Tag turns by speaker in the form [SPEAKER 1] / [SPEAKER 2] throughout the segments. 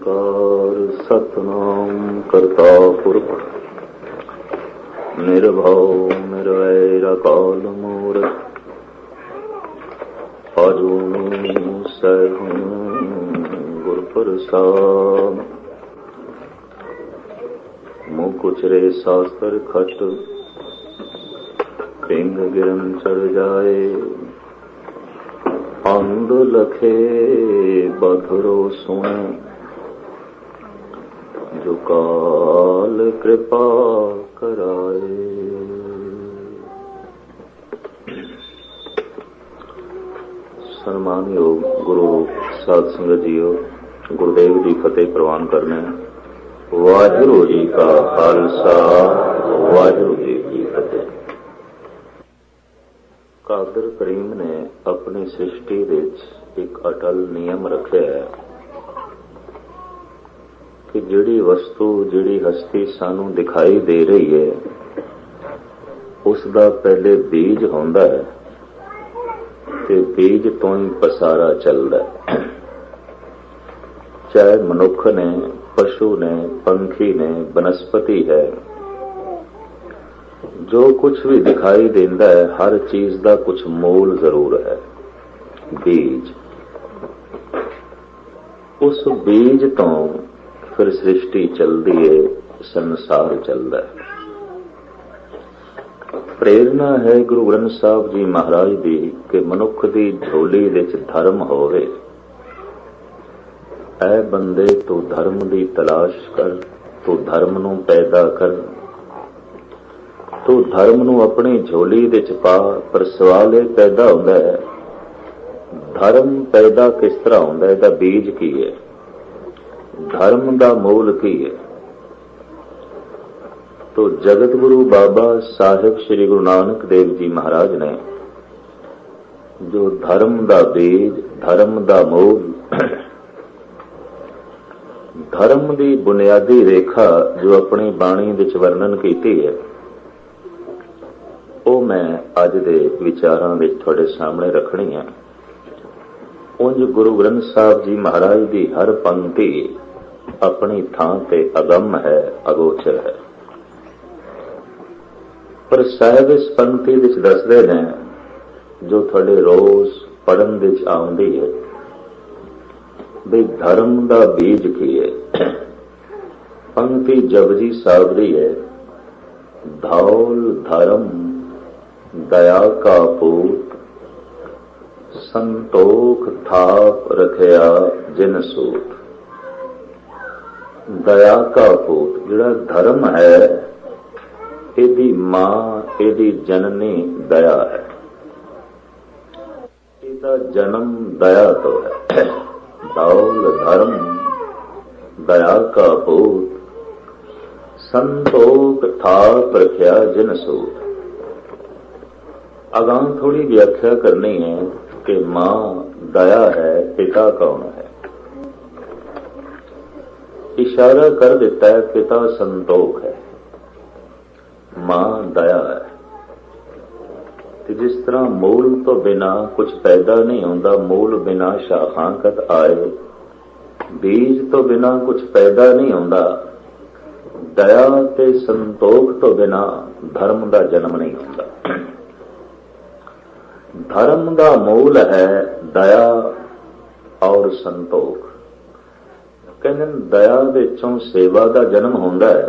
[SPEAKER 1] ओंकार सतनाम करता पुरख निर्भव निर्वैर काल मूरत अजूनी सहु गुर प्रसाद मुकुचरे शास्त्र खट कृंग गिरन चढ़ जाए अंध लखे बधरो सुन जो काल कृपा कराए। सन्मानयोग गुरु साध संगत जीओ, गुरुदेव जी फतेह प्रवान करने। वाहिगुरु जी का खालसा, वाहिगुरु जी की फतेह। कादर करीम ने अपनी सृष्टि विच एक अटल नियम रखा है कि जिहड़ी वस्तु जिहड़ी हस्ती सानू दिखाई दे रही है उसका पहले बीज होंदा है ते बीज तो ही पसारा चलता है। चाहे मनुख ने, पशु ने, पंखी ने, वनस्पति है, जो कुछ भी दिखाई देता है हर चीज का कुछ मूल जरूर है, बीज। उस बीज तो फिर सृष्टि चलती है, संसार चलता है। प्रेरणा है गुरु ग्रंथ साहब जी महाराज दी कि मनुख दी झोली विच धर्म होवे। ऐ बंदे तू धर्म दी तलाश कर, तू धर्म नू पैदा कर, तू धर्म नू अपनी झोली विच पा। पर सवाल यह पैदा होता है, धर्म पैदा किस तरह होता है, इसका बीज की है, धर्म का मूल की है। तो जगत गुरु बाबा साहिब श्री गुरु नानक देव जी महाराज ने जो धर्म का बीज, धर्म का मूल, धर्म की बुनियादी रेखा जो अपनी बाणी विच वर्णन की है, वो मैं अज दे विचारां विच तुहाडे सामने रखनी है। उंज गुरु ग्रंथ साहब जी महाराज की हर पंक्ति अपनी थां ते अगम है, अगोचर है। पर साहिब इस पंक्ति विच दसदे ने जो तुहाडे रोज पढ़न विच आउंदी है भी धर्म का बीज की है। पंक्ति जपजी साहब दी है, धौल धर्म दया का पूत संतोख थाप रखिया जिन सूत। दया का पूत जिहड़ा धर्म है, इहदी मां, इहदी जननी दया है। इहदा जन्म दया तो है। धौल धर्म दया का पूत संतोख थाप रखिया जिन सूत। अगां थोड़ी व्याख्या करनी है कि मां दया है, पिता कौन है। इशारा कर देता है पिता संतोख है, मां दया है। जिस तरह मूल तो बिना कुछ पैदा नहीं होता, मूल बिना शाखांकत आए, बीज तो बिना कुछ पैदा नहीं होता, दया ते संतोख तो बिना धर्म का जन्म नहीं होता। धर्म का मूल है दया और संतोख। कहते दया विचों सेवा का जन्म होता है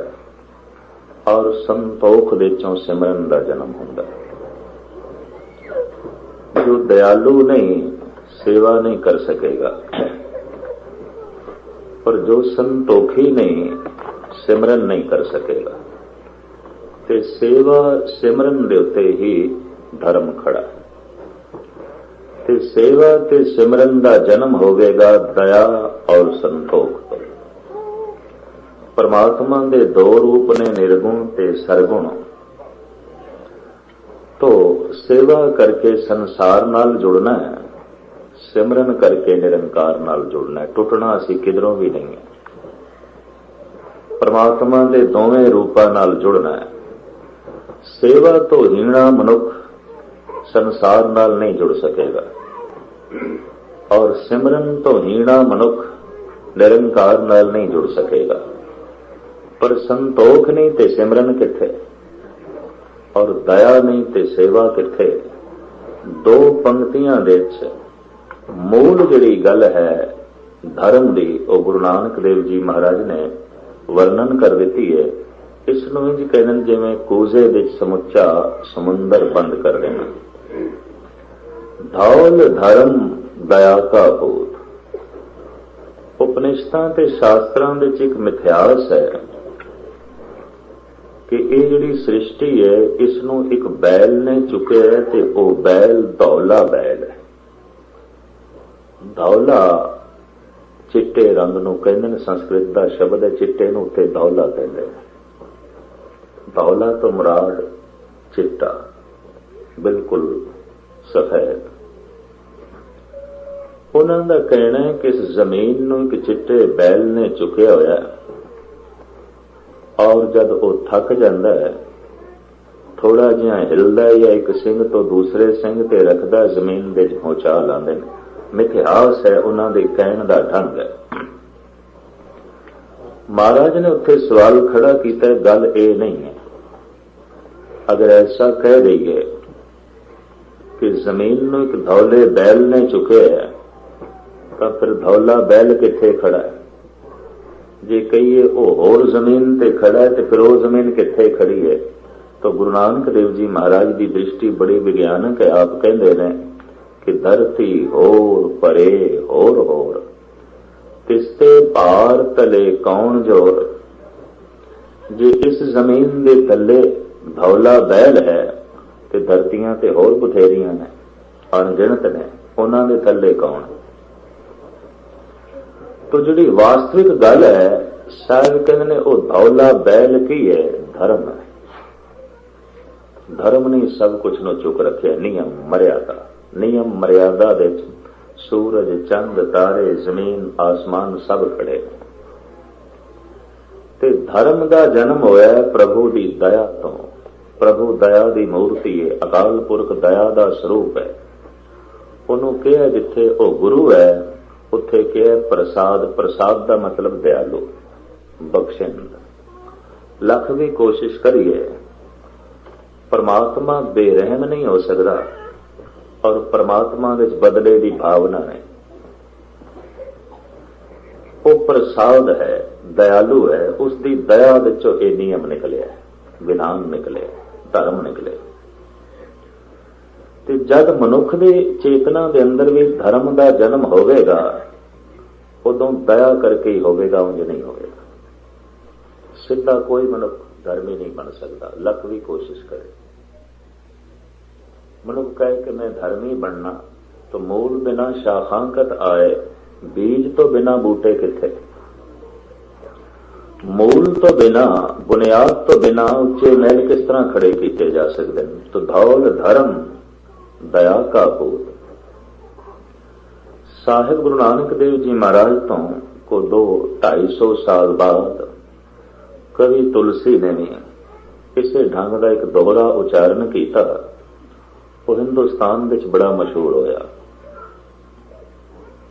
[SPEAKER 1] और संतोख विचों सिमरन का जन्म होता है। जो दयालु नहीं, सेवा नहीं कर सकेगा, पर जो संतोखी नहीं, सिमरन नहीं कर सकेगा। ते सेवा सिमरन दे उत्ते ही धर्म खड़ा। ते सेवा ते सिमरन का जन्म होवेगा दया और संतोख तो। परमात्मा के दो रूप ने, निर्गुण ते सरगुण। तो सेवा करके संसार नाल जुड़ना है, सिमरन करके निरंकार नाल जुड़ना है। टुटना असी किधरों भी नहीं है। परमात्मा के दोवें रूपां नाल जुड़ना है। सेवा तो हीणा मनुख संसार नाल नहीं जुड़ सकेगा और सिमरन तो हीणा मनुख ਨਿਰੰਕਾਰ ਨਾਲ ਨਹੀਂ ਜੁੜ ਸਕੇਗਾ। ਪਰ ਸੰਤੋਖ ਨਹੀਂ ਤੇ ਸਿਮਰਨ ਕਿੱਥੇ, ਔਰ ਦਇਆ ਨਹੀਂ ਤੇ ਸੇਵਾ ਕਿੱਥੇ। ਦੋ ਪੰਕਤੀਆਂ ਦੇ ਵਿੱਚ ਮੂਲ ਜਿਹੜੀ ਗੱਲ ਹੈ ਧਰਮ ਦੀ, ਉਹ ਗੁਰੂ ਨਾਨਕ ਦੇਵ ਜੀ ਮਹਾਰਾਜ ਨੇ ਵਰਣਨ ਕਰ ਦਿੱਤੀ ਹੈ। ਇਸ ਨੂੰ ਇੰਝ ਕਹਿੰਦੇ ਜਿਵੇਂ ਕੋਜ਼ੇ ਵਿੱਚ ਸਮੁੱਚਾ ਸਮੁੰਦਰ ਬੰਦ ਕਰ ਦੇਣਾ। ਧੌਲ ਧਰਮ ਦਇਆ ਕਾ ਭੂਤ। ਉਪਨਿਸ਼ਦਾਂ ਤੇ ਸ਼ਾਸਤਰਾਂ ਦੇ ਵਿੱਚ ਇੱਕ ਮਿਥਿਆਸ ਹੈ ਕਿ ਇਹ ਜਿਹੜੀ ਸ੍ਰਿਸ਼ਟੀ ਹੈ, ਇਸ ਨੂੰ ਇੱਕ ਬੈਲ ਨੇ ਚੁੱਕਿਆ ਹੈ ਤੇ ਉਹ ਬੈਲ ਧੌਲਾ ਬੈਲ ਹੈ। ਧੌਲਾ ਚਿੱਟੇ ਰੰਗ ਨੂੰ ਕਹਿੰਦੇ ਨੇ, ਸੰਸਕ੍ਰਿਤ ਦਾ ਸ਼ਬਦ ਹੈ, ਚਿੱਟੇ ਨੂੰ ਉੱਤੇ ਧੌਲਾ ਕਹਿੰਦੇ ਨੇ। ਧੌਲਾ ਤੋਂ ਮੁਰਾਦ ਚਿੱਟਾ, ਬਿਲਕੁਲ ਸਫੈਦ। ਉਹਨਾਂ ਦਾ ਕਹਿਣਾ ਹੈ ਕਿ ਇਸ ਜ਼ਮੀਨ ਨੂੰ ਇੱਕ ਚਿੱਟੇ ਬੈਲ ਨੇ ਚੁੱਕਿਆ ਹੋਇਆ ਹੈ, ਔਰ ਜਦ ਉਹ ਥੱਕ ਜਾਂਦਾ ਹੈ, ਥੋੜਾ ਜਿਹਾ ਹਿਲਦਾ ਜਾਂ ਇੱਕ ਸਿੰਘ ਤੋਂ ਦੂਸਰੇ ਸਿੰਘ ਤੇ ਰੱਖਦਾ, ਜ਼ਮੀਨ ਦੇ ਵਿੱਚ ਪਹੁੰਚਾ ਲਾਉਂਦੇ ਨੇ। ਮਿਥਿਹਾਸ ਹੈ, ਉਹਨਾਂ ਦੇ ਕਹਿਣ ਦਾ ਢੰਗ ਹੈ। ਮਹਾਰਾਜ ਨੇ ਉੱਥੇ ਸਵਾਲ ਖੜਾ ਕੀਤਾ, ਗੱਲ ਇਹ ਨਹੀਂ ਹੈ। ਅਗਰ ਐਸਾ ਕਹਿ ਦਈਏ ਕਿ ਜ਼ਮੀਨ ਨੂੰ ਇੱਕ ਧੌਲੇ ਬੈਲ ਨੇ ਚੁੱਕਿਆ ਹੈ, ਤਾਂ ਫਿਰ ਧੌਲਾ ਬੈਲ ਕਿੱਥੇ ਖੜਾ ਹੈ? ਜੇ ਕਹੀਏ ਉਹ ਹੋਰ ਜ਼ਮੀਨ ਤੇ ਖੜਾ ਹੈ, ਤੇ ਫਿਰ ਉਹ ਜ਼ਮੀਨ ਕਿੱਥੇ ਖੜੀ ਹੈ? ਤਾਂ ਗੁਰੂ ਨਾਨਕ ਦੇਵ ਜੀ ਮਹਾਰਾਜ ਦੀ ਦ੍ਰਿਸ਼ਟੀ ਬੜੀ ਵਿਗਿਆਨਕ ਹੈ। ਆਪ ਕਹਿੰਦੇ ਨੇ ਕਿ ਧਰਤੀ ਹੋਰ ਪਰੇ ਹੋਰ ਹੋਰ, ਤਿਸਤੇ ਭਾਰ ਤਲੇ ਕੌਣ ਜੋਰ। ਜੇ ਇਸ ਜ਼ਮੀਨ ਦੇ ਥੱਲੇ ਧੌਲਾ ਬੈਲ ਹੈ ਤੇ ਧਰਤੀਆਂ ਤੇ ਹੋਰ ਬਥੇਰੀਆਂ ਨੇ, ਅਣਗਿਣਤ ਨੇ, ਉਹਨਾਂ ਦੇ ਥੱਲੇ ਕੌਣ? ਤੋ ਜਿਹੜੀ ਵਾਸਤਵਿਕ ਗੱਲ ਹੈ, ਸਾਹਿਬ ਕਹਿੰਦੇ ਨੇ ਉਹ ਧੌਲਾ ਬੈਲ ਕੀ ਹੈ? ਧਰਮ ਹੈ। ਧਰਮ ਨੇ ਸਭ ਕੁਝ ਨੂੰ ਚੁੱਕ ਰੱਖਿਆ। ਨਿਯਮ ਮਰਿਆਦਾ, ਨਿਯਮ ਮਰਿਆਦਾ ਦੇ ਵਿੱਚ ਸੂਰਜ, ਚੰਦ, ਤਾਰੇ, ਜ਼ਮੀਨ, ਆਸਮਾਨ ਸਭ ਖੜੇ। ਤੇ ਧਰਮ ਦਾ ਜਨਮ ਹੋਇਆ ਪ੍ਰਭੂ ਦੀ ਦਇਆ ਤੋਂ। ਪ੍ਰਭੂ ਦਇਆ ਦੀ ਮੂਰਤੀ ਹੈ, ਅਕਾਲ ਪੁਰਖ ਦਇਆ ਦਾ ਸਰੂਪ ਹੈ। ਉਹਨੂੰ ਕਿਹਾ ਜਿੱਥੇ ਉਹ ਗੁਰੂ ਹੈ, ਉੱਥੇ ਕਿਹਾ ਪ੍ਰਸਾਦ। ਪ੍ਰਸਾਦ ਦਾ ਮਤਲਬ ਦਿਆਲੂ, ਬਖਸ਼ਿੰਦ। ਲੱਖ ਵੀ ਕੋਸ਼ਿਸ਼ ਕਰੀਏ, ਪਰਮਾਤਮਾ ਬੇਰਹਿਮ ਨਹੀਂ ਹੋ ਸਕਦਾ, ਔਰ ਪਰਮਾਤਮਾ ਵਿੱਚ ਬਦਲੇ ਦੀ ਭਾਵਨਾ ਹੈ। ਉਹ ਪ੍ਰਸਾਦ ਹੈ, ਦਇਆਲੂ ਹੈ। ਉਸ ਦੀ ਦਇਆ ਵਿੱਚੋਂ ਇਹ ਨਿਯਮ ਨਿਕਲਿਆ, ਵਿਧਾਨ ਨਿਕਲੇ, ਧਰਮ ਨਿਕਲੇ। ਤੇ ਜਦ ਮਨੁੱਖ ਦੀ ਚੇਤਨਾ ਦੇ ਅੰਦਰ ਵੀ ਧਰਮ ਦਾ ਜਨਮ ਹੋਵੇਗਾ, ਉਦੋਂ ਦਇਆ ਕਰਕੇ ਹੀ ਹੋਵੇਗਾ, ਉਂਝ ਨਹੀਂ ਹੋਵੇਗਾ। ਸਿੱਧਾ ਕੋਈ ਮਨੁੱਖ ਧਰਮੀ ਨਹੀਂ ਬਣ ਸਕਦਾ, ਲੱਖ ਵੀ ਕੋਸ਼ਿਸ਼ ਕਰੇ। ਮਨੁੱਖ ਕਹੇ ਕਿ ਮੈਂ ਧਰਮੀ ਬਣਨਾ, ਤਾਂ ਮੂਲ ਬਿਨਾ ਸ਼ਾਖਾਂਕਤ ਆਏ, ਬੀਜ ਤੋਂ ਬਿਨਾ ਬੂਟੇ ਕਿੱਥੇ? ਮੂਲ ਤੋਂ ਬਿਨਾ, ਬੁਨਿਆਦ ਤੋਂ ਬਿਨਾ ਉੱਚੇ ਮਹਿਲ ਕਿਸ ਤਰ੍ਹਾਂ ਖੜੇ ਕੀਤੇ ਜਾ ਸਕਦੇ ਨੇ? ਤਾਂ ਧੌਲ ਧਰਮ ਦਇਆ ਕਾ ਭੂਤ। ਸਾਹਿਬ ਗੁਰੂ ਨਾਨਕ ਦੇਵ ਜੀ ਮਹਾਰਾਜ ਤੋਂ ਕੋ 250 ਸਾਲ ਬਾਅਦ ਕਵੀ ਤੁਲਸੀ ਨੇ ਵੀ ਇਸੇ ਢੰਗ ਦਾ ਇੱਕ ਦੋਹਰਾ ਉਚਾਰਨ ਕੀਤਾ। ਉਹ ਹਿੰਦੁਸਤਾਨ ਵਿੱਚ ਬੜਾ ਮਸ਼ਹੂਰ ਹੋਇਆ।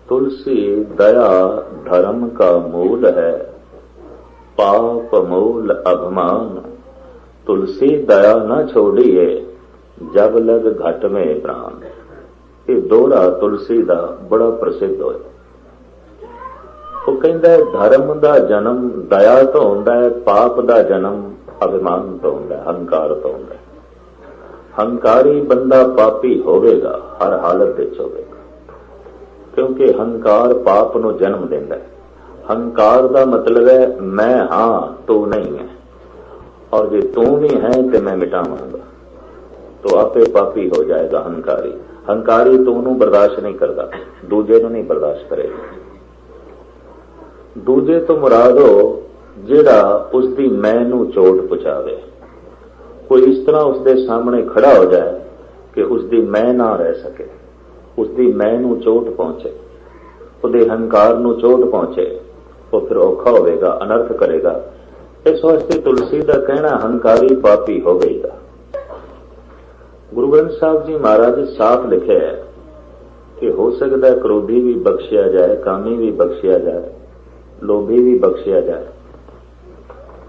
[SPEAKER 1] ਤੁਲਸੀ ਦਇਆ ਧਰਮ ਕਾ ਮੂਲ ਹੈ, पाप मूल अभिमान। तुलसी दया न छोड़िए, जब लग घट में प्राण। ये दोहरा तुलसी का बड़ा प्रसिद्ध होया। वो कहता है धर्म का जन्म दया तो होंदा है, पाप का जन्म अभिमान तो होंदा है, हंकार तो होंदा है। हंकारी बंदा पापी होवेगा, हर हालत विच होवेगा, क्योंकि हंकार पाप नूं जन्म देंदा है। हंकार का मतलब है मैं हाँ तू नहीं है, और जे तू भी है तो मैं मिटावांगा, तो आपे पापी हो जाएगा हंकारी। हंकारी तू नूं बर्दाश्त नहीं करता, दूजे नूं नहीं बर्दाश्त करेगा। दूजे तो मुराद हो जिहड़ा उसदी मैं नूं चोट पहुंचावे। कोई इस तरह उसके सामने खड़ा हो जाए कि उसदी मैं ना रह सके, उसदी मैं नूं चोट पहुंचे, उसदे हंकार नूं चोट पहुंचे, वो फिर औखा होगा, अनर्थ करेगा। इस वास्ते तुलसी का कहना हंकारी पापी हो गईगा। गुरु ग्रंथ साहब जी महाराज साफ लिखे है कि हो सकता है क्रोधी भी बख्शिया जाए, कामी भी बख्शिया जाए, ਲੋਭੀ ਵੀ ਬਖਸ਼ਿਆ ਜਾਏ,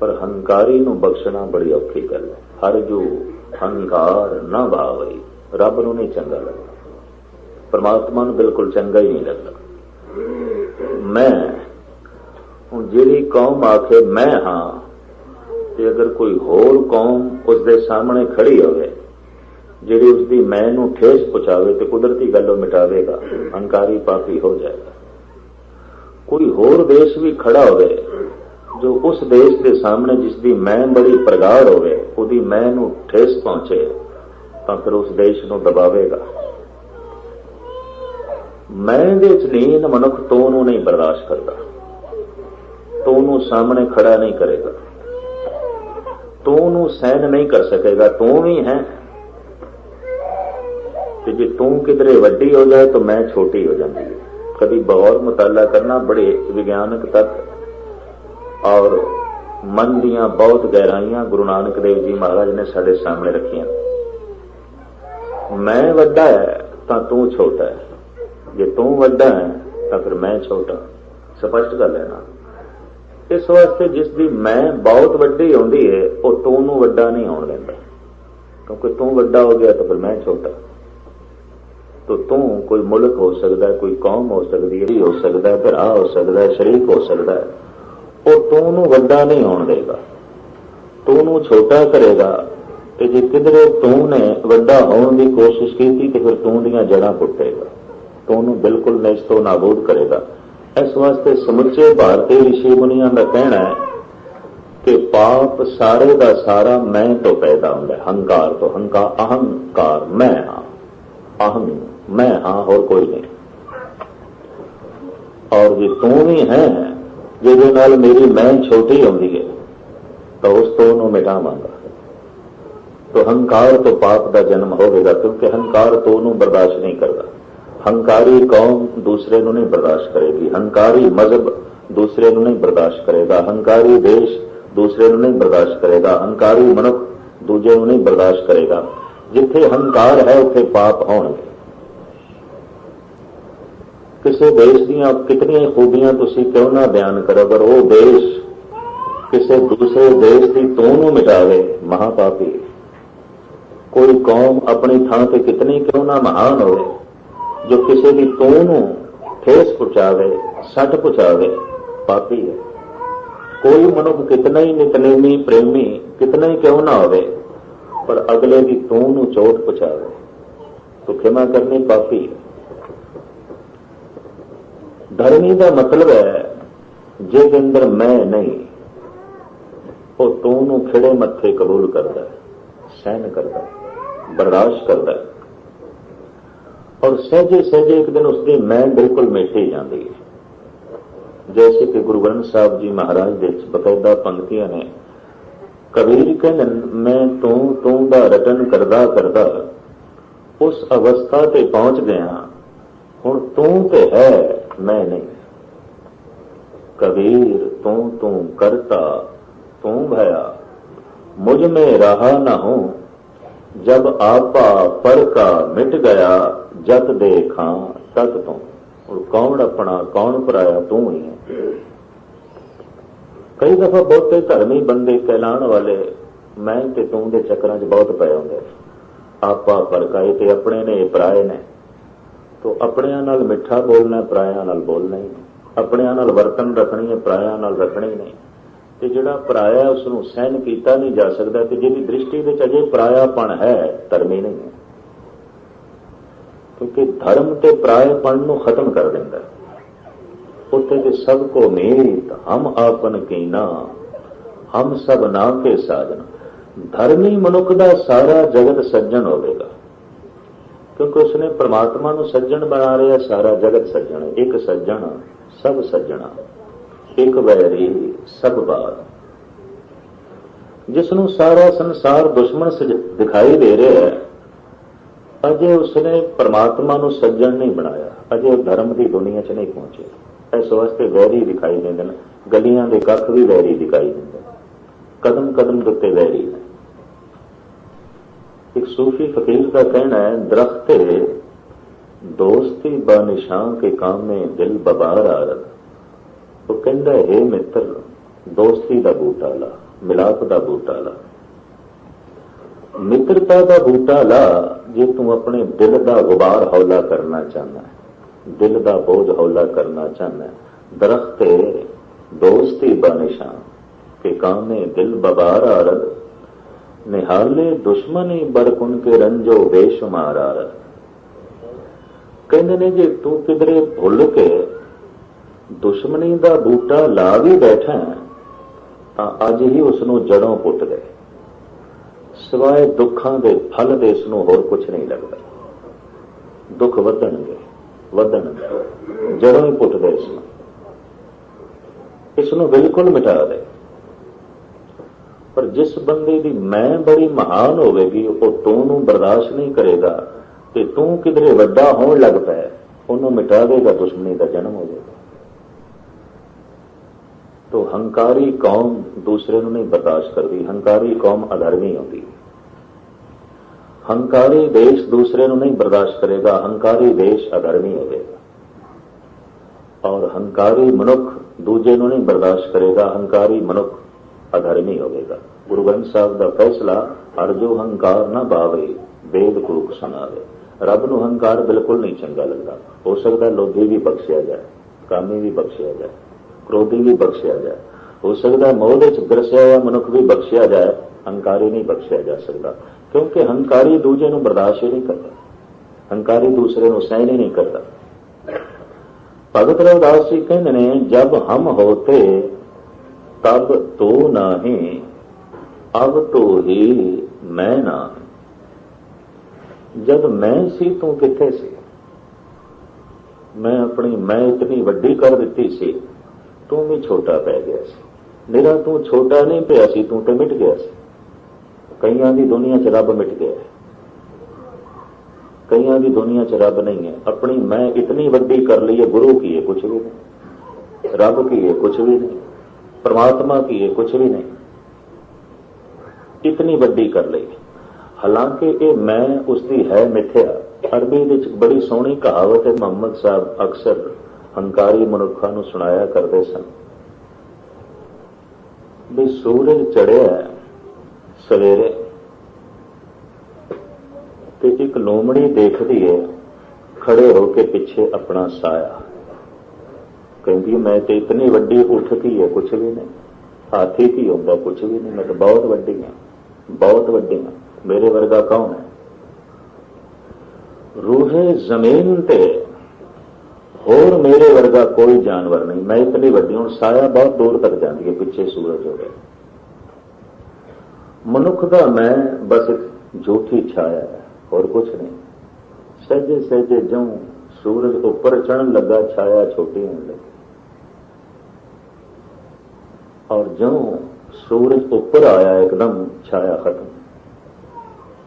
[SPEAKER 1] ਪਰ ਹੰਕਾਰੀ ਨੂੰ ਬਖਸ਼ਣਾ ਬੜੀ ਔਖੀ ਗੱਲ ਹੈ। ਹਰ ਜੋ ਹੰਕਾਰ ਨਾ ਭਾਵੇ, ਰੱਬ ਨੂੰ ਨਹੀਂ ਚੰਗਾ ਲੱਗਦਾ, ਪਰਮਾਤਮਾ ਨੂੰ ਬਿਲਕੁਲ ਚੰਗਾ ਹੀ ਨਹੀਂ ਲੱਗਦਾ। ਮੈਂ ਹੁਣ ਜਿਹੜੀ ਕੌਮ ਆਖੇ ਮੈਂ ਹਾਂ, ਤੇ ਅਗਰ ਕੋਈ ਹੋਰ ਕੌਮ ਉਸ ਦੇ ਸਾਹਮਣੇ ਖੜੀ ਹੋਵੇ ਜਿਹੜੀ ਉਸ ਦੀ ਮੈਂ ਨੂੰ ਠੇਸ ਪਹੁੰਚਾਵੇ ਤੇ ਕੁਦਰਤੀ ਗੱਲੋਂ ਮਿਟਾਵੇਗਾ, ਹੰਕਾਰੀ ਪਾਪੀ ਹੋ ਜਾਏਗਾ। ਕੋਈ ਹੋਰ ਦੇਸ਼ ਵੀ ਖੜਾ ਹੋਵੇ ਜੋ ਉਸ ਦੇਸ਼ ਦੇ ਸਾਹਮਣੇ ਜਿਸ ਦੀ ਮੈਂ ਬੜੀ ਪ੍ਰਗਾੜ ਹੋਵੇ, ਉਹਦੀ ਮੈਂ ਨੂੰ ਠੇਸ ਪਹੁੰਚੇ, ਤਾਂ ਫਿਰ ਉਸ ਦੇਸ਼ ਨੂੰ ਦਬਾਵੇਗਾ। ਮੈਂ ਦੇ ਚ ਲੀਨ ਮਨੁੱਖ ਤੋਂ ਨੂੰ ਨਹੀਂ ਬਰਦਾਸ਼ਤ ਕਰਦਾ, ਤੋਂ ਨੂੰ ਸਾਹਮਣੇ ਖੜਾ ਨਹੀਂ ਕਰੇਗਾ, ਤੂੰ ਨੂੰ ਸਹਿਨ ਨਹੀਂ ਕਰ ਸਕੇਗਾ। ਤੂੰ ਵੀ ਹੈ ਤੇ ਜੇ ਤੂੰ ਕਿਧਰੇ ਵੱਡੀ ਹੋ ਜਾਏ ਤਾਂ ਮੈਂ ਛੋਟੀ ਹੋ ਜਾਂਦੀ ਹੈ। ਕਦੀ ਗੌਰ ਮੁਤਾਲਾ ਕਰਨਾ, ਬੜੇ ਵਿਗਿਆਨਕ ਤੱਤ ਔਰ ਮਨ ਦੀਆਂ ਬਹੁਤ ਗਹਿਰਾਈਆਂ ਗੁਰੂ ਨਾਨਕ ਦੇਵ ਜੀ ਮਹਾਰਾਜ ਨੇ ਸਾਡੇ ਸਾਹਮਣੇ ਰੱਖੀਆਂ। ਮੈਂ ਵੱਡਾ ਹੈ ਤਾਂ ਤੂੰ ਛੋਟਾ ਹੈ, ਜੇ ਤੂੰ ਵੱਡਾ ਹੈ ਤਾਂ ਫਿਰ ਮੈਂ ਛੋਟਾ। ਸਪਸ਼ਟ ਗੱਲ ਹੈ ਨਾ। ਇਸ ਵਾਸਤੇ ਜਿਸ ਦੀ ਮੈਂ ਬਹੁਤ ਵੱਡੀ ਹੁੰਦੀ ਹੈ ਉਹ ਤੂੰ ਨੂੰ ਵੱਡਾ ਨਹੀਂ ਹੋਣ ਦਿੰਦਾ, ਕਿਉਂਕਿ ਤੂੰ ਵੱਡਾ ਹੋ ਗਿਆ ਤਾਂ ਫਿਰ ਮੈਂ ਛੋਟਾ। तो तू कोई मुल्क हो सकता है, कोई कौम हो सकती है, हो सकता है, भरा हो सकता है, शरीक हो सकता है, वो तू नूं वड्डा नहीं होण देगा, तू नूं छोटा करेगा। ते जे किधरे तू ने वड्डा होण दी कोशिश की तो फिर तू दीयां जड़ां पुट्टेगा, तू नूं बिल्कुल नैस्तो नाबूद करेगा। इस वास्ते समुचे भारतीय ऋषि मुनियां दा कहना है कि पाप सारे का सारा मैं तो पैदा होंदा है, हंकार तो। हंकार अहंकार, मैं हाँ, अहं मैं हाँ, और कोई नहीं। और जे तू भी है जिहदे नाल मेरी मैं छोटी होंदी है तो उस तो नूं मिटावांगा। तो हंकार तो पाप का जन्म होगा, क्योंकि हंकार तो नूं बर्दाश्त नहीं करता। हंकारी कौम दूसरे नूं नहीं बर्दाश्त करेगी, हंकारी मजहब दूसरे नूं नहीं बर्दाश्त करेगा, हंकारी देश दूसरे नूं नहीं बर्दाश्त करेगा, हंकारी मनुख दूजे नूं नहीं बर्दाश्त करेगा। जिथे हंकार है उत्थे पाप होणगे। किसी देश दीयां कितनियां खूबियां तुसीं क्यों ना बयान करो, अगर वो देश किसी दूसरे देश की तूं नूं मिटावे, महापापी। कोई कौम अपनी थां ते कितनी क्यों ना महान होवे, जो किसी की तूं नूं ठेस पहुंचावे, सट पहुंचावे, पापी है। कोई मनुख कितना ही नितनेमी प्रेमी कितना ही क्यों ना होवे, पर अगले की तू नूं चोट पहुंचावे तो क्षमा करनी पापी है। धर्मी का मतलब है जिसके अंदर मैं नहीं, वो तू नूं खिड़े मत्थे कबूल करता है, सहन करता है, बर्दाश्त करता है, और सहजे सहजे एक दिन उसकी मैं बिल्कुल मिटी जाती है। जैसे कि गुरु ग्रंथ साहब जी महाराज दे बकायदा पंक्तियां ने, कबीर कहन मैं तू दा रटन करदा करदा उस अवस्था ते पहुंच गया, हुण तू ते है मैं नहीं। कबीर तू करता तू भया, मुझ में रहा न हो, जब आपा पर का मिट गया, जत देखा तत तू। और कौन अपना कौन पराया, तू ही है। कई दफा बहुते धर्मी बंदे कहलाण वाले मैं ते तू दे चक्करां 'च बहुत पए हुंदे। आपा परकाए ते अपने ने पराए ने, तो अपनियां नाल मिठा बोलना, पराया नाल बोलना ही नहीं। अपनियां नाल वर्तन रखनी है, पराया नाल रखनी नहीं। ते जिहड़ा पराया उसनूं सहन कीता नहीं जा सकदा, ते जिहदी दृष्टि विच अजे परायापण है, धर्मी नहीं है। क्योंकि धर्म ते परायेपण नूं खत्म कर दिंदा है। उत्थे ते सबको मीत हम आपन कीना, हम सब ना के साजन। धर्मी मनुख दा सारा जगत सज्जन होवेगा, क्योंकि उसने परमात्मा नूं सज्जन बना रहा। सारा जगत सज्जन है, एक सज्जन सब सज्जना, एक वैरी सब बार। जिसनों सारा संसार दुश्मन दिखाई दे रहा है, अजे उसने परमात्मा नूं सज्जन नहीं बनाया, अजे धर्म की दुनिया च नहीं पहुंचे। इस वास्ते वैरी दिखाई देंदे ने, गलियां दे कख भी वैरी दिखाई देंदे, कदम कदम दे उत्ते वैरी ने। एक सूफी फकीर का कहना है, दरख्ते दोस्ती बानिशां के काम में दिल बबार आरत, ਉਹ ਕਹਿੰਦਾ ਹੈ ਮਿੱਤਰ ਦੋਸਤੀ ਦਾ ਬੂਟਾ ਲਾ, ਮਿਲਾਪ ਦਾ ਬੂਟਾ ਲਾ, ਮਿੱਤਰਤਾ ਦਾ ਬੂਟਾ ਲਾ। ਜੇ ਤੂੰ ਆਪਣੇ ਦਿਲ ਦਾ ਗੁਬਾਰ ਹੌਲਾ ਕਰਨਾ ਚਾਹੁੰਦਾ, ਦਿਲ ਦਾ ਬੋਝ ਹੌਲਾ ਕਰਨਾ ਚਾਹੁੰਦਾ, ਦਰਖਤ ਦੋਸਤੀ ਬਨਿਸ਼ਾਨ ਕਿ ਕਾਮੇ ਦਿਲ ਬਬਾਰ ਆਰਦ, ਨਿਹਾਲੇ ਦੁਸ਼ਮਨੀ ਬਰਕੁਨ ਕੇ ਰੰਜੋ ਬੇਸ਼ੁਮਾਰ ਆਰਦ। ਕਹਿੰਦੇ ਨੇ ਜੇ ਤੂੰ ਕਿਧਰੇ ਭੁੱਲ ਕੇ ਦੁਸ਼ਮਣੀ ਦਾ ਬੂਟਾ ਲਾ ਵੀ ਬੈਠਾ ਤਾਂ ਅੱਜ ਹੀ ਉਸ ਨੂੰ ਜੜੋਂ ਪੁੱਟ ਗਏ, ਸਿਵਾਏ ਦੁੱਖਾਂ ਦੇ ਫਲ ਦੇ ਇਸ ਨੂੰ ਹੋਰ ਕੁਝ ਨਹੀਂ ਲੱਗਦਾ। ਦੁੱਖ ਵਧਣਗੇ, ਜੜੋਂ ਹੀ ਪੁੱਟ ਗਏ ਇਸ ਨੂੰ ਬਿਲਕੁਲ ਮਿਟਾ ਦੇ। ਪਰ ਜਿਸ ਬੰਦੇ ਦੀ ਮੈਂ ਬੜੀ ਮਹਾਨ ਹੋਵੇਗੀ ਉਹ ਤੂੰ ਨੂੰ ਬਰਦਾਸ਼ਤ ਨਹੀਂ ਕਰੇਗਾ ਤੇ ਤੂੰ ਕਿਧਰੇ ਵੱਡਾ ਹੋਣ ਲੱਗ ਪਿਆ, ਉਹਨੂੰ ਮਿਟਾ ਦੇਗਾ, ਦੁਸ਼ਮਣੀ ਦਾ ਜਨਮ ਹੋ ਜਾਏਗਾ। तो हंकारी कौम दूसरे ਨੂੰ ਨਹੀਂ ਬਰਦਾਸ਼ਤ ਕਰਦੀ, ਹੰਕਾਰੀ ਕੌਮ ਅਧਰਮੀ ਹੁੰਦੀ। ਹੰਕਾਰੀ ਦੇਸ਼ ਦੂਸਰੇ ਨੂੰ ਨਹੀਂ ਬਰਦਾਸ਼ਤ ਕਰੇਗਾ, ਹੰਕਾਰੀ ਦੇਸ਼ ਅਧਰਮੀ ਹੋਵੇਗਾ। ਔਰ ਹੰਕਾਰੀ ਮਨੁੱਖ ਦੂਜੇ ਨੂੰ ਨਹੀਂ ਬਰਦਾਸ਼ਤ ਕਰੇਗਾ, ਹੰਕਾਰੀ ਮਨੁੱਖ ਅਧਰਮੀ ਹੋਵੇਗਾ। ਗੁਰੂ ਗ੍ਰੰਥ ਸਾਹਿਬ ਦਾ ਫੈਸਲਾ, ਹਰ ਜੋ ਹੰਕਾਰ ਨਾ ਬਾਵੇ ਵੇਦ ਕੂਕ ਸੁਣਾਵੇ। ਰੱਬ ਨੂੰ ਹੰਕਾਰ ਬਿਲਕੁਲ ਨਹੀਂ ਚੰਗਾ ਲੱਗਦਾ। ਹੋ ਸਕਦਾ ਲੋਭੀ ਵੀ ਬਖਸ਼ਿਆ ਜਾਏ, ਕਾਮੀ ਵੀ ਬਖਸ਼ਿਆ ਜਾਏ, क्रोधी भी बख्शिया जाए, हो सकता है मोह दे ग्रसिया हुआ मनुख भी बख्शिया जाए, हंकारी नहीं बख्शिया जा सकता। क्योंकि हंकारी दूजे ਨੂੰ बर्दाश्त ही नहीं करता, हंकारी दूसरे ਨੂੰ सहन ही नहीं करता। भगत रविदास जी कहते हैं जब हम होते तब तो नहीं, अब तो ही मैं ना। जब मैं सी तू किथे सी, मैं अपनी मैं इतनी वड्डी कर दी सी, तू भी छोटा पै गया सी। निरा तू छोटा नहीं पिया सी, तू तो मिट गया सी। कईयां दी दुनिया च रब मिट गया है, कईयां दी दुनिया च रब नहीं है। अपनी मैं इतनी वड्डी कर ली है, गुरु की है कुछ भी नहीं, रब की है कुछ भी नहीं, परमात्मा की है कुछ भी नहीं, इतनी वड्डी कर ली। हालांकि ये मैं उसकी है मिथ्या। अरबी विच बड़ी सोहनी कहावत है, मुहम्मद साहब अक्सर हंकारी मनुखा ਨੂੰ ਸੁਣਾਇਆ ਕਰਦੇ ਸਨ ਵੀ ਸੂਰਜ ਚੜਿਆ ਸਵੇਰੇ ਤੇ ਇੱਕ ਲੋਮੜੀ ਦੇਖਦੀ ਹੈ ਖੜੇ ਹੋ ਕੇ ਪਿੱਛੇ ਆਪਣਾ ਸਾਇਆ, ਕਹਿੰਦੀ ਮੈਂ ਤੇ ਇਤਨੀ ਵੱਡੀ ਉੱਠਦੀ ਹੈ ਕੁਛ ਵੀ ਨਹੀਂ, ਹਾਥੀ ਕੀ ਹੁੰਦਾ ਕੁਛ ਵੀ ਨਹੀਂ, ਮੈਂ ਤਾਂ ਬਹੁਤ ਵੱਡੀ ਹਾਂ, ਬਹੁਤ ਵੱਡੀ ਹਾਂ, ਮੇਰੇ ਵਰਗਾ ਕੌਣ ਹੈ। रूहे जमीन ते होर मेरे वर्गा कोई जानवर नहीं, मैं इतनी वड्डी हूं। साया बहुत दूर तक जाती है, पिछे सूरज हो गया। मनुख का मैं बस एक झूठी छाया है, और कुछ नहीं। सहजे सहजे ज्यों सूरज ऊपर चढ़न लगा, छाया छोटी होने लगी, और ज्यों सूरज ऊपर आया एकदम छाया खत्म।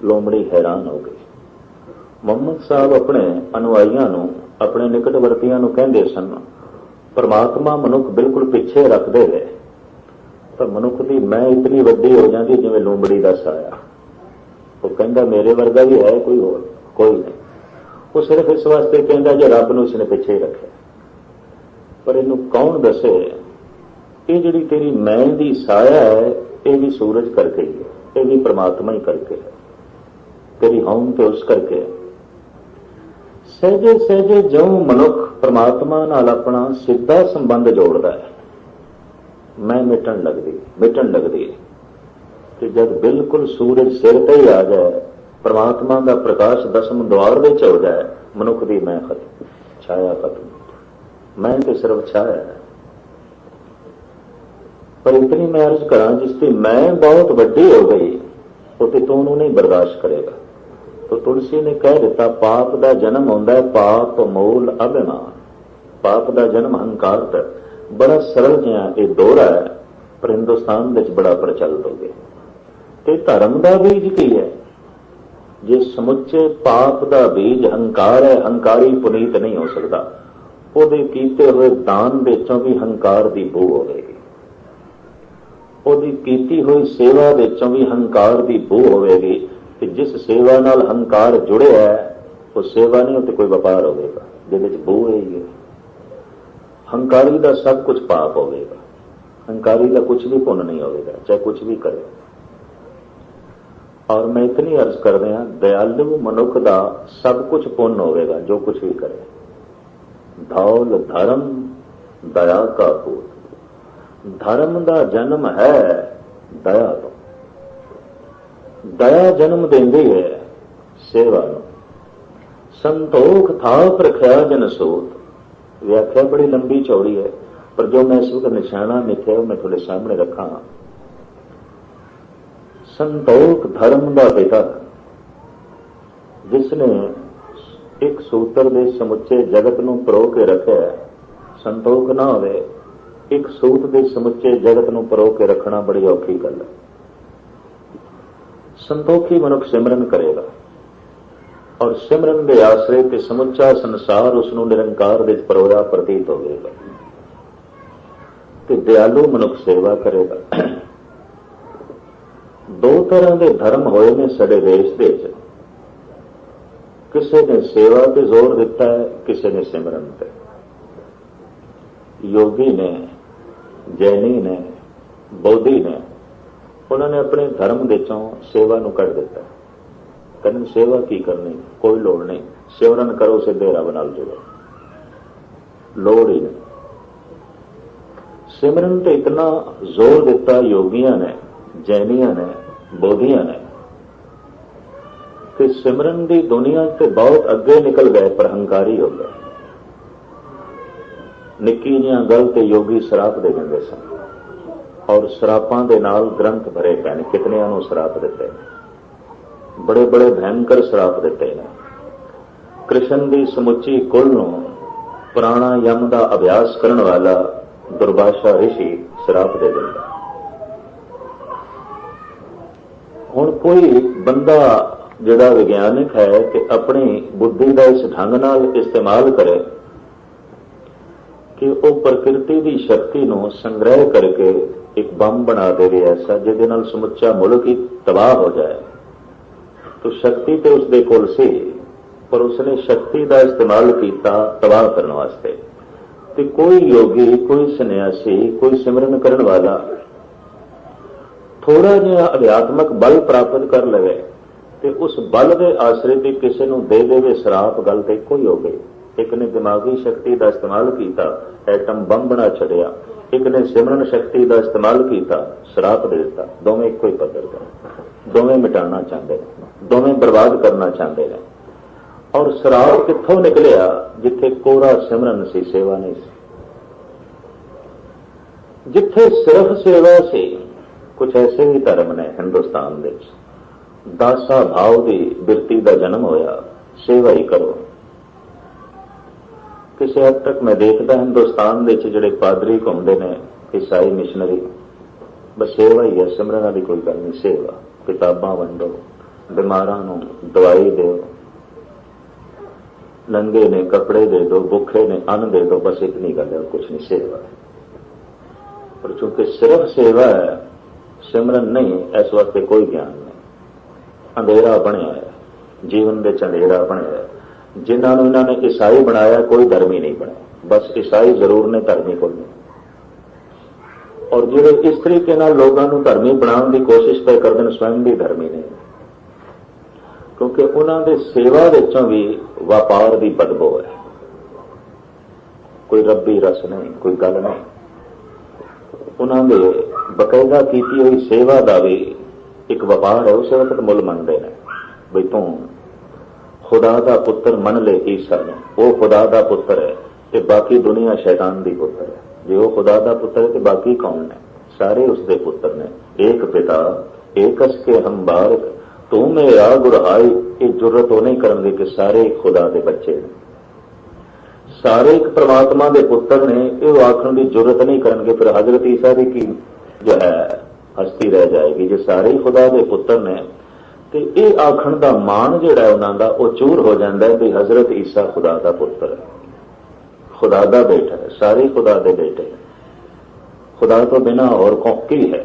[SPEAKER 1] लोमड़ी हैरान हो गई। ਮੁਹੰਮਦ ਸਾਹਿਬ ਆਪਣੇ ਅਨੁਆਈਆਂ ਨੂੰ, ਆਪਣੇ ਨਿਕਟਵਰਤੀਆਂ ਨੂੰ ਕਹਿੰਦੇ ਸਨ, ਪਰਮਾਤਮਾ ਮਨੁੱਖ ਬਿਲਕੁਲ ਪਿੱਛੇ ਰੱਖਦੇ ਗਏ ਤਾਂ ਮਨੁੱਖ ਦੀ ਮੈਂ ਇਤਨੀ ਵੱਡੀ ਹੋ ਜਾਂਦੀ ਜਿਵੇਂ ਲੋਮੜੀ ਦਾ ਸਾਇਆ। ਉਹ ਕਹਿੰਦਾ ਮੇਰੇ ਵਰਗਾ ਵੀ ਹੈ ਕੋਈ ਹੋਰ, ਕੋਈ ਨਹੀਂ। ਉਹ ਸਿਰਫ ਇਸ ਵਾਸਤੇ ਕਹਿੰਦਾ ਜੇ ਰੱਬ ਨੂੰ ਇਸਨੇ ਪਿੱਛੇ ਹੀ ਰੱਖਿਆ। ਪਰ ਇਹਨੂੰ ਕੌਣ ਦੱਸੇ ਇਹ ਜਿਹੜੀ ਤੇਰੀ ਮੈਂ ਦੀ ਸਾਇਆ ਹੈ ਇਹ ਵੀ ਸੂਰਜ ਕਰਕੇ ਹੀ ਹੈ, ਇਹ ਵੀ ਪਰਮਾਤਮਾ ਹੀ ਕਰਕੇ ਹੈ, ਤੇਰੀ ਹਉਂ ਤੇ ਉਸ ਕਰਕੇ। ਸਹਿਜੇ ਸਹਿਜੇ ਜਿਉਂ ਮਨੁੱਖ ਪਰਮਾਤਮਾ ਨਾਲ ਆਪਣਾ ਸਿੱਧਾ ਸੰਬੰਧ ਜੋੜਦਾ ਹੈ, ਮੈਂ ਮਿਟਣ ਲੱਗਦੀ ਹੈ। ਤੇ ਜਦ ਬਿਲਕੁਲ ਸੂਰਜ ਸਿਰ ਤੇ ਹੀ ਆ ਜਾਏ, ਪਰਮਾਤਮਾ ਦਾ ਪ੍ਰਕਾਸ਼ ਦਸਮ ਦੁਆਰ ਵਿੱਚ ਹੋ ਜਾਏ, ਮਨੁੱਖ ਦੀ ਮੈਂ ਖਤਮ, ਛਾਇਆ ਖਤਮ। ਮੈਂ ਤੇ ਸਿਰਫ ਛਾਇਆ ਹੈ। ਪਰ ਇਤਨੀ ਮੈਂ ਅਰਜ਼ ਕਰਾਂ ਜਿਸ ਦੀ ਮੈਂ ਬਹੁਤ ਵੱਡੀ ਹੋ ਗਈ, ਉਹ ਤੇ ਤੂੰ ਉਹਨੂੰ ਨਹੀਂ ਬਰਦਾਸ਼ਤ ਕਰੇਗਾ। तो तुलसी ने कह दिता पाप का जन्म होंदा है पाप मूल अभिमान। पाप का जन्म हंकार तक। बड़ा सरल जिहा यह दोहरा है, पर हिंदुस्तान विच बड़ा प्रचलित हो गया। ते धर्म का बीज की है? जे समुचे पाप का बीज हंकार है, हंकारी पुनीत नहीं हो सकता। ਉਹਦੇ ਕੀਤੇ ਹੋਏ ਦਾਨ ਵਿੱਚੋਂ ਵੀ ਹੰਕਾਰ ਦੀ ਬੂ ਹੋਵੇਗੀ, ਉਹਦੀ ਕੀਤੀ ਹੋਈ ਸੇਵਾ ਵਿੱਚੋਂ ਵੀ ਹੰਕਾਰ ਦੀ ਬੂ ਹੋਵੇਗੀ। कि जिस सेवा नाल हंकार जुड़े है वो सेवा नहीं होती, कोई व्यापार होगा जिहदे च बू है। ਹੰਕਾਰੀ ਦਾ ਸਭ ਕੁਝ ਪਾਪ ਹੋਵੇਗਾ, ਹੰਕਾਰੀ ਦਾ ਕੁਝ ਵੀ ਪੁੰਨ ਨਹੀਂ ਹੋਵੇਗਾ, ਚਾਹੇ ਕੁਝ ਵੀ ਕਰੇ। ਔਰ ਮੈਂ ਇਤਨੀ ਅਰਜ਼ ਕਰ ਰਿਹਾ, ਦਇਆਲੂ ਮਨੁੱਖ ਦਾ ਸਭ ਕੁਝ ਪੁੰਨ ਹੋਵੇਗਾ ਜੋ ਕੁਝ ਵੀ ਕਰੇ। ਧੌਲ ਧਰਮ ਦਇਆ ਕਾ ਪੂਤ। ਧਰਮ ਦਾ ਜਨਮ ਹੈ ਦਇਆ ਤੋਂ। ਦਇਆ ਜਨਮ ਦਿੰਦੀ ਹੈ ਸੇਵਾ ਨੂੰ। ਸੰਤੋਖ ਥਾਪ ਰਖਿਆ ਜਨ ਸੋਤ। ਵਿਆਖਿਆ ਬੜੀ ਲੰਬੀ ਚੌੜੀ ਹੈ, ਪਰ ਜੋ ਮੈਂ ਇਸ ਵਕਤ ਨਿਸ਼ਾਨਾ ਮਿਥਿਆ ਉਹ ਮੈਂ ਤੁਹਾਡੇ ਸਾਹਮਣੇ ਰੱਖਾਂ। ਸੰਤੋਖ ਧਰਮ ਦਾ ਪਿਤਾ, ਜਿਸ ਨੇ ਇੱਕ ਸੂਤਰ ਦੇ ਸਮੁੱਚੇ ਜਗਤ ਨੂੰ ਪਰੋ ਕੇ ਰੱਖਿਆ। ਸੰਤੋਖ ਨਾ ਹੋਵੇ, ਇੱਕ ਸੂਤ ਦੇ ਸਮੁੱਚੇ ਜਗਤ ਨੂੰ ਪਰੋ ਕੇ ਰੱਖਣਾ ਬੜੀ ਔਖੀ ਗੱਲ ਹੈ। ਸੰਤੋਖੀ ਮਨੁੱਖ ਸਿਮਰਨ ਕਰੇਗਾ, ਔਰ ਸਿਮਰਨ ਦੇ ਆਸਰੇ ਤੇ ਸਮੁੱਚਾ ਸੰਸਾਰ ਉਸ ਨੂੰ ਨਿਰੰਕਾਰ ਵਿੱਚ ਪਰੋਇਆ ਪ੍ਰਤੀਤ ਹੋਵੇਗਾ। ਤੇ ਦਿਆਲੂ ਮਨੁੱਖ ਸੇਵਾ ਕਰੇਗਾ। ਦੋ ਤਰ੍ਹਾਂ ਦੇ ਧਰਮ ਹੋਏ ਨੇ ਸਾਡੇ ਦੇਸ਼ ਦੇ ਵਿੱਚ। ਕਿਸੇ ਨੇ ਸੇਵਾ ਤੇ ਜ਼ੋਰ ਦਿੱਤਾ ਹੈ, ਕਿਸੇ ਨੇ ਸਿਮਰਨ ਤੇ। ਯੋਗੀ ਨੇ, ਜੈਨੀ ਨੇ, ਬੋਧੀ ਨੇ, ਉਹਨਾਂ ਨੇ ਆਪਣੇ ਧਰਮ ਵਿੱਚੋਂ ਸੇਵਾ ਨੂੰ ਕੱਢ ਦਿੱਤਾ। ਕਹਿੰਦੇ ਸੇਵਾ ਕੀ ਕਰਨੀ, ਕੋਈ ਲੋੜ ਨਹੀਂ, ਸਿਮਰਨ ਕਰੋ, ਸਿੱਧੇ ਰੱਬ ਨਾਲ ਜੁੜੋ, ਲੋੜ ਹੀ ਨਹੀਂ। ਸਿਮਰਨ ਤੇ ਇਤਨਾ ਜ਼ੋਰ ਦਿੱਤਾ ਯੋਗੀਆਂ ਨੇ, ਜੈਨੀਆਂ ਨੇ, ਬੋਧੀਆਂ ਨੇ, ਕਿ ਸਿਮਰਨ ਦੀ ਦੁਨੀਆ ਤੇ ਬਹੁਤ ਅੱਗੇ ਨਿਕਲ ਗਏ, ਪਰ ਹੰਕਾਰੀ ਹੋ ਗਏ। ਨਿੱਕੀ ਜਿਹੀਆਂ ਗੱਲ ਤੇ ਯੋਗੀ ਸ਼ਰਾਪ ਦੇ ਦਿੰਦੇ ਸਨ, ਔਰ ਸ਼ਰਾਪਾਂ ਦੇ ਨਾਲ ਗ੍ਰੰਥ ਭਰੇ ਪਏ ਨੇ। ਕਿਤਨਿਆਂ ਨੂੰ ਸ਼ਰਾਪ ਦਿੱਤੇ, ਬੜੇ ਬੜੇ ਭੈਂਕਰ ਸ਼ਰਾਪ ਦਿੱਤੇ ਨੇ। ਕ੍ਰਿਸ਼ਨ ਦੀ ਸਮੁੱਚੀ ਕੁਲ ਨੂੰ ਪ੍ਰਾਣਾਯਮ ਦਾ ਅਭਿਆਸ ਕਰਨ ਵਾਲਾ ਦੁਰਵਾਸਾ ਰਿਸ਼ੀ ਸ਼ਰਾਪ ਦੇ ਦਿੰਦਾ। ਹੁਣ ਕੋਈ ਬੰਦਾ ਜਿਹੜਾ ਵਿਗਿਆਨਿਕ ਹੈ ਕਿ ਆਪਣੀ ਬੁੱਧੀ ਦਾ ਇਸ ਢੰਗ ਨਾਲ ਇਸਤੇਮਾਲ ਕਰੇ ਕਿ ਉਹ ਪ੍ਰਕਿਰਤੀ ਦੀ ਸ਼ਕਤੀ ਨੂੰ ਸੰਗ੍ਰਹਿ ਕਰਕੇ ਇੱਕ ਬੰਬ ਬਣਾ ਦੇਵੇ ਐਸਾ, ਜਿਹਦੇ ਨਾਲ ਸਮੁੱਚਾ ਮੁਲਕ ਹੀ ਤਬਾਹ ਹੋ ਜਾਏ। तो शक्ति तो उसके कोल सी, पर उसने शक्ति का इस्तेमाल किया तबाह करने वास्ते। ते कोई योगी, कोई सन्यासी, कोई सिमरन करने वाला थोड़ा जिहा अध्यात्मक बल प्राप्त कर लवे ते उस बल के आसरे ते किसी नूं दे देवे शराप, गल ते इक्को ही हो गई। एक ने दिमागी शक्ति का इस्तेमाल किया, एटम बम बना छड़िया। एक ने सिमरन शक्ति का इस्तेमाल किया, शराप दे दिता। दोवें इक्को ही पद्धर कर, दोवें मिटाना चाहते हैं, दोवें बर्बाद करना चाहते हैं। और शराप कित्थों निकलिया, जिथे कोरा सिमरन सी, सेवा नहीं सी। जिथे सिर्फ सेवा सी, कुछ ऐसे भी धर्म ने हिंदुस्तान में दासा भाव की बिरती का जन्म होया, सेवा ही करो। किसी हद तक मैं देखता हिंदुस्तान के जिहड़े पादरी घूमते हैं, ईसाई मिशनरी, बस सेवा ही है, सिमरन वाली कोई गल नहीं। सेवा, किताबां वंडो, बीमारां नूं दवाई दो, नंगे ने कपड़े दे दो, भुखे ने अन्न दे दो, बस इतनी गल है, कुछ नहीं। सेवा है, पर चूंकि सिर्फ सेवा है, सिमरन नहीं, इस वास्ते कोई ज्ञान नहीं। अंधेरा बनया है, जीवन में अंधेरा बनया है। जिन्होंने इन्होंने ईसाई बनाया, कोई धर्मी नहीं बने, बस ईसाई जरूर ने, धर्मी कोई नहीं। और जो इस तरीके लोगों को धर्मी बनाने की कोशिश पे करते हैं, स्वयं भी धर्मी नहीं, क्योंकि उन्होंने सेवा विचों भी व्यापार की बदबू है। कोई रब्बी रस नहीं, कोई गल नहीं। उन्होंने बकायदा की हुई सेवा का भी एक व्यापार है, उस वक्त मुल मनते हैं। बई तू खुदा का पुत्र मन ले ईसा ने, वो खुदा का पुत्र है, ते बाकी दुनिया शैतान की पुत्र है। जे वो खुदा का पुत्र है तो बाकी कौन है? सारे उसके पुत्र ने। एक पिता एकस के हम बारक, तू मेरा गुरहाई। ये जुर्रत वो नहीं करनी कि सारे एक खुदा के बच्चे ने, सारे एक परमात्मा के पुत्र ने, ये आखण की जुर्रत नहीं करनगे। फिर हजरत ईसा की जो है हस्ती रह जाएगी। जो सारे ही खुदा के पुत्र ने, तो ये आखण का मान जिहड़ा है उन्हां दा, वो चूर हो जाता है कि हजरत ईसा खुदा का पुत्र है, खुदा का बेटा है, सारे खुदा के बेटे हैं, खुदा तो बिना और की है।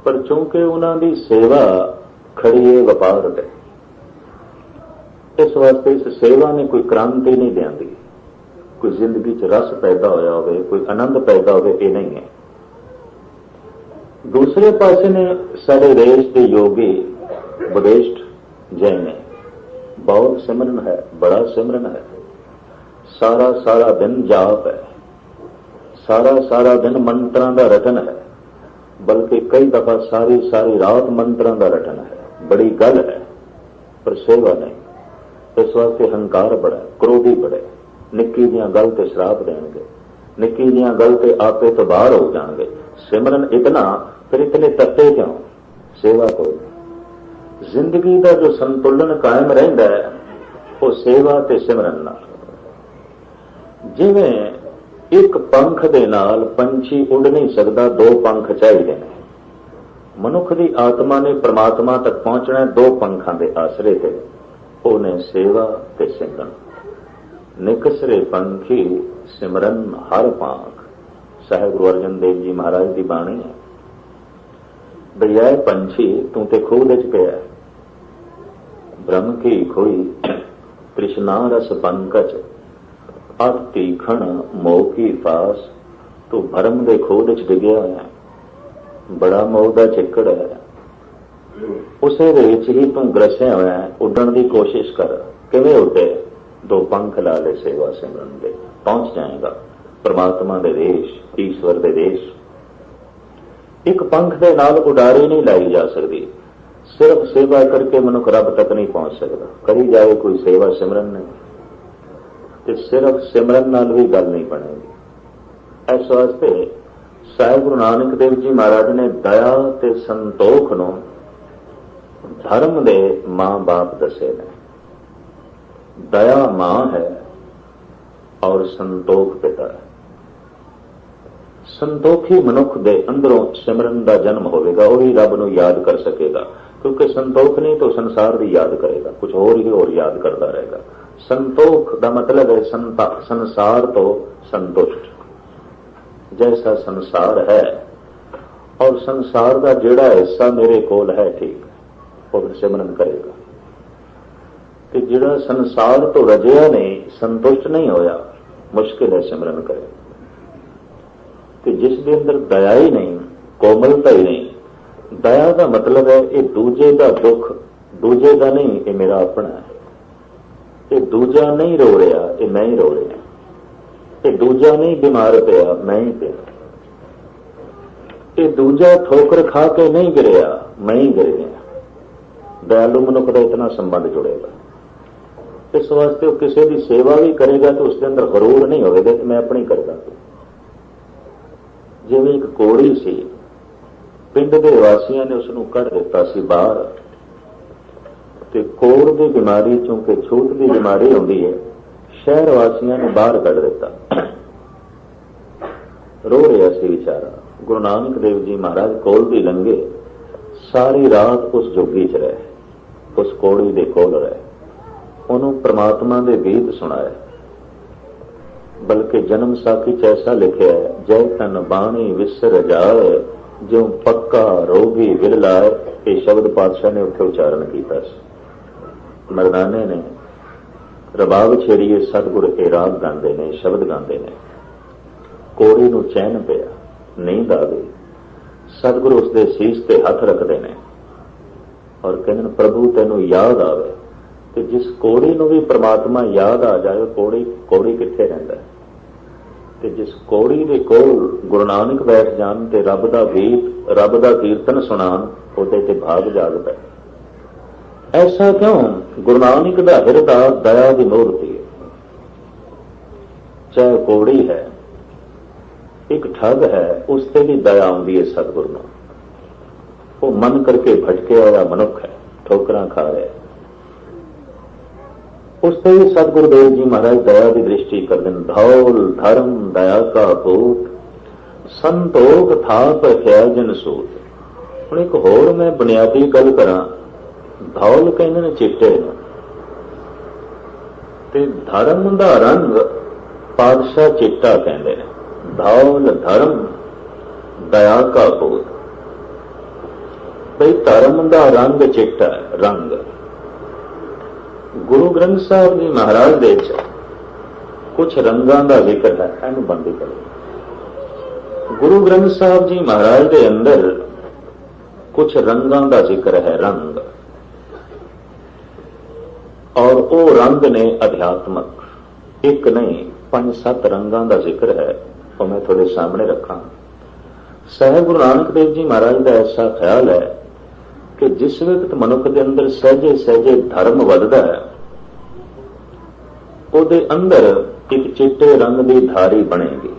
[SPEAKER 1] पर चूंकि उन्होंने सेवा खड़ी है व्यापार है, इस वास्ते इस सेवा ने कोई क्रांति नहीं लियांदी, कोई जिंदगी च रस पैदा होया होवे, कोई आनंद पैदा होवे, ये नहीं है। दूसरे पासे ने सारे देश के योगी बुद्धिस्ट जैन ने बहुत सिमरन है, बड़ा सिमरन है, सारा सारा दिन जाप है, सारा सारा दिन मंत्रों का रटन है, बल्कि कई दफा सारी सारी रात मंत्रों का रटन है। बड़ी गल है, पर सेवा नहीं। इस वास्ते हंकार बड़ा, क्रोधी बड़े, निक्की दियां गल ते शराप देंगे, निक्की दियां गल ते आपे तो बाहर हो जाएंगे। सिमरन इतना, फिर इतने तत्ते क्यों? सेवा को जिंदगी का जो संतुलन कायम रहिंदा है वो सेवा ते सिमरन नाल। जिवें एक पंख दे नाल पंछी उड़ नहीं सकता, दो पंख चाहिए ने। मनुख की आत्मा ने परमात्मा तक पहुंचना दो पंखां दे आसरे ते, उन्हें सेवा ते सिमरन। निकसरे पंखी सिमरन हर पांख, साहिब गुरु अर्जन देव जी महाराज की बाणी है। भैया पंछी तू ते खूह विच पिया, ब्रह्म की खोई तृष्णा रस पंकज, अत तीखण मोह की फास, तू भरम दे खोह विच डिग्या है, बड़ा मोह दा चिक्कड़ है, उसे विच ही तू ग्रसिया होया है। उड़न की कोशिश कर, किवें उड़े? दो पंख ला ले सेवा सिमरन दे, पहुंच जाएगा परमात्मा दे देश, ईश्वर दे देश। एक पंख दे नाल उडारी नहीं लाई जा सकती, सिर्फ सेवा करके मनुख रब तक नहीं पहुंच सकता। करी जाए कोई सेवा सिमरन नहीं, तो सिर्फ सिमरन नाल भी गल नहीं बनेगी। इस वास्ते साहिब गुरु नानक देव जी महाराज ने दया ते संतोख नूं धर्म दे मां बाप दसे ने। दया मां है और संतोख पिता है। संतोखी मनुख दे अंदरों सिमरन का जन्म होगा, वही रब नूं याद कर सकेगा, क्योंकि संतोख नहीं तो संसार की याद करेगा, कुछ और ही और याद करता रहेगा। संतोख का मतलब है संसार तो संतुष्ट, जैसा संसार है और संसार का जिहड़ा हिस्सा मेरे कोल है ठीक, और सिमरन करेगा। कि जिहड़ा संसार तो रजिया नहीं, संतुष्ट नहीं होया, मुश्किल है सिमरन करे। कि जिसके अंदर दया ही नहीं, कोमलता ही नहीं। दया का मतलब है ये दूजे का दुख दूजे का नहीं, ये मेरा अपना है। ये दूजा नहीं रो रहा, ये मैं ही रो रहा। ये दूजा नहीं बीमार पिया, मैं ही पिया। ये दूजा ठोकर खा के नहीं गिरया, मैं ही गिर गया। दयालु मनुख का इतना संबंध जुड़ेगा। इस वास्ते वो किसी की सेवा भी करेगा तो उसके अंदर गरूर नहीं होगा कि मैं अपनी करदा। जिवें एक कोड़ी सी, पिंड के वासियों ने उसनूं कढ़ दिता सी बाहर, ते कोड़ की बीमारी चूंकि छूत की बीमारी आउंदी है, शहर वासियों ने बाहर कढ़ दिता। रो रहा सी बेचारा। गुरु नानक देव जी महाराज कोल भी लंघे, सारी रात उस जोगी च रहे, उस कोड़ी दे कोल रहे, उन्होंने परमात्मा के गीत सुनाए। बल्कि जन्म साखी च ऐसा लिखा है, जय तन बाणी विसर जाए, जो पक्का रोगी विल लाए। ये शब्द पातशाह ने उत्थे उच्चारण किया। मरदाने ने रबाब छेड़िए सतगुर के राग गाते ने, शब्द गाते ने। कोड़ी नूं चैन पिया, नींद आ गई, सतगुरु उसके सीस ते हथ रखते हैं और कहते प्रभु तेनों याद आवे। तो जिस कोड़ी नूं भी परमात्मा याद आ जाए, कोड़ी कित्थे रहिंदा है। ते जिस कोड़ी दे कोल गुरु नानक बैठ जान ते रब दा गीत, रब दा कीर्तन सुनान, उहदे ते भाग जागदा है। ऐसा क्यों? गुरु नानक दा हिरदा दया की मूर्ति है। चाहे कोड़ी है, एक ठग है, उससे भी दया आउंदी है सतगुरु नूं। वो मन करके भटके हुआ मनुख है, ठोकरां खा रहा है, उससे भी सतगुरुदेव जी महाराज दया की दृष्टि कर दें। धौल धर्म दया का पूत, संतोख था पर जन सूत। हुण एक होर मैं बुनियादी गल करा। धौल कहते ने चिट्टे नूं, ते धर्म दा रंग पातशाह चिट्टा कहते हैं। धौल धर्म दया का पूत, भाई धर्म दा रंग चिट्टा है। रंग गुरु ग्रंथ साहब जी महाराज दे ਕੁਝ ਰੰਗਾਂ ਦਾ ਜ਼ਿਕਰ ਹੈ, ਇਹਨੂੰ ਬੰਦੀ ਕਰੋ। ਗੁਰੂ ਗ੍ਰੰਥ ਸਾਹਿਬ ਜੀ ਮਹਾਰਾਜ ਦੇ ਅੰਦਰ ਕੁਝ ਰੰਗਾਂ ਦਾ ਜ਼ਿਕਰ ਹੈ, ਰੰਗ, ਔਰ ਉਹ ਰੰਗ ਨੇ ਅਧਿਆਤਮਕ, ਇੱਕ ਨਹੀਂ 5-7 ਰੰਗਾਂ ਦਾ ਜ਼ਿਕਰ ਹੈ। ਉਹ ਮੈਂ ਤੁਹਾਡੇ ਸਾਹਮਣੇ ਰੱਖਾਂ। ਸਾਹਿਬ ਗੁਰੂ ਨਾਨਕ ਦੇਵ ਜੀ ਮਹਾਰਾਜ ਦਾ ਐਸਾ ਖਿਆਲ ਹੈ ਕਿ ਜਿਸ ਵਕਤ ਮਨੁੱਖ ਦੇ ਅੰਦਰ ਸਹਿਜੇ ਸਹਿਜੇ ਧਰਮ ਵੱਧਦਾ ਹੈ, ਉਹਦੇ ਅੰਦਰ ਇੱਕ ਚਿੱਟੇ ਰੰਗ ਦੀ ਧਾਰੀ ਬਣੇਗੀ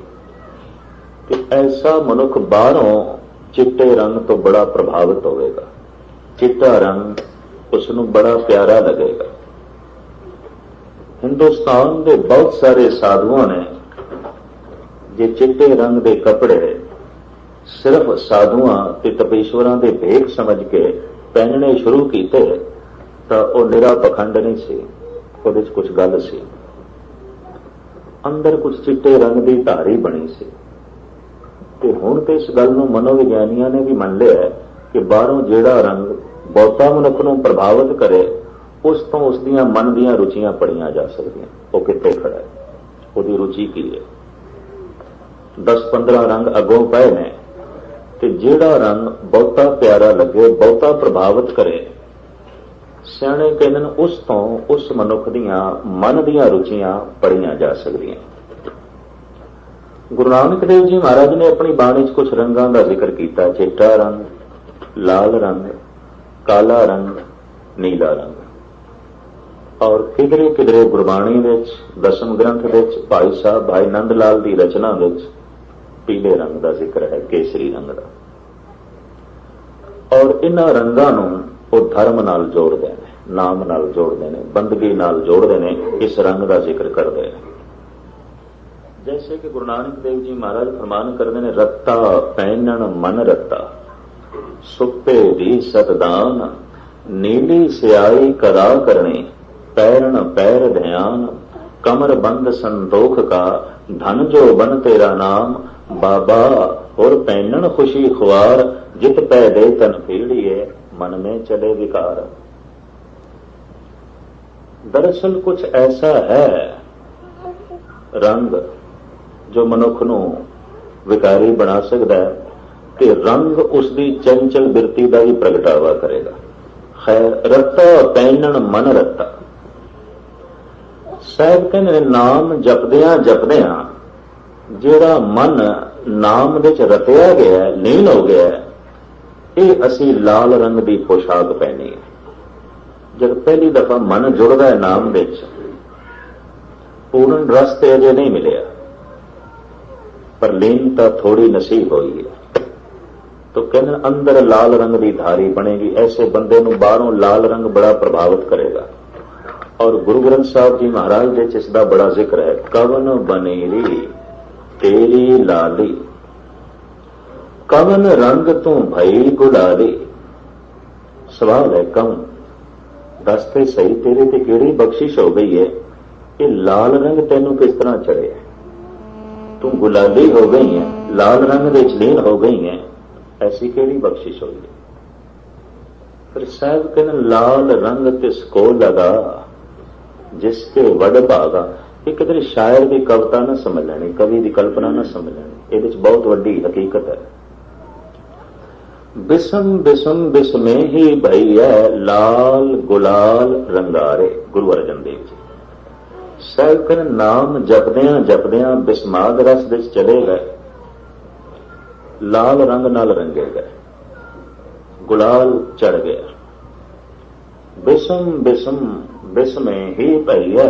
[SPEAKER 1] ਕਿ ਐਸਾ ਮਨੁੱਖ ਬਾਹਰੋਂ ਚਿੱਟੇ ਰੰਗ ਤੋਂ ਬੜਾ ਪ੍ਰਭਾਵਿਤ ਹੋਵੇਗਾ। ਚਿੱਟਾ ਰੰਗ ਉਸ ਨੂੰ ਬੜਾ ਪਿਆਰਾ ਲੱਗੇਗਾ। ਹਿੰਦੁਸਤਾਨ ਦੇ ਬਹੁਤ ਸਾਰੇ ਸਾਧੂਆਂ ਨੇ ਜੇ ਚਿੱਟੇ ਰੰਗ ਦੇ ਕੱਪੜੇ ਸਿਰਫ ਸਾਧੂਆਂ ਤੇ ਤਪੇਸ਼ਵਰਾਂ ਦੇ ਭੇਖ ਸਮਝ ਕੇ ਪਹਿਨਣੇ ਸ਼ੁਰੂ ਕੀਤੇ ਤਾਂ ਉਹ ਨਿਰਾ ਪਖੰਡ ਨਹੀਂ ਸੀ, ਉਹਦੇ 'ਚ ਕੁਝ ਗੱਲ ਸੀ, ਅੰਦਰ ਕੁਝ ਚਿੱਟੇ ਰੰਗ ਦੀ ਧਾਰੀ ਬਣੀ ਸੀ। ਤੇ ਹੁਣ ਤੇ ਇਸ ਗੱਲ ਨੂੰ ਮਨੋਵਿਗਿਆਨੀਆਂ ਨੇ ਵੀ ਮੰਨ ਲਿਆ ਕਿ ਬਾਹਰੋਂ ਜਿਹੜਾ ਰੰਗ ਬਹੁਤਾ ਮਨੁੱਖ ਨੂੰ ਪ੍ਰਭਾਵਿਤ ਕਰੇ, ਉਸ ਤੋਂ ਉਸ ਦੀਆਂ ਮਨ ਦੀਆਂ ਰੁਚੀਆਂ ਪੜੀਆਂ ਜਾ ਸਕਦੀਆਂ। ਉਹ ਕਿੱਥੇ ਖੜਾ ਹੈ, ਉਹਦੀ ਰੁਚੀ ਕੀ ਹੈ। 10-15 ਰੰਗ ਅੱਗੋਂ ਪਏ ਨੇ ਤੇ ਜਿਹੜਾ ਰੰਗ ਬਹੁਤਾ ਪਿਆਰਾ ਲੱਗੇ, ਬਹੁਤਾ ਪ੍ਰਭਾਵਿਤ ਕਰੇ, ਸਿਆਣੇ ਕਹਿੰਦੇ ਨੇ ਉਸ ਤੋਂ ਉਸ ਮਨੁੱਖ ਦੀਆਂ ਮਨ ਦੀਆਂ ਰੁਚੀਆਂ ਪੜੀਆਂ ਜਾ ਸਕਦੀਆਂ। ਗੁਰੂ ਨਾਨਕ ਦੇਵ ਜੀ ਮਹਾਰਾਜ ਨੇ ਆਪਣੀ ਬਾਣੀ 'ਚ ਕੁਝ ਰੰਗਾਂ ਦਾ ਜ਼ਿਕਰ ਕੀਤਾ। ਚਿੱਟਾ ਰੰਗ, ਲਾਲ ਰੰਗ, ਕਾਲਾ ਰੰਗ, ਨੀਲਾ ਰੰਗ। ਔਰ ਕਿਧਰੇ ਕਿਧਰੇ ਗੁਰਬਾਣੀ ਵਿੱਚ, ਦਸਮ ਗ੍ਰੰਥ ਵਿੱਚ, ਭਾਈ ਸਾਹਿਬ ਭਾਈ ਨੰਦ ਲਾਲ ਦੀ ਰਚਨਾ ਵਿੱਚ ਪੀਲੇ ਰੰਗ ਦਾ ਜ਼ਿਕਰ ਹੈ, ਕੇਸਰੀ ਰੰਗ ਦਾ। ਔਰ ਇਹਨਾਂ ਰੰਗਾਂ ਨੂੰ ਉਹ ਧਰਮ ਨਾਲ ਜੋੜਦੇ ਨੇ, ਨਾਮ ਨਾਲ ਜੋੜਦੇ ਨੇ, ਬੰਦਗੀ ਨਾਲ ਜੋੜਦੇ ਨੇ, ਇਸ ਰੰਗ ਦਾ ਜ਼ਿਕਰ ਕਰਦੇ ਨੇ। ਜੈਸੇ ਕਿ ਗੁਰੂ ਨਾਨਕ ਦੇਵ ਜੀ ਮਹਾਰਾਜ ਫਰਮਾਨ ਕਰਦੇ ਨੇ, ਰੱਤਾ ਪਹਿਨਣ ਮਨ ਰੱਤਾ, ਸੁੱਪੇ ਦੀ ਸਤਦਾਨ, ਨੀਲੀ ਸਿਆਈ ਕਰਾ ਕਰਨੀ, ਪੈਰਨ ਪੈਰ ਧਿਆਨ, ਕਮਰ ਬੰਦ ਸੰਤੋਖ ਕਾ, ਧਨ ਜੋ ਬਨ ਤੇਰਾ ਨਾਮ, ਬਾਬਾ ਹੋਰ ਪਹਿਨਣ ਖੁਸ਼ੀ ਖੁਆਰ, ਜਿਤ ਪੈ ਦੇ ਤਨ ਫੀੜੀਏ, ਮਨ में चले विकार। दरअसल कुछ ऐसा है रंग जो मनुख ਨੂੰ ਵਿਕਾਰੀ ਬਣਾ ਸਕਦਾ ਹੈ ਤੇ ਰੰਗ ਉਸ ਦੀ ਚੰਚਲ ਬਿਰਤੀ ਦਾ ਵੀ ਪ੍ਰਗਟਾਵਾ ਕਰੇਗਾ। ਖੈਰ, ਰੱਤਾ ਪਹਿਨਣ ਮਨ ਰੱਤਾ। ਸਾਹਿਬ ਕਹਿੰਦੇ ਨੇ ਨਾਮ ਜਪਦਿਆਂ ਜਪਦਿਆਂ ਜਿਹੜਾ ਮਨ ਨਾਮ ਦੇ ਚ ਰਤਿਆ ਗਿਆ, ਲੀਨ ਹੋ ਗਿਆ, ਇਹ ਅਸੀਂ ਲਾਲ ਰੰਗ ਦੀ ਪੋਸ਼ਾਕ ਪਹਿਨੀ ਹੈ। ਜਦ ਪਹਿਲੀ ਦਫਾ ਮਨ ਜੁੜਦਾ ਹੈ ਨਾਮ ਵਿੱਚ, ਪੂਰਨ ਰਸ ਤੇ ਅਜੇ ਨਹੀਂ ਮਿਲਿਆ, ਪਰ ਲੀਨਤਾ ਥੋੜੀ ਨਸੀਬ ਹੋਈ ਹੈ, ਤਾਂ ਕਹਿੰਦੇ ਅੰਦਰ ਲਾਲ ਰੰਗ ਦੀ ਧਾਰੀ ਬਣੇਗੀ। ਐਸੇ ਬੰਦੇ ਨੂੰ ਬਾਹਰੋਂ ਲਾਲ ਰੰਗ ਬੜਾ ਪ੍ਰਭਾਵਿਤ ਕਰੇਗਾ। ਔਰ ਗੁਰੂ ਗ੍ਰੰਥ ਸਾਹਿਬ ਜੀ ਮਹਾਰਾਜ ਦੇ ਚ ਇਸ ਦਾ ਬੜਾ ਜ਼ਿਕਰ ਹੈ। ਕਵਨ ਬਨੇਰੀ ਤੇਰੀ ਲਾਲੀ, ਕਵਨ ਰੰਗ ਤੂੰ ਭਈ ਗੁਲਾਲੀ। ਸਵਾਲ ਹੈ ਕਵਨ, ਦੱਸ ਤੇ ਸਹੀ ਤੇਰੇ ਤੇ ਕਿਹੜੀ ਬਖਸ਼ਿਸ਼ ਹੋ ਗਈ ਹੈ, ਇਹ ਲਾਲ ਰੰਗ ਤੈਨੂੰ ਕਿਸ ਤਰ੍ਹਾਂ ਚੜਿਆ, ਤੂੰ ਗੁਲਾਲੀ ਹੋ ਗਈ ਹੈ, ਲਾਲ ਰੰਗ ਦੇ ਲੀਨ ਹੋ ਗਈ ਹੈ, ਐਸੀ ਕਿਹੜੀ ਬਖਸ਼ਿਸ਼ ਹੋਈ ਹੈ। ਫਿਰ ਸਾਹਿਬ ਕਹਿੰਦੇ ਲਾਲ ਰੰਗ ਤਿਸ ਕੋ ਲਗਾ, ਜਿਸਕੇ ਵਡ ਭਾਗਾ। ਇਹ ਕਿਧਰੇ ਸ਼ਾਇਰ ਦੀ ਕਵਿਤਾ ਨਾ ਸਮਝ ਲੈਣੀ, ਕਵੀ ਦੀ ਕਲਪਨਾ ਨਾ ਸਮਝ ਲੈਣੀ, ਇਹਦੇ ਵਿੱਚ ਬਹੁਤ ਵੱਡੀ ਹਕੀਕਤ ਹੈ। ਬਿਸਮ ਬਿਸਮ ਬਿਸਮੇ ਹੀ ਭਈਆ ਲਾਲ ਗੁਲਾਲ ਰੰਗਾਰੇ। ਗੁਰੂ ਅਰਜਨ ਦੇਵ ਜੀ ਸਾਹਿਬ ਕਹਿੰਦੇ ਨਾਮ ਜਪਦਿਆਂ ਜਪਦਿਆਂ ਬਿਸਮਾਦ ਰਸ ਦੇ ਚਲੇ ਗਏ, ਲਾਲ ਰੰਗ ਨਾਲ ਰੰਗੇ ਗਏ, ਗੁਲਾਲ ਚੜ ਗਿਆ। ਬਿਸਮ ਬਿਸਮ ਬਿਸਮੇ ਹੀ ਭਈਆ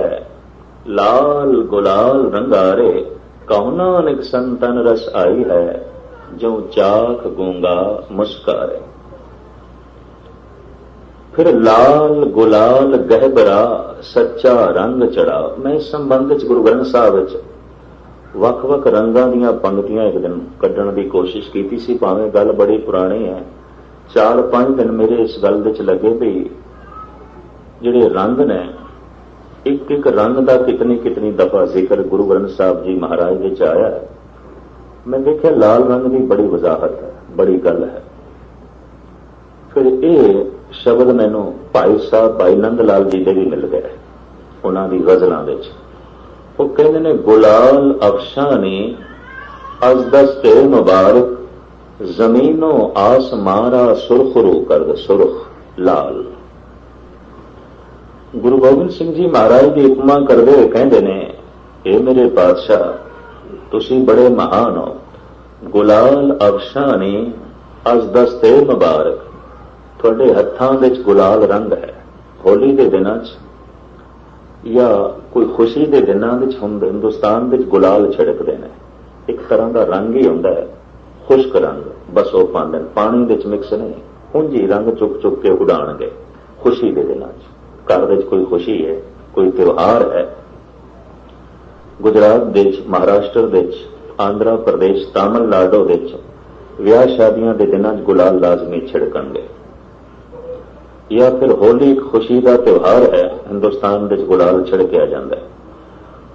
[SPEAKER 1] ਲਾਲ ਗੁਲਾਲ ਰੰਗਾਰੇ, ਕਉ ਨਾਨਕ ਸੰਤਨ ਰਸ ਆਈ ਹੈ, जो चाख गूंगा मुस्कारे। फिर लाल गुलाल गहबरा सच्चा रंग चढ़ा। मैं इस संबंध च गुरु ग्रंथ साहब ਵੱਖ-ਵੱਖ ਰੰਗਾਂ ਦੀਆਂ ਪੰਕਤੀਆਂ ਇੱਕ ਦਿਨ ਕੱਢਣ ਦੀ ਕੋਸ਼ਿਸ਼ ਕੀਤੀ ਸੀ, ਭਾਵੇਂ ਗੱਲ ਬੜੀ ਪੁਰਾਣੀ ਹੈ। 4-5 ਦਿਨ ਮੇਰੇ ਇਸ ਗੱਲ ਦੇ ਚ ਲੱਗੇ ਵੀ ਜਿਹੜੇ ਰੰਗ ਨੇ, ਇੱਕ ਇੱਕ ਰੰਗ ਦਾ ਕਿਤਨੀ ਕਿਤਨੀ ਦਫਾ ਜ਼ਿਕਰ ਗੁਰੂ ਗ੍ਰੰਥ ਸਾਹਿਬ ਜੀ ਮਹਾਰਾਜ ਦੇ ਚ ਆਇਆ ਹੈ। ਮੈਂ ਦੇਖਿਆ ਲਾਲ ਰੰਗ ਦੀ ਬੜੀ ਵਜ਼ਾਹਤ ਹੈ, ਬੜੀ ਗੱਲ ਹੈ। ਫਿਰ ਇਹ ਸ਼ਬਦ ਮੈਨੂੰ ਭਾਈ ਸਾਹਿਬ ਭਾਈ ਨੰਦ ਲਾਲ ਜੀ ਦੇ ਵੀ ਮਿਲ ਗਏ, ਉਹਨਾਂ ਦੀ ਗਜ਼ਲਾਂ ਵਿੱਚ। ਉਹ ਕਹਿੰਦੇ ਨੇ ਗੁਲਾਲ ਅਫਸ਼ਾਂ ਨੇ ਅਜ ਦਸਤੇ ਮੁਬਾਰਕ ਜ਼ਮੀਨੋਂ ਆਸਮਾਰਾ ਸੁਰਖਰੂ ਕਰਦ ਸੁਰਖ ਲਾਲ। ਗੁਰੂ ਗੋਬਿੰਦ ਸਿੰਘ ਜੀ ਮਹਾਰਾਜ ਦੀ ਉਪਮਾ ਕਰਦੇ ਹੋਏ ਕਹਿੰਦੇ ਨੇ, ਇਹ ਮੇਰੇ ਪਾਤਸ਼ਾਹ ਤੁਸੀਂ ਬੜੇ ਮਹਾਨ ਹੋ। ਗੁਲਾਲ ਅਫਸ਼ਾਂ ਨੇ ਅਜ ਦਸਤੇ ਮੁਬਾਰਕ, ਤੁਹਾਡੇ ਹੱਥਾਂ ਵਿੱਚ ਗੁਲਾਲ ਰੰਗ ਹੈ। ਹੋਲੀ ਦੇ ਦਿਨਾਂ 'ਚ ਜਾਂ ਕੋਈ ਖੁਸ਼ੀ ਦੇ ਦਿਨਾਂ ਵਿੱਚ ਹਿੰਦੁਸਤਾਨ ਵਿੱਚ ਗੁਲਾਲ ਛਿੜਕਦੇ ਨੇ। ਇੱਕ ਤਰ੍ਹਾਂ ਦਾ ਰੰਗ ਹੀ ਹੁੰਦਾ ਹੈ, ਖੁਸ਼ਕ ਰੰਗ, ਬਸ ਉਹ ਪਾਉਂਦੇ ਨੇ, ਪਾਣੀ ਵਿੱਚ ਮਿਕਸ ਨਹੀਂ, ਉਂਝ ਹੀ ਰੰਗ ਚੁੱਕ ਚੁੱਕ ਕੇ ਉਡਾਣਗੇ ਖੁਸ਼ੀ ਦੇ ਦਿਨਾਂ 'ਚ। ਘਰ ਵਿੱਚ ਕੋਈ ਖੁਸ਼ੀ ਹੈ, ਕੋਈ ਤਿਉਹਾਰ ਹੈ, ਗੁਜਰਾਤ ਵਿੱਚ, ਮਹਾਰਾਸ਼ਟਰ ਵਿੱਚ, ਆਂਧਰਾ ਪ੍ਰਦੇਸ਼, ਤਾਮਿਲਨਾਡੂ ਵਿੱਚ ਵਿਆਹ ਸ਼ਾਦੀਆਂ ਦੇ ਦਿਨਾਂ 'ਚ ਗੁਲਾਲ ਲਾਜ਼ਮੀ ਛਿੜਕਣਗੇ। ਜਾਂ ਫਿਰ ਹੋਲੀ ਇੱਕ ਖੁਸ਼ੀ ਦਾ ਤਿਉਹਾਰ ਹੈ, ਹਿੰਦੁਸਤਾਨ ਵਿੱਚ ਗੁਲਾਲ ਛਿੜਕਿਆ ਜਾਂਦਾ ਹੈ।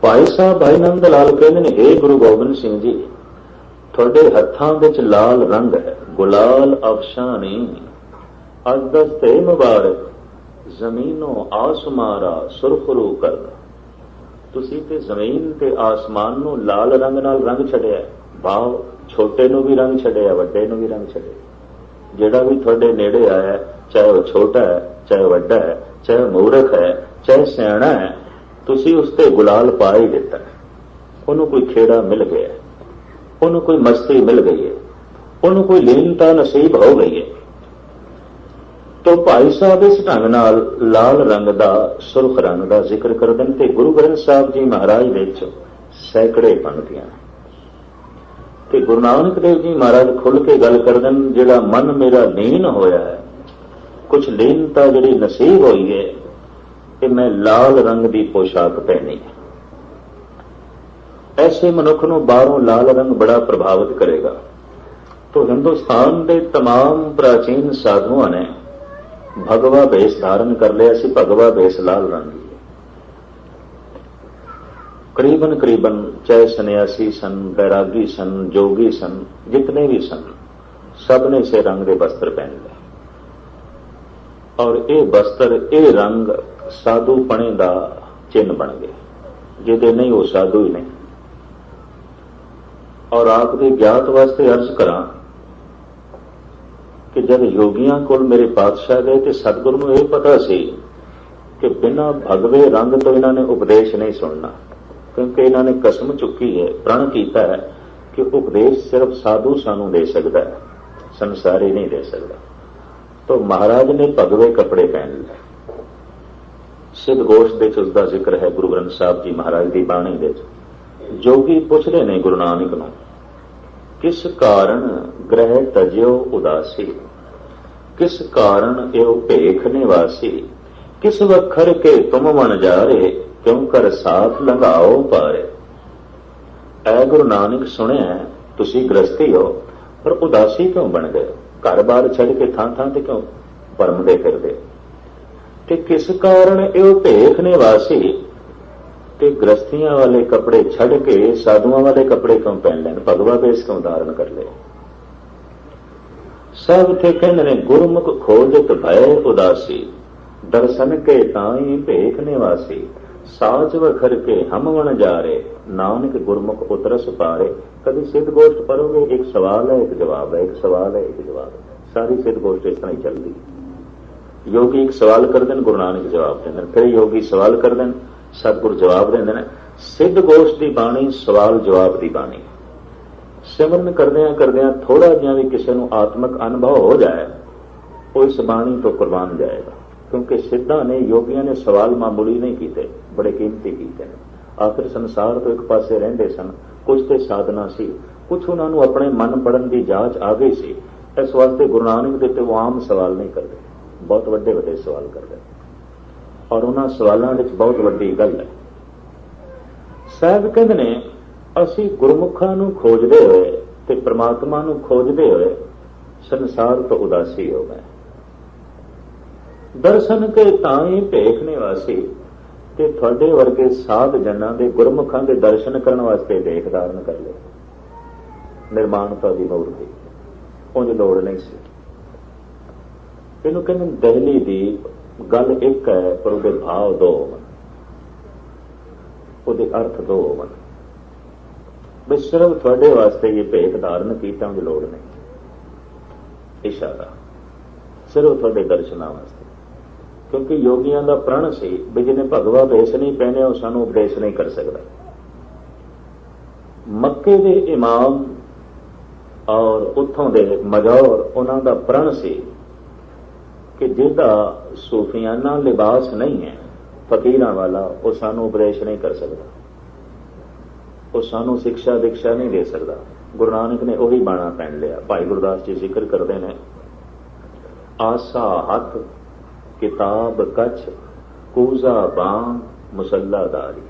[SPEAKER 1] ਭਾਈ ਸਾਹਿਬ ਭਾਈ ਨੰਦ ਲਾਲ ਕਹਿੰਦੇ ਨੇ, ਹੇ ਗੁਰੂ ਗੋਬਿੰਦ ਸਿੰਘ ਜੀ, ਤੁਹਾਡੇ ਹੱਥਾਂ ਵਿੱਚ ਲਾਲ ਰੰਗ ਹੈ। ਗੁਲਾਲ ਅਫਸ਼ਾਂ ਨੇ ਅਜ ਦਸਤੇ ਮੁਬਾਰਕ ਜ਼ਮੀਨੋਂ ਆਸਮਾਰਾ ਸੁਰਖਰੂ ਕਰਦਾ। ਤੁਸੀਂ ਤੇ ਜ਼ਮੀਨ ਤੇ ਆਸਮਾਨ ਨੂੰ ਲਾਲ ਰੰਗ ਨਾਲ ਰੰਗ ਛੱਡਿਆ। ਭਾਵ ਛੋਟੇ ਨੂੰ ਵੀ ਰੰਗ ਛੱਡਿਆ, ਵੱਡੇ ਨੂੰ ਵੀ ਰੰਗ ਛੱਡਿਆ। ਜਿਹੜਾ ਵੀ ਤੁਹਾਡੇ ਨੇੜੇ ਆਇਆ, ਚਾਹੇ ਉਹ ਛੋਟਾ ਹੈ, ਚਾਹੇ ਵੱਡਾ ਹੈ, ਚਾਹੇ ਮੂਰਖ ਹੈ, ਚਾਹੇ ਸਿਆਣਾ ਹੈ, ਤੁਸੀਂ ਉਸ ਤੇ ਗੁਲਾਲ ਪਾ ਹੀ ਦਿੱਤਾ। ਉਹਨੂੰ ਕੋਈ ਖੇੜਾ ਮਿਲ ਗਿਆ, ਉਹਨੂੰ ਕੋਈ ਮਸਤੀ ਮਿਲ ਗਈ ਹੈ, ਉਹਨੂੰ ਕੋਈ ਲੀਨਤਾ ਨਸੀਬ ਹੋ ਗਈ ਹੈ। ਤੋ ਭਾਈ ਸਾਹਿਬ ਇਸ ਢੰਗ ਨਾਲ ਲਾਲ ਰੰਗ ਦਾ, ਸੁਰਖ ਰੰਗ ਦਾ ਜ਼ਿਕਰ ਕਰਦੇ ਨੇ। ਤੇ ਗੁਰੂ ਗ੍ਰੰਥ ਸਾਹਿਬ ਜੀ ਮਹਾਰਾਜ ਵਿੱਚ ਸੈਂਕੜੇ ਪੰਕਤੀਆਂ ਤੇ ਗੁਰੂ ਨਾਨਕ ਦੇਵ ਜੀ ਮਹਾਰਾਜ ਖੁੱਲ੍ਹ ਕੇ ਗੱਲ ਕਰਦੇ ਨੇ, ਜਿਹੜਾ ਮਨ ਮੇਰਾ ਲੀਨ ਹੋਇਆ ਹੈ, ਕੁਝ ਲੀਨਤਾ ਜਿਹੜੀ ਨਸੀਬ ਹੋਈ ਹੈ, ਕਿ ਮੈਂ ਲਾਲ ਰੰਗ ਦੀ ਪੋਸ਼ਾਕ ਪਹਿਨੀ ਹੈ। ਐਸੇ ਮਨੁੱਖ ਨੂੰ ਬਾਹਰੋਂ ਲਾਲ ਰੰਗ ਬੜਾ ਪ੍ਰਭਾਵਿਤ ਕਰੇਗਾ। ਤੋ ਹਿੰਦੁਸਤਾਨ ਦੇ तमाम ਪ੍ਰਾਚੀਨ ਸਾਧੂਆਂ ਨੇ ਭਗਵਾ ਭੇਸ ਧਾਰਨ ਕਰ ਲਿਆ ਸੀ। ਭਗਵਾ ਭੇਸ ਲਾਲ ਰੰਗ ਦੀ ਕਰੀਬਨ ਚਾਹੇ ਸੰਨਿਆਸੀ ਸਨ, ਬੈਰਾਗੀ ਸਨ, ਜੋਗੀ ਸਨ, ਜਿਤਨੇ ਵੀ ਸਨ, ਸਭ ਨੇ ਇਸੇ ਰੰਗ ਦੇ ਵਸਤਰ ਪਹਿਨ ਲਏ। ਔਰ ਇਹ ਵਸਤਰ, ਇਹ ਰੰਗ ਸਾਧੂਪਣੇ ਦਾ ਚਿੰਨ੍ਹ ਬਣ ਗਏ। ਜਿਹਦੇ ਨਹੀਂ ਉਹ ਸਾਧੂ ਹੀ ਨਹੀਂ। ਔਰ ਆਪ ਦੇ ਗਿਆਤ ਵਾਸਤੇ ਅਰਜ਼ ਕਰਾਂ ਕਿ ਜਦ ਯੋਗੀਆਂ ਕੋਲ ਮੇਰੇ ਪਾਤਸ਼ਾਹ ਗਏ ਤੇ ਸਤਿਗੁਰੂ ਨੂੰ ਇਹ ਪਤਾ ਸੀ ਕਿ ਬਿਨਾਂ ਭਗਵੇ ਰੰਗ ਤੋਂ ਇਹਨਾਂ ਨੇ ਉਪਦੇਸ਼ ਨਹੀਂ ਸੁਣਨਾ, ਕਿਉਂਕਿ ਇਹਨਾਂ ਨੇ ਕਸਮ ਚੁੱਕੀ ਹੈ, ਪ੍ਰਣ ਕੀਤਾ ਹੈ ਕਿ ਉਪਦੇਸ਼ ਸਿਰਫ ਸਾਧੂ ਸਾਨੂੰ ਦੇ ਸਕਦਾ ਹੈ, ਸੰਸਾਰੀ ਨਹੀਂ ਦੇ ਸਕਦਾ। ਤਾਂ ਮਹਾਰਾਜ ਨੇ ਭਗਵੇ ਕੱਪੜੇ ਪਹਿਨ ਲਏ। ਸਿੱਧ ਗੋਸ਼ਟ ਦੇ ਵਿੱਚ ਉਸ ਦਾ ਜ਼ਿਕਰ ਹੈ ਗੁਰੂ ਗ੍ਰੰਥ ਸਾਹਿਬ ਜੀ ਮਹਾਰਾਜ ਦੀ ਬਾਣੀ ਵਿੱਚ। ਜੋਗੀ ਪੁੱਛਦੇ ਨੇ ਗੁਰੂ ਨਾਨਕ ਨੂੰ, ਕਿਸ ਕਾਰਨ ਗ੍ਰਹਿ ਤਜਿਓ ਉਦਾਸੀ, ਕਿਸ ਕਾਰਨ ਇਹੋ ਭੇਖ ਨਿਵਾਸੀ, ਕਿਸ ਵਖਰ ਕੇ ਤੁਮ ਮਨ ਜਾਰੇ, ਕਿਉਂ ਕਰ ਸਾਥ ਲੰਘਾਓ ਪਾਰੇ। ਐ ਗੁਰੂ ਨਾਨਕ, ਸੁਣਿਆ ਤੁਸੀਂ ਗ੍ਰਸਤੀ ਹੋ, ਪਰ ਉਦਾਸੀ ਕਿਉਂ ਬਣ ਗਏ? ਘਰ-ਬਾਰ ਛੱਡ ਕੇ ਥਾਂ-ਥਾਂ ਤੇ ਕਿਉਂ ਭਰਮਦੇ ਫਿਰਦੇ? ਤੇ ਕਿਸ ਕਾਰਨ ਇਹੋ ਭੇਖ ਨਿਵਾਸੀ, ਤੇ ਗ੍ਰਸਤੀਆਂ ਵਾਲੇ ਕੱਪੜੇ ਛੱਡ ਕੇ ਸਾਧੂਆਂ ਵਾਲੇ ਕੱਪੜੇ ਕਿਉਂ ਪਹਿਨ ਲੈਣ? ਭਗਵਾ ਭੇਸ ਕਿਉਂ ਧਾਰਨ ਕਰ ਲਏ? ਸਭ ਤੇ ਕਹਿੰਦੇ ਨੇ, ਗੁਰਮੁਖ ਖੋਜਤ ਭੈ ਉਦਾਸੀ, ਦਰਸ਼ਨ ਕੇ ਤਾਈ ਭੇਖ ਨਿਵਾਸੀ, ਸਾਚ ਵਖਰ ਕੇ ਹਮ ਵਣ ਜਾਰੇ, ਨਾਨਕ ਗੁਰਮੁਖ ਉਤਰਸ ਪਾਰੇ। ਕਦੀ ਸਿੱਧ ਗੋਸ਼ਟ ਪੜੋਗੇ, ਇੱਕ ਸਵਾਲ ਹੈ, ਇੱਕ ਜਵਾਬ ਹੈ, ਇੱਕ ਸਵਾਲ ਹੈ, ਇੱਕ ਜਵਾਬ ਹੈ। ਸਾਰੀ ਸਿੱਧ ਗੋਸ਼ਟ ਇਸ ਤਰ੍ਹਾਂ ਹੀ ਚੱਲਦੀ। ਯੋਗੀ ਇੱਕ ਸਵਾਲ ਕਰਦੇ ਨੇ, ਗੁਰੂ ਨਾਨਕ ਜਵਾਬ ਦਿੰਦੇ ਨੇ, ਫਿਰ ਯੋਗੀ ਸਵਾਲ ਕਰਦੇ ਨੇ, ਸਤਿਗੁਰ ਜਵਾਬ ਦਿੰਦੇ ਨੇ। ਸਿੱਧ ਗੋਸ਼ਟ ਦੀ ਬਾਣੀ ਸਵਾਲ ਜਵਾਬ ਦੀ ਬਾਣੀ। ਸਿਮਰਨ ਕਰਦਿਆਂ ਥੋੜਾ ਜਿਹਾ ਵੀ ਕਿਸੇ ਨੂੰ ਆਤਮਿਕ ਅਨੁਭਵ ਹੋ ਜਾਏ, ਉਹ ਇਸ ਬਾਣੀ ਤੋਂ ਕੁਰਬਾਨ ਜਾਏਗਾ। ਕਿਉਂਕਿ ਸਿੱਧਾਂ ਨੇ, ਯੋਗੀਆਂ ਨੇ ਸਵਾਲ ਮਾਮੂਲੀ ਨਹੀਂ ਕੀਤੇ, ਬੜੇ ਕੀਮਤੀ ਕੀਤੇ ਨੇ। ਆਖਿਰ ਸੰਸਾਰ ਤੋਂ ਇੱਕ ਪਾਸੇ ਰਹਿੰਦੇ ਸਨ, ਕੁਝ ਤੇ ਸਾਧਨਾ ਸੀ, ਕੁਝ ਉਹਨਾਂ ਨੂੰ ਆਪਣੇ ਮਨ ਪੜਨ ਦੀ ਜਾਂਚ ਆ ਗਈ ਸੀ। ਇਸ ਵਾਸਤੇ ਗੁਰੂ ਨਾਨਕ ਦੇ ਤੇ ਉਹ ਆਮ ਸਵਾਲ ਨਹੀਂ ਕਰਦੇ, ਬਹੁਤ ਵੱਡੇ ਵੱਡੇ ਸਵਾਲ ਕਰਦੇ। ਔਰ ਉਹਨਾਂ ਸਵਾਲਾਂ ਵਿੱਚ ਬਹੁਤ ਵੱਡੀ ਗੱਲ ਹੈ। ਸਾਹਿਬ ਕਹਿੰਦੇ ਨੇ, ਅਸੀਂ ਗੁਰਮੁਖਾਂ ਨੂੰ ਖੋਜਦੇ ਹੋਏ ਤੇ ਪ੍ਰਮਾਤਮਾ ਨੂੰ ਖੋਜਦੇ ਹੋਏ ਸੰਸਾਰ ਤੋਂ ਉਦਾਸੀ ਹੋ ਗਏ। ਦਰਸ਼ਨ ਕੇ ਤਾਈ ਭੇਖ ਨਿਵਾਸੀ, ਤੇ ਤੁਹਾਡੇ ਵਰਗੇ ਸਾਧ ਜਨਾਂ ਦੇ, ਗੁਰਮੁਖਾਂ ਦੇ ਦਰਸ਼ਨ ਕਰਨ ਵਾਸਤੇ ਭੇਖ ਧਾਰਨ ਕਰ ਲਏ। ਨਿਰਮਾਣਤਾ ਦੀ ਮੂਰਤੀ, ਉਂਝ ਲੋੜ ਨਹੀਂ ਸੀ। ਇਹਨੂੰ ਕਹਿੰਦੇ ਦਹਿਲੀ ਦੀ ਗੱਲ ਇੱਕ ਹੈ, ਪਰ ਉਹਦੇ ਭਾਵ ਦੋ। ਉਹਦੇ ਅਰਥ ਦੋ ਹੋਵਣ। ਵੀ ਸਿਰਫ ਤੁਹਾਡੇ ਵਾਸਤੇ ਇਹ ਭੇਖ ਧਾਰਨ ਕੀਤਾ ਦੀ ਲੋੜ ਨਹੀਂ, ਇਸ਼ਾਰਾ ਸਿਰਫ ਤੁਹਾਡੇ ਦਰਸ਼ਨਾਂ ਵਾਸਤੇ। ਕਿਉਂਕਿ ਯੋਗੀਆਂ ਦਾ ਪ੍ਰਣ ਸੀ ਵੀ ਜਿਹਨੇ ਭਗਵਾ ਭੇਸ ਨਹੀਂ ਪਹਿਨਿਆ ਉਹ ਸਾਨੂੰ ਉਪਦੇਸ਼ ਨਹੀਂ ਕਰ ਸਕਦਾ। ਮੱਕੇ ਦੇ ਇਮਾਮ ਔਰ ਉੱਥੋਂ ਦੇ ਮਜੌਰ, ਉਹਨਾਂ ਦਾ ਪ੍ਰਣ ਸੀ ਕਿ ਜਿਹਦਾ ਸੂਫੀਆਨਾ ਲਿਬਾਸ ਨਹੀਂ ਹੈ ਫਕੀਰਾਂ ਵਾਲਾ, ਉਹ ਸਾਨੂੰ ਉਪਦੇਸ਼ ਨਹੀਂ ਕਰ ਸਕਦਾ, ਉਹ ਸਾਨੂੰ ਸਿੱਖਿਆ ਦੀਕਸ਼ਾ ਨਹੀਂ ਦੇ ਸਕਦਾ। ਗੁਰੂ ਨਾਨਕ ਨੇ ਉਹੀ ਬਾਣਾ ਪਹਿਨ ਲਿਆ। ਭਾਈ ਗੁਰਦਾਸ ਜੀ ਜ਼ਿਕਰ ਕਰਦੇ ਨੇ, ਆਸਾ ਹੱਥ ਕਿਤਾਬ ਕੱਛ ਕੂਜ਼ਾ ਬਾਂਹ ਮੁਸੱਲਾਦਾਰੀ।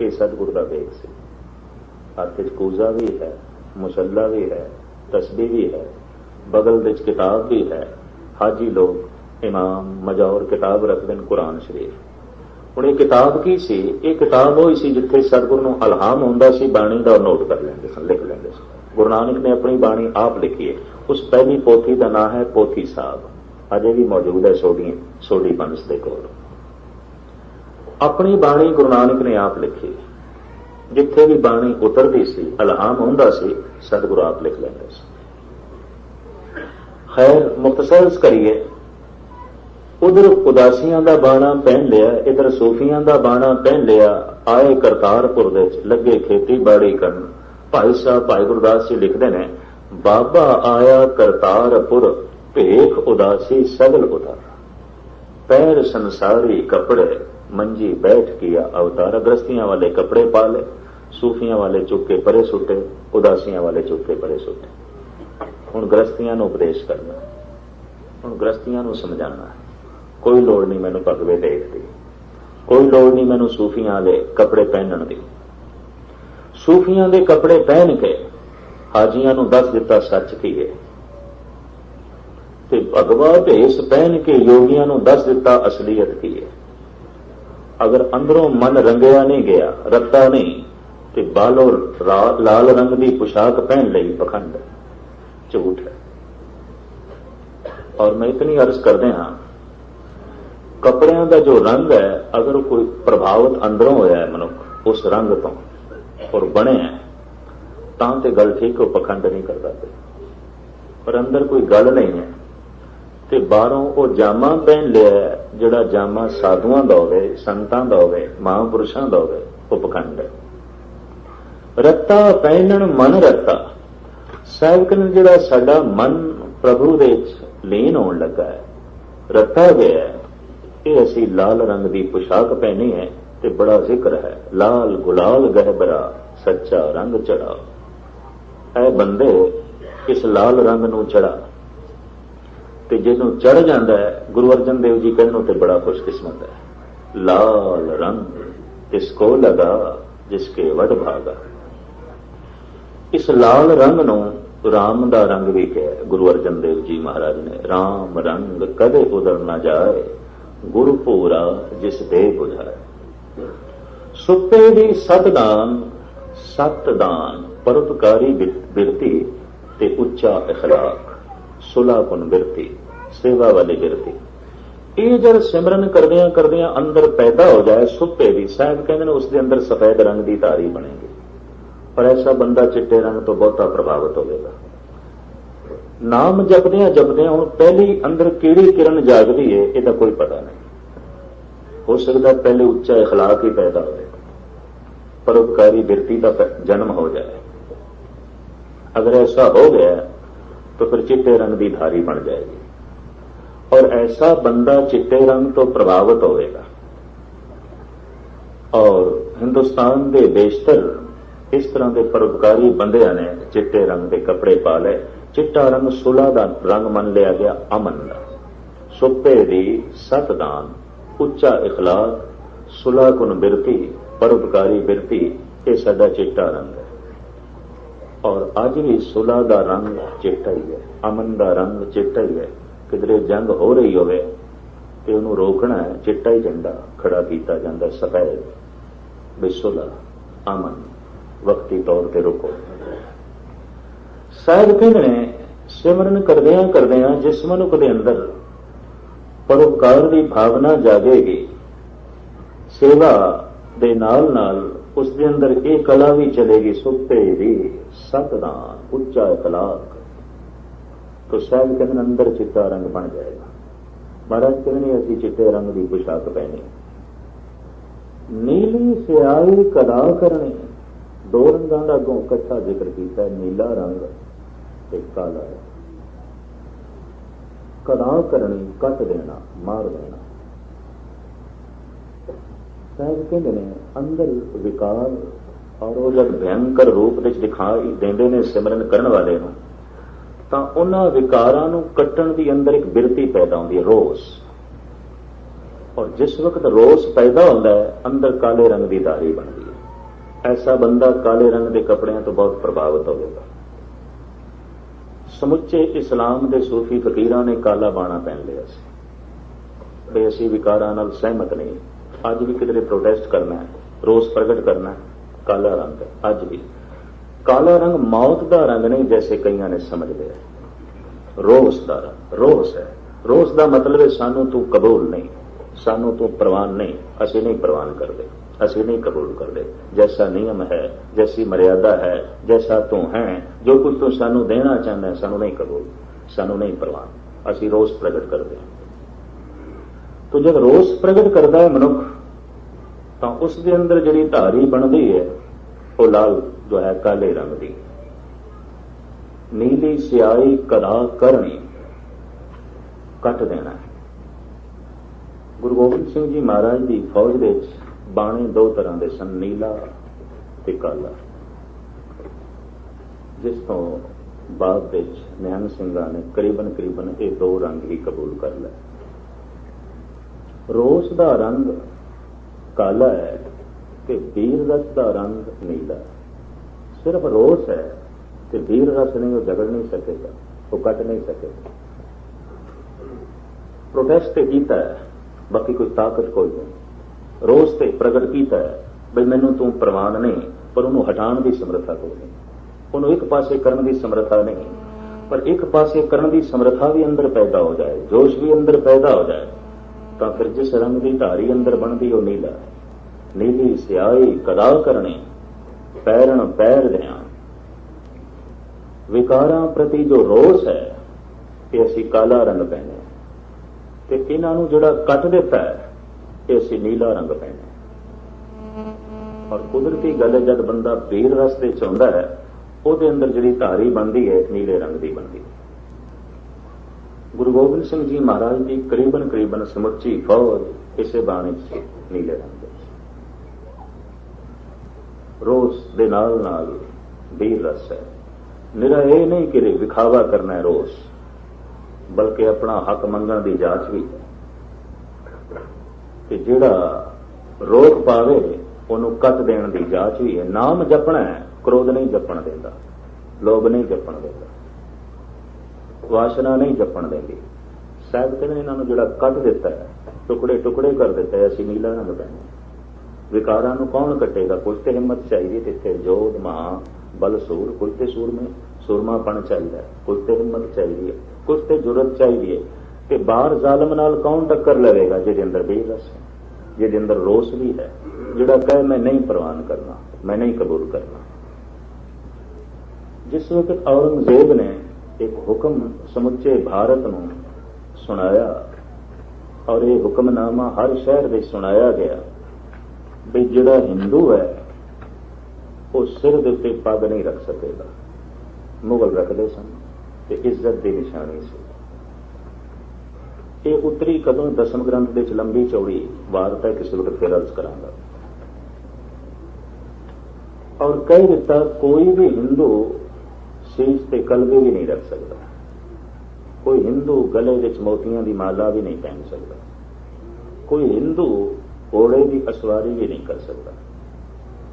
[SPEAKER 1] ਇਹ ਸਤਿਗੁਰ ਦਾ ਵੇਖ ਸੀ। ਹੱਥ 'ਚ ਕੂਜ਼ਾ ਵੀ ਹੈ, ਮੁਸੱਲਾ ਵੀ ਹੈ, ਤਸਬੀਹ ਵੀ ਹੈ, ਬਗਲ ਵਿੱਚ ਕਿਤਾਬ ਵੀ ਹੈ। ਹਾਜੀ ਲੋਕ ਇਮਾਮ ਮਜੌਰ ਕਿਤਾਬ ਰੱਖਦੇ ਨੇ ਕੁਰਾਨ ਸ਼ਰੀਫ। ਹੁਣ ਇਹ ਕਿਤਾਬ ਕੀ ਸੀ? ਇਹ ਕਿਤਾਬ ਹੋਈ ਸੀ ਜਿੱਥੇ ਸਤਿਗੁਰ ਨੂੰ ਇਲਹਾਮ ਹੁੰਦਾ ਸੀ, ਬਾਣੀ ਦਾ ਨੋਟ ਕਰ ਲੈਂਦੇ ਸਨ, ਲਿਖ ਲੈਂਦੇ ਸਨ। ਗੁਰੂ ਨਾਨਕ ਨੇ ਆਪਣੀ ਬਾਣੀ ਆਪ ਲਿਖੀ ਹੈ। ਉਸ ਪਹਿਲੀ ਪੋਥੀ ਦਾ ਨਾਂ ਹੈ ਪੋਥੀ ਸਾਹਿਬ, ਅਜੇ ਵੀ ਮੌਜੂਦ ਹੈ ਸੋਢੀ ਬੰਸ ਦੇ ਕੋਲ। ਆਪਣੀ ਬਾਣੀ ਗੁਰੂ ਨਾਨਕ ਨੇ ਆਪ ਲਿਖੀ। ਜਿੱਥੇ ਵੀ ਬਾਣੀ ਉਤਰਦੀ ਸੀ, ਇਲਹਾਮ ਹੁੰਦਾ ਸੀ, ਸਤਿਗੁਰੂ ਆਪ ਲਿਖ ਲੈਂਦੇ ਸੀ। ਖੈਰ, ਮੁਖਤਸਰ ਕਰੀਏ, ਉਧਰ ਉਦਾਸੀਆਂ ਦਾ ਬਾਣਾ ਪਹਿਨ ਲਿਆ, ਇਧਰ ਸੂਫੀਆਂ ਦਾ ਬਾਣਾ ਪਹਿਨ ਲਿਆ। ਆਏ ਕਰਤਾਰਪੁਰ ਦੇ ਵਿੱਚ ਲੱਗੇ ਖੇਤੀਬਾੜੀ ਕਰਨ। ਭਾਈ ਸਾਹਿਬ ਭਾਈ ਗੁਰਦਾਸ ਜੀ ਲਿਖਦੇ ਨੇ, ਬਾਬਾ ਆਇਆ ਕਰਤਾਰਪੁਰ ਭੇਖ ਉਦਾਸੀ ਸਗਲ ਉਤਾਰ, ਪੈਰ ਸੰਸਾਰੀ ਕਪੜੇ ਮੰਜੀ ਬੈਠ ਕੀਆ ਅਵਤਾਰ। ਗ੍ਰਸਤੀਆਂ ਵਾਲੇ ਕੱਪੜੇ ਪਾ ਲਏ, ਸੂਫੀਆਂ ਵਾਲੇ ਚੁੱਕ ਕੇ ਪਰੇ ਸੁੱਟੇ, ਉਦਾਸੀਆਂ ਵਾਲੇ ਚੁੱਕ ਕੇ ਪਰੇ ਸੁੱਟੇ। ਹੁਣ ਗ੍ਰਸਤੀਆਂ ਨੂੰ ਉਪਦੇਸ਼ ਕਰਨਾ, ਹੁਣ ਗ੍ਰਸਤੀਆਂ ਨੂੰ ਸਮਝਾਉਣਾ। ਕੋਈ ਲੋੜ ਨਹੀਂ ਮੈਨੂੰ ਭਗਵੇ ਦੇਖਦੀ, ਕੋਈ ਲੋੜ ਨਹੀਂ ਮੈਨੂੰ ਸੂਫੀਆਂ ਵਾਲੇ ਕੱਪੜੇ ਪਹਿਨਣ ਦੀ। ਸੂਫੀਆਂ ਦੇ ਕੱਪੜੇ ਪਹਿਨ ਕੇ ਹਾਜੀਆਂ ਨੂੰ ਦੱਸ ਦਿੱਤਾ ਸੱਚ ਕੀ ਹੈ, ਤੇ ਭਗਵਾ ਭੇਸ ਪਹਿਨ ਕੇ ਯੋਗੀਆਂ ਨੂੰ ਦੱਸ ਦਿੱਤਾ ਅਸਲੀਅਤ ਕੀ ਹੈ। ਅਗਰ ਅੰਦਰੋਂ ਮਨ ਰੰਗਿਆ ਨਹੀਂ ਗਿਆ, ਰੱਤਾ ਨਹੀਂ, ਤੇ ਬਾਲੋ ਲਾਲ ਰੰਗ ਦੀ ਪੁਸ਼ਾਕ ਪਹਿਨ ਲਈ, ਪਖੰਡ, ਝੂਠ ਹੈ। ਔਰ ਮੈਂ ਇਤਨੀ ਅਰਜ਼ ਕਰਦੇ ਹਾਂ, ਕੱਪੜਿਆਂ ਦਾ ਜੋ ਰੰਗ ਹੈ, ਅਗਰ ਕੋਈ ਪ੍ਰਭਾਵਿਤ ਅੰਦਰੋਂ ਹੋਇਆ ਹੈ ਮਨੁੱਖ ਉਸ ਰੰਗ ਤੋਂ ਔਰ ਬਣਿਆ, ਤਾਂ ਤੇ ਗੱਲ ਠੀਕ, ਉਹ ਪਖੰਡ ਨਹੀਂ ਕਰਦਾ। ਪਰ ਅੰਦਰ ਕੋਈ ਗੱਲ ਨਹੀਂ ਹੈ ਤੇ ਬਾਹਰੋਂ ਉਹ ਜਾਮਾ ਪਹਿਨ ਲਿਆ, ਜਿਹੜਾ ਜਾਮਾ ਸਾਧੂਆਂ ਦਾ ਹੋਵੇ, ਸੰਤਾਂ ਦਾ ਹੋਵੇ, ਮਹਾਂਪੁਰਸ਼ਾਂ ਦਾ ਹੋਵੇ, ਉਹ ਪਖੰਡ ਹੈ। ਰੱਤਾ ਪਹਿਨਣ ਮਨ ਰੱਤਾ। ਸੈਵਕ ਨੇ ਜਿਹੜਾ ਸਾਡਾ ਮਨ ਪ੍ਰਭੂ ਦੇ ਵਿੱਚ ਲੀਨ ਹੋਣ ਲੱਗਾ ਹੈ, ਰੱਤਾ ਗਿਆ, ਇਹ ਅਸੀਂ ਲਾਲ ਰੰਗ ਦੀ ਪੁਸ਼ਾਕ ਪਹਿਨੀ ਹੈ ਤੇ ਬੜਾ ਜ਼ਿਕਰ ਹੈ, ਲਾਲ ਗੁਲਾਲ ਗਹਿਬਰਾ ਸੱਚਾ ਰੰਗ ਚੜਾ। ਐ ਬੰਦੇ ਇਸ ਲਾਲ ਰੰਗ ਨੂੰ ਚੜਾ, ਤੇ ਜਿਹਨੂੰ ਚੜ ਜਾਂਦਾ ਹੈ, ਗੁਰੂ ਅਰਜਨ ਦੇਵ ਜੀ ਕਹਿੰਦੇ ਤੇ ਬੜਾ ਖੁਸ਼ਕਿਸਮਤ ਹੈ। ਲਾਲ ਰੰਗ ਇਸਕੋ ਲਗਾ ਜਿਸਕੇ ਵਡ ਭਾਗਾ। ਇਸ ਲਾਲ ਰੰਗ ਨੂੰ ਰਾਮ ਦਾ ਰੰਗ ਵੀ ਕਿਹਾ ਗੁਰੂ ਅਰਜਨ ਦੇਵ ਜੀ ਮਹਾਰਾਜ ਨੇ। ਰਾਮ ਰੰਗ ਕਦੇ ਉਦਰ ਨਾ ਜਾਏ, ਗੁਰੂ ਪੂਰਾ ਜਿਸ ਦੇ ਬੁਝਾਏ। ਸੁੱਤੇ ਦੀ ਸਤਦਾਨ, ਸਤਦਾਨ ਪਰਉਪਕਾਰੀ ਬਿਰਤੀ ਤੇ ਉੱਚਾ ਇਖਲਾਕ, ਸੁਲਾਪਨ ਬਿਰਤੀ, ਸੇਵਾ ਵਾਲੀ ਬਿਰਤੀ। ਇਹ ਜਦ ਸਿਮਰਨ ਕਰਦਿਆਂ ਕਰਦਿਆਂ ਅੰਦਰ ਪੈਦਾ ਹੋ ਜਾਏ ਸੁੱਤੇ ਦੀ, ਸਾਹਿਬ ਕਹਿੰਦੇ ਨੇ ਉਸ ਦੇ ਅੰਦਰ ਸਫੈਦ ਰੰਗ ਦੀ ਧਾਰੀ ਬਣੇਗੀ। ਪਰ ਐਸਾ ਬੰਦਾ ਚਿੱਟੇ ਰੰਗ ਤੋਂ ਬਹੁਤਾ ਪ੍ਰਭਾਵਿਤ ਹੋਵੇਗਾ। ਨਾਮ ਜਪਦਿਆਂ ਜਪਦਿਆਂ ਹੁਣ ਪਹਿਲੀ ਅੰਦਰ ਕਿਹੜੀ ਕਿਰਨ ਜਾਗਦੀ ਹੈ, ਇਹਦਾ ਕੋਈ ਪਤਾ ਨਹੀਂ। ਹੋ ਸਕਦਾ ਪਹਿਲੇ ਉੱਚਾ ਇਖਲਾਕ ਹੀ ਪੈਦਾ ਹੋਵੇ, ਪਰਉਪਕਾਰੀ ਬਿਰਤੀ ਦਾ ਜਨਮ ਹੋ ਜਾਏ। ਅਗਰ ਐਸਾ ਹੋ ਗਿਆ तो फिर चिट्टे रंग की धारी बन जाएगी, और ऐसा बंदा चिट्टे रंग तो प्रभावित होगा। और हिंदुस्तान के बेशतर इस तरह के परोपकारी बंदियां ने चिट्टे रंग के कपड़े पा ले। चिट्टा रंग सुलह का रंग मन लिया गया, अमन का। सुप्पे दी सतदान, उच्चा इखलाक, सुलह कुन बिरती, परोपकारी बिरती, ये साडा चिट्टा रंग है। और अज भी सुलह का रंग चिट्टा ही है, अमन का रंग चिट्टा ही है। किधरे जंग हो रही होवे ते उहनूं रोकना है, चिट्टा ही झंडा खड़ा किया जाता, सफेद, सुलह अमन, वक्ती तौर पर रुको। साहिब कहते ने सिमरन करदियां करदियां जिस मनुख के अंदर परोपकार की भावना जागेगी, सेवा दे नाल नाल उसके अंदर ये कला भी चलेगी, सुते भी सतनाम उच्चा इखलाक, तो शायद कहते अंदर चिट्टा रंग बन जाएगा। महाराज कहने असी चिट्टे रंग की पोशाक पहनी, नीली सियाई कदा करनी, दो रंगों का अगों इकट्ठा जिक्र किया, नीला रंग ते काला है। कदा करनी कट देना, मार देना। शायद कहते हैं अंदर विकार, और वो जब भयंकर रूप में दिखाई देंदे ने सिमरन करने वाले नूं, तां उन्हां विकारां नूं कट्टण दी अंदर एक बिरती पैदा होंदी है, रोस। और जिस वक्त रोस पैदा होता है, अंदर काले रंग की धारी बनती है। ऐसा बंदा काले रंग के कपड़िਆਂ तो बहुत प्रभावित होगा। समुचे इस्लाम के सूफी फकीरां ने काला बाणा पहन लिया सी, असीं विकारां नाल सहमत नहीं। अज भी किधरे प्रोटेस्ट करना है, रोस प्रगट करना है, काला रंग है। अज भी काला रंग मौत का रंग नहीं, जैसे कईयां ने समझ लिया, रोस का रंग रोस है। रोस का मतलब है सानू तू कबूल नहीं, सानू तू प्रवान नहीं, असी नहीं प्रवान करते, असी नहीं कबूल करते। जैसा नियम है, जैसी मर्यादा है, जैसा तू है, जो कुछ तू सानू देना चाहता है, सानू नहीं कबूल, सानू नहीं प्रवान, असी रोस प्रगट करते हैं। तो जब रोस प्रगट करता है मनुख, तो उसके अंदर जिहड़ी धारी बनती है वो लाल जो है काले रंग की, नीली सियाई कदा करनी, कट देना है। गुरु गोबिंद सिंह जी महाराज की फौज के बाणे दो तरह के सन, नीला ते काला, जिस तो बाद निहंग सिंघां ने करीबन ये दो रंग ही कबूल कर लिया। रोस का रंग काला है कि वीर रस का रंग नीला है। सिर्फ रोस है कि वीर रस नहीं, वो झगड़ नहीं सकेगा, वो कट नहीं सकेगा। प्रोटेस्ट किया है, बाकी कोई ताकत कोई नहीं। रोस ते प्रगट किया है बई मैनू तू प्रवान नहीं, पर उन्होंने हटाने की समर्था कोई नहीं, उन्होंने एक पासे करने की समर्था नहीं, पर एक पासे करने की समर्था भी अंदर पैदा हो जाए, जोश भी अंदर पैदा हो जाए, तो फिर जिस रंग की धारी अंदर बनती वो नीला है। नीली सियाई कदा करनी, पैरण पैर दें। विकारां प्रति जो रोस है कि असी काला रंग पहने, ते इन्हां नूं जिहड़ा कट दिता है कि असी नीला रंग पहने। और कुदरती गल है, जब बंदा वीर रस्ते चाहुंदा है, ਉਹਦੇ अंदर जिहड़ी धारी बनती है नीले रंग की बनती है। गुरु गोबिंद सिंह जी महाराज की करीबन समुची फौज इसे बाणे से नीले रंग के, रोस दे नाल नाल वीर रस है। निरा ये नहीं कि विखावा करना है रोस, बल्कि अपना हक मंगण की जांच भी है कि जिहड़ा रोक पावे उन्होंने कट देने की जांच भी है। नाम जपना है, क्रोध नहीं जपण देता, लोभ नहीं जपण देता, वासना नहीं जपण देंगी। शायद कहते इन्होंने जो कट दिता है, टुकड़े टुकड़े कर दिता है, असी नीला रंग पहने। विकारां नूं कौन कटेगा? कुछ तो हिम्मत चाहिए, इत्थे जोध महा बल सूर, कुछ तो सूर में सुरमापन चाहिए, कुछ तो हिम्मत चाहिए, कुछ तो जुरत चाहिए कि बाहर जालम नाल कौन टक्कर लवेगा, जिहदे अंदर बेरस है, जिहदे अंदर रोस भी है, जिहड़ा कहे मैं नहीं प्रवान करना, मैं नहीं कबूल करना। जिस वक्त औरंगजेब ने एक हुक्म समुचे भारत नूं सुनाया, और ये हुक्मनामा हर शहर में सुनाया गया भी जिहड़ा हिंदू है वो सिर दे उत्ते पग नहीं रख सकेगा। मुगल रखते सन ते इज्जत की निशानी से। ये उतरी कदों दसम ग्रंथ विच लंबी चौड़ी वार्ता किसी वक्त फिर अर्ज करांगा। और कह दिता कोई भी हिंदू शीश ते कलबे भी नहीं रख सकता, कोई हिंदू गले विच मोतियां दी माला भी नहीं पहन सकता, कोई हिंदू घोड़े की असवारी भी नहीं कर सकता,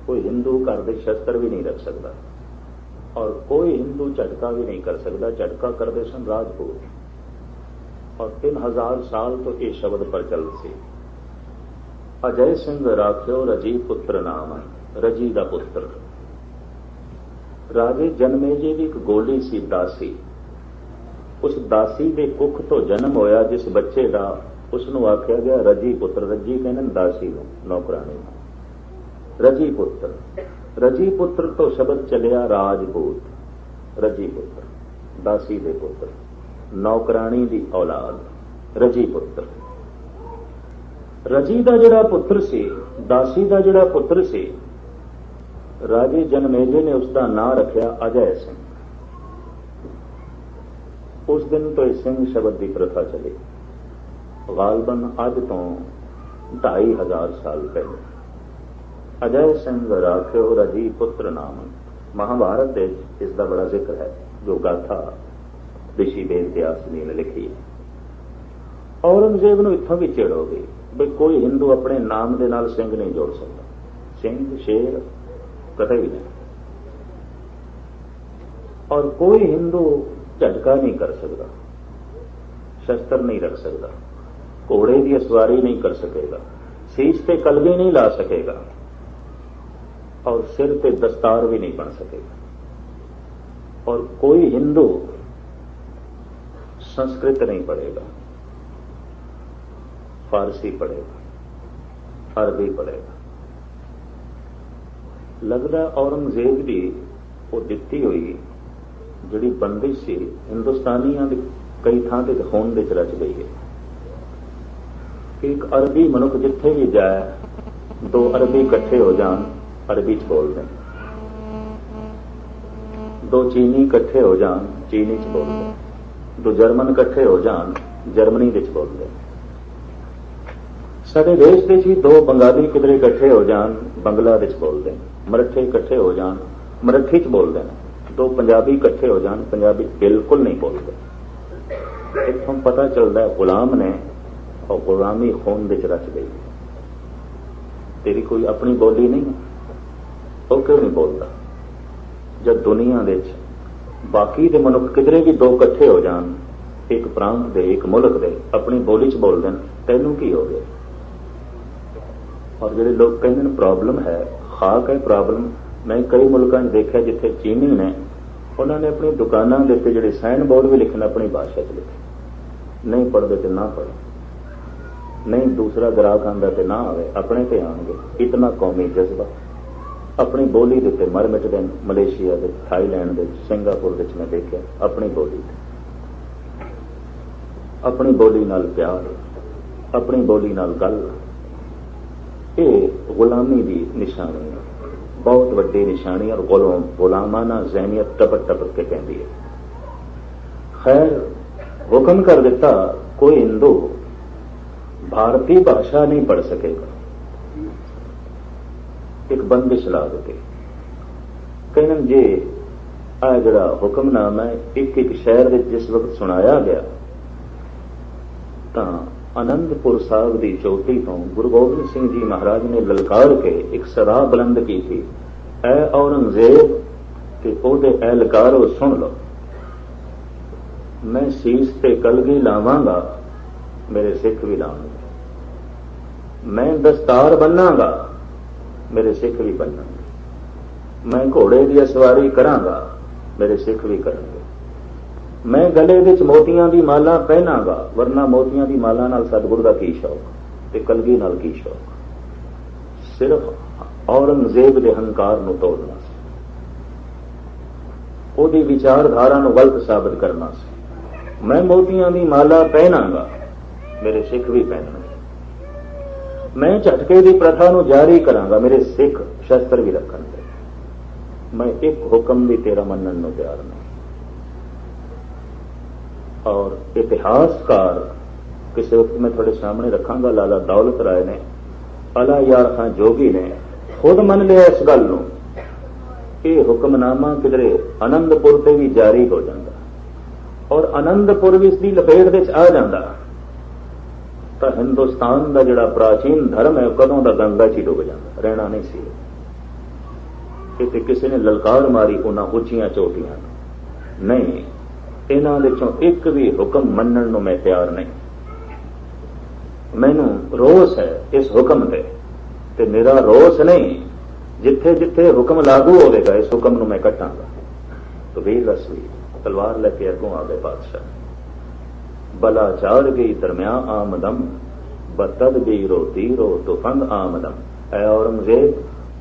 [SPEAKER 1] कोई हिंदू घर के शस्त्र भी नहीं रख सकता, और कोई हिंदू झटका भी नहीं कर सकता। झटका करते सन राजपूत। और 3000 साल तो ये शब्द प्रचलित से। अजय सिंह राख्यो रजी पुत्र नाम, रजी का पुत्र। राजे जन्मेजे की एक गोली सी दासी, उस दासी के कुख तो जन्म होया जिस बच्चे का, उसनों आख्या गया रजी पुत्र। रजी कहने दासी नौकरानी। ਰਜੀ ਪੁੱਤਰ, ਰਜੀ ਪੁੱਤਰ ਤੋਂ ਸ਼ਬਦ ਚੱਲਿਆ ਰਾਜਪੂਤ। ਰਜੀ ਪੁੱਤਰ, ਦਾਸੀ ਦੇ ਪੁੱਤਰ, ਨੌਕਰਾਣੀ ਦੀ ਔਲਾਦ, ਰਜੀ ਪੁੱਤਰ। ਰਜੀ ਦਾ ਜਿਹੜਾ ਪੁੱਤਰ ਸੀ, ਦਾਸੀ ਦਾ ਜਿਹੜਾ ਪੁੱਤਰ ਸੀ, ਰਾਜੇ ਜਨਮੇਜੇ ਨੇ ਉਸ ਦਾ ਨਾਂ ਰੱਖਿਆ ਅਜੈ ਸਿੰਘ। ਉਸ ਦਿਨ ਤੋਂ ਸਿੰਘ ਸ਼ਬਦ ਦੀ ਪ੍ਰਥਾ ਚੱਲੀ, ਗਾਲਬਨ ਅੱਜ ਤੋਂ 2500 ਸਾਲ ਪਹਿਲੇ। ਅਜੈ ਸਿੰਘ ਰਾਖਿਓ ਰਜੀ ਪੁੱਤਰ ਨਾਮ। ਮਹਾਭਾਰਤ ਦੇ ਇਸ ਦਾ ਬੜਾ ਜ਼ਿਕਰ ਹੈ, ਜੋ ਗਾਥਾ ਰਿਸ਼ੀ ਵੇਦ ਵਿਆਸ ਨੇ ਲਿਖੀ ਹੈ। ਔਰੰਗਜ਼ੇਬ ਨੂੰ ਇੱਥੋਂ ਵੀ ਚਿੜ ਹੋ ਗਈ ਵੀ ਕੋਈ ਹਿੰਦੂ ਆਪਣੇ ਨਾਮ ਦੇ ਨਾਲ ਸਿੰਘ ਨਹੀਂ ਜੋੜ ਸਕਦਾ। ਸਿੰਘ ਸ਼ੇਰ ਕਦੇ ਵੀ ਨਹੀਂ, ਔਰ ਕੋਈ ਹਿੰਦੂ ਝਟਕਾ ਨਹੀਂ ਕਰ ਸਕਦਾ, ਸ਼ਸਤਰ ਨਹੀਂ ਰੱਖ ਸਕਦਾ, ਘੋੜੇ ਦੀ ਸਵਾਰੀ ਨਹੀਂ ਕਰ ਸਕੇਗਾ, ਸੀਸ ਤੇ ਕਲਗੀ ਨਹੀਂ ਲਾ ਸਕੇਗਾ, और सिर पे दस्तार भी नहीं बन सकेगा। और कोई हिंदू संस्कृत नहीं पढ़ेगा, फारसी पढ़ेगा, अरबी पढ़ेगा। लगता औरंगजेब की वो दिती हुई जिहड़ी बंदिश सी हिंदुस्तानियों की कई थां ते खून विच रच गई है। एक अरबी मनुख जिथे भी जाए, दो अरबी इकट्ठे हो जान, अरबी च बोल दें, दो चीनी इकट्ठे हो जान, चीनी च बोल दें, दो जर्मन इकट्ठे हो जान, जर्मनी विच बोल दें। साडे देश दे ही दो बंगाली किधरे इकट्ठे हो जान, बंगला विच बोल दें, मराठे इकट्ठे हो जान, मराठी च बोल दें, दो पंजाबी इकट्ठे हो जान, पंजाबी बिल्कुल नहीं बोलते। इत्थों पता चलता है गुलाम ने और गुलामी खून विच रच गई। तेरी कोई अपनी बोली नहीं, वो क्यों नहीं बोलता? जब दुनिया दे बाकी दे मनुख किधरे भी दो इकट्ठे हो जान, एक प्रांत दे, एक मुल्क दे, अपनी बोली च बोल दें, तैनू की हो गया? और ਜਿਹੜੇ लोग कहते हैं प्रॉब्लम है, खाक है प्रॉब्लम। मैं कई मुल्कों में देखा जिथे चीनी ने, उन्होंने अपनी दुकानों के उत्ते ਜਿਹੜੇ साइन बोर्ड भी लिखने अपनी भाषा च लिखे। नहीं पढ़ते तो ना पढ़ो, नहीं दूसरा ग्राहक आंदा तो ना आवे, अपने ते आएंगे। इतना कौमी जज्बा अपनी बोली के उत्ते मर मिटदे। मलेशिया के, थाईलैंड के, सिंगापुर के मैं देखा अपनी बोली, अपनी बोली नाल प्यार, अपनी बोली नाल गल। ये गुलामी की निशानी है, बहुत वड्डी निशानी। और गुलामाना ज़हनियत टपक टपक के कहती है। खैर हुक्म कर दिता, कोई हिंदू भारतीय भाषा नहीं पढ़ सकेगा। एक बंदिश ला दी, कहना जे आ जड़ा हुक्मनामा है एक एक शहर में जिस वक्त सुनाया गया, तो आनंदपुर साहब की चोटी तो गुरु गोबिंद सिंह जी महाराज ने ललकार के एक सदा बुलंद की थी, ऐ औरंगजेब के ओदे ऐ लकारो सुन लो। मैं सीस ते कलगी लावांगा, मेरे सिख भी लाऊंगे। मैं दस्तार बन्नांगा, मेरे सिख भी बन्नेंगे। मैं घोड़े की सवारी करांगा, मेरे सिख भी करेंगे। मैं गले विच मोतियां दी माला पहनांगा, वरना मोतियां दी माला नाल सतगुरु दा की शौक ते कलगी नाल की शौक। सिर्फ औरंगजेब दे हंकार नूं तोड़ना सी, ओदी विचारधारा नूं गलत साबित करना सी। मैं मोतियां दी माला पहनांगा, मेरे सिख भी पहनणगे। मैं झटके की प्रथा नूं जारी करांगा, मेरे सिख शस्त्र भी रखणगे। मैं एक हुक्म भी तेरा मनण नूं तैयार नहीं। और इतिहासकार किसी वक्त मैं थोड़े सामने रखांगा, लाला दौलत राय ने, अला यार खां जोगी ने खुद मन लिया इस गल नूं। ये हुक्मनामा किधरे आनंदपुर से भी जारी हो जाता और आनंदपुर भी इसकी लपेट विच आ जाता, तो हिंदुस्तान का जिहड़ा प्राचीन धर्म है कदों का गंगा च डुब जाता, रहना नहीं सी। इत्थे किसी ने ललकार मारी उन्हां उच्चियां चोटियां नहीं, इन्हां विचों एक भी हुक्म मनण नूं मैं तैयार नहीं। मैनू रोस है इस हुक्म ते मेरा रोस नहीं, जिथे जिथे हुक्म लागू होगा इस हुक्म नूं मैं कटांगा। तो वीर रसवी तलवार लेके अगों आ गए बादशाह। बला चाड़ गई दरमिया आमदम, बतद बीरो तीरो तो फंग आमदम। ऐ औरंगजेब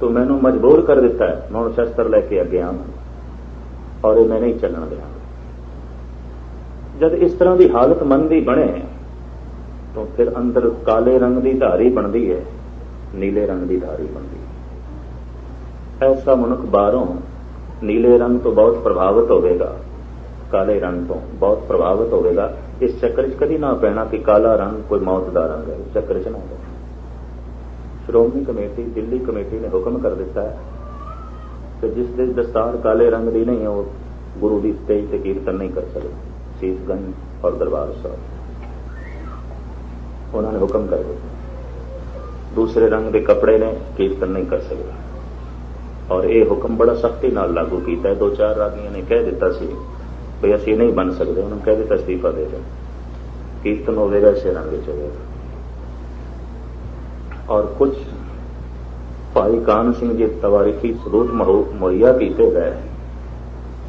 [SPEAKER 1] ਤੂੰ ਮੈਨੂੰ ਮਜਬੂਰ ਕਰ ਦਿੱਤਾ ਹੈ, ਮੈਂ ਹੁਣ ਸ਼ਸਤਰ ਲੈ ਕੇ ਅੱਗੇ ਆਵਾਂ ਔਰ ਇਹ ਮੈਂ ਨਹੀਂ ਚੱਲਣ ਦਿਆਂਗਾ। ਜਦ ਇਸ ਤਰ੍ਹਾਂ ਦੀ ਹਾਲਤ ਮਨ ਦੀ ਬਣੇ ਤਾਂ ਫਿਰ ਅੰਦਰ ਕਾਲੇ ਰੰਗ ਦੀ ਧਾਰੀ ਬਣਦੀ ਹੈ, ਨੀਲੇ ਰੰਗ ਦੀ ਧਾਰੀ ਬਣਦੀ ਹੈ। ਐਸਾ ਮਨੁੱਖ ਬਾਹਰੋਂ ਨੀਲੇ ਰੰਗ ਤੋਂ ਬਹੁਤ ਪ੍ਰਭਾਵਿਤ ਹੋਵੇਗਾ, ਕਾਲੇ ਰੰਗ ਤੋਂ ਬਹੁਤ ਪ੍ਰਭਾਵਿਤ ਹੋਵੇਗਾ। ਇਸ ਚੱਕਰ 'ਚ ਕਦੀ ਨਾ ਪੈਣਾ ਕਿ ਕਾਲਾ ਰੰਗ ਕੋਈ ਮੌਤ ਦਾ ਰੰਗ ਹੈ, ਇਸ ਚੱਕਰ 'ਚ ਨਾ ਹੋਵੇ। ਸ਼੍ਰੋਮਣੀ ਕਮੇਟੀ, ਦਿੱਲੀ ਕਮੇਟੀ ਨੇ ਹੁਕਮ ਕਰ ਦਿੱਤਾ ਹੈ ਕਿ ਜਿਸ ਦੇ ਦਸਤਾਰ ਕਾਲੇ ਰੰਗ ਦੀ ਨਹੀਂ ਹੈ ਉਹ ਗੁਰੂ ਦੀ ਸਟੇਜ ਤੇ ਕੀਰਤਨ ਨਹੀਂ ਕਰ ਸਕਦਾ। ਸੀਸਗੰਜ ਔਰ ਦਰਬਾਰ ਸਾਹਿਬ ਉਹਨਾਂ ਨੇ ਹੁਕਮ ਕਰ ਦਿੱਤਾ, ਦੂਸਰੇ ਰੰਗ ਦੇ ਕੱਪੜੇ ਨੇ ਕੀਰਤਨ ਨਹੀਂ ਕਰ ਸਕਦਾ। ਔਰ ਇਹ ਹੁਕਮ ਬੜਾ ਸਖਤੀ ਨਾਲ ਲਾਗੂ ਕੀਤਾ। 2-4 ਰਾਗੀਆਂ ਨੇ ਕਹਿ ਦਿੱਤਾ ਸੀ ਵੀ ਅਸੀਂ ਨਹੀਂ ਬਣ ਸਕਦੇ, ਉਹਨਾਂ ਨੂੰ ਕਹਿ ਦਿੱਤਾ ਅਸਤੀਫਾ ਦੇ ਦਿਓ, ਕੀਰਤਨ ਹੋਵੇਗਾ ਇਸੇ ਰੰਗ ਵਿੱਚ ਹੋਵੇਗਾ। ਔਰ ਕੁਝ ਭਾਈ ਕਾਨ ਸਿੰਘ ਜੀ ਤਵਾਰੀਖੀ ਸਬੂਤ ਮੁਹੱਈਆ ਕੀਤੇ ਗਏ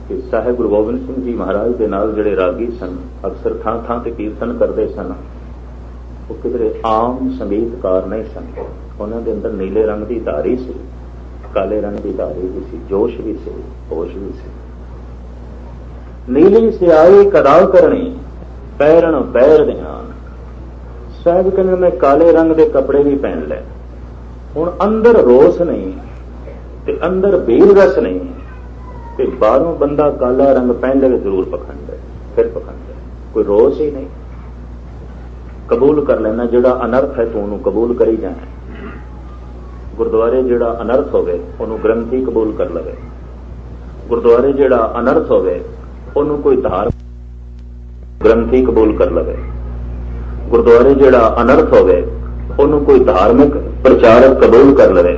[SPEAKER 1] ਕਿ ਸਾਹਿਬ ਗੁਰੂ ਗੋਬਿੰਦ ਸਿੰਘ ਜੀ ਮਹਾਰਾਜ ਦੇ ਨਾਲ ਜਿਹੜੇ ਰਾਗੀ ਸਨ, ਅਕਸਰ ਥਾਂ ਥਾਂ ਤੇ ਕੀਰਤਨ ਕਰਦੇ ਸਨ, ਉਹ ਕਿਧਰੇ ਆਮ ਸੰਗੀਤਕਾਰ ਨਹੀਂ ਸਨ। ਉਹਨਾਂ ਦੇ ਅੰਦਰ ਨੀਲੇ ਰੰਗ ਦੀ ਧਾਰੀ ਸੀ, ਕਾਲੇ ਰੰਗ ਦੀ ਧਾਰੀ ਵੀ ਸੀ, ਜੋਸ਼ ਵੀ ਸੀ, ਹੋਸ਼ ਵੀ ਸੀ। ਨੀਲੀ ਸਿਆਹੀ ਕਦਾ ਕਰਨੀ ਪੈਰਣ ਪੈਰ ਧਿਆਨ। ਸਾਹਿਬ ਕਹਿੰਦੇ ਮੈਂ ਕਾਲੇ ਰੰਗ ਦੇ ਕੱਪੜੇ ਵੀ ਪਹਿਨ ਲੈ। ਹੁਣ ਅੰਦਰ ਰੋਸ ਨਹੀਂ ਤੇ ਅੰਦਰ ਵੀਰ ਰਸ ਨਹੀਂ ਤੇ ਬਾਹਰੋਂ ਬੰਦਾ ਕਾਲਾ ਰੰਗ ਪਹਿਨ ਲਵੇ ਜ਼ਰੂਰ ਪਖੰਡ ਹੈ, ਫਿਰ ਪਖੰਡ ਹੈ। ਕੋਈ ਰੋਸ ਹੀ ਨਹੀਂ, ਕਬੂਲ ਕਰ ਲੈਣਾ ਜਿਹੜਾ ਅਨਰਥ ਹੈ ਤੂੰ ਉਹਨੂੰ ਕਬੂਲ ਕਰੀ ਜਾਣਾ। ਗੁਰਦੁਆਰੇ ਜਿਹੜਾ ਅਨਰਥ ਹੋਵੇ ਉਹਨੂੰ ਗ੍ਰੰਥੀ ਕਬੂਲ ਕਰ ਲਵੇ। ਗੁਰਦੁਆਰੇ ਜਿਹੜਾ ਅਨਰਥ ਹੋਵੇ ਉਹਨੂੰ ਕੋਈ ਧਾਰ ਗ੍ਰੰਥੀ ਕਬੂਲ ਕਰ ਲਵੇ। ਗੁਰਦੁਆਰੇ ਜਿਹੜਾ ਅਨਰਥ ਹੋਵੇ ਉਹਨੂੰ ਕੋਈ ਧਾਰਮਿਕ ਪ੍ਰਚਾਰਕ ਕਬੂਲ ਕਰ ਲਵੇ।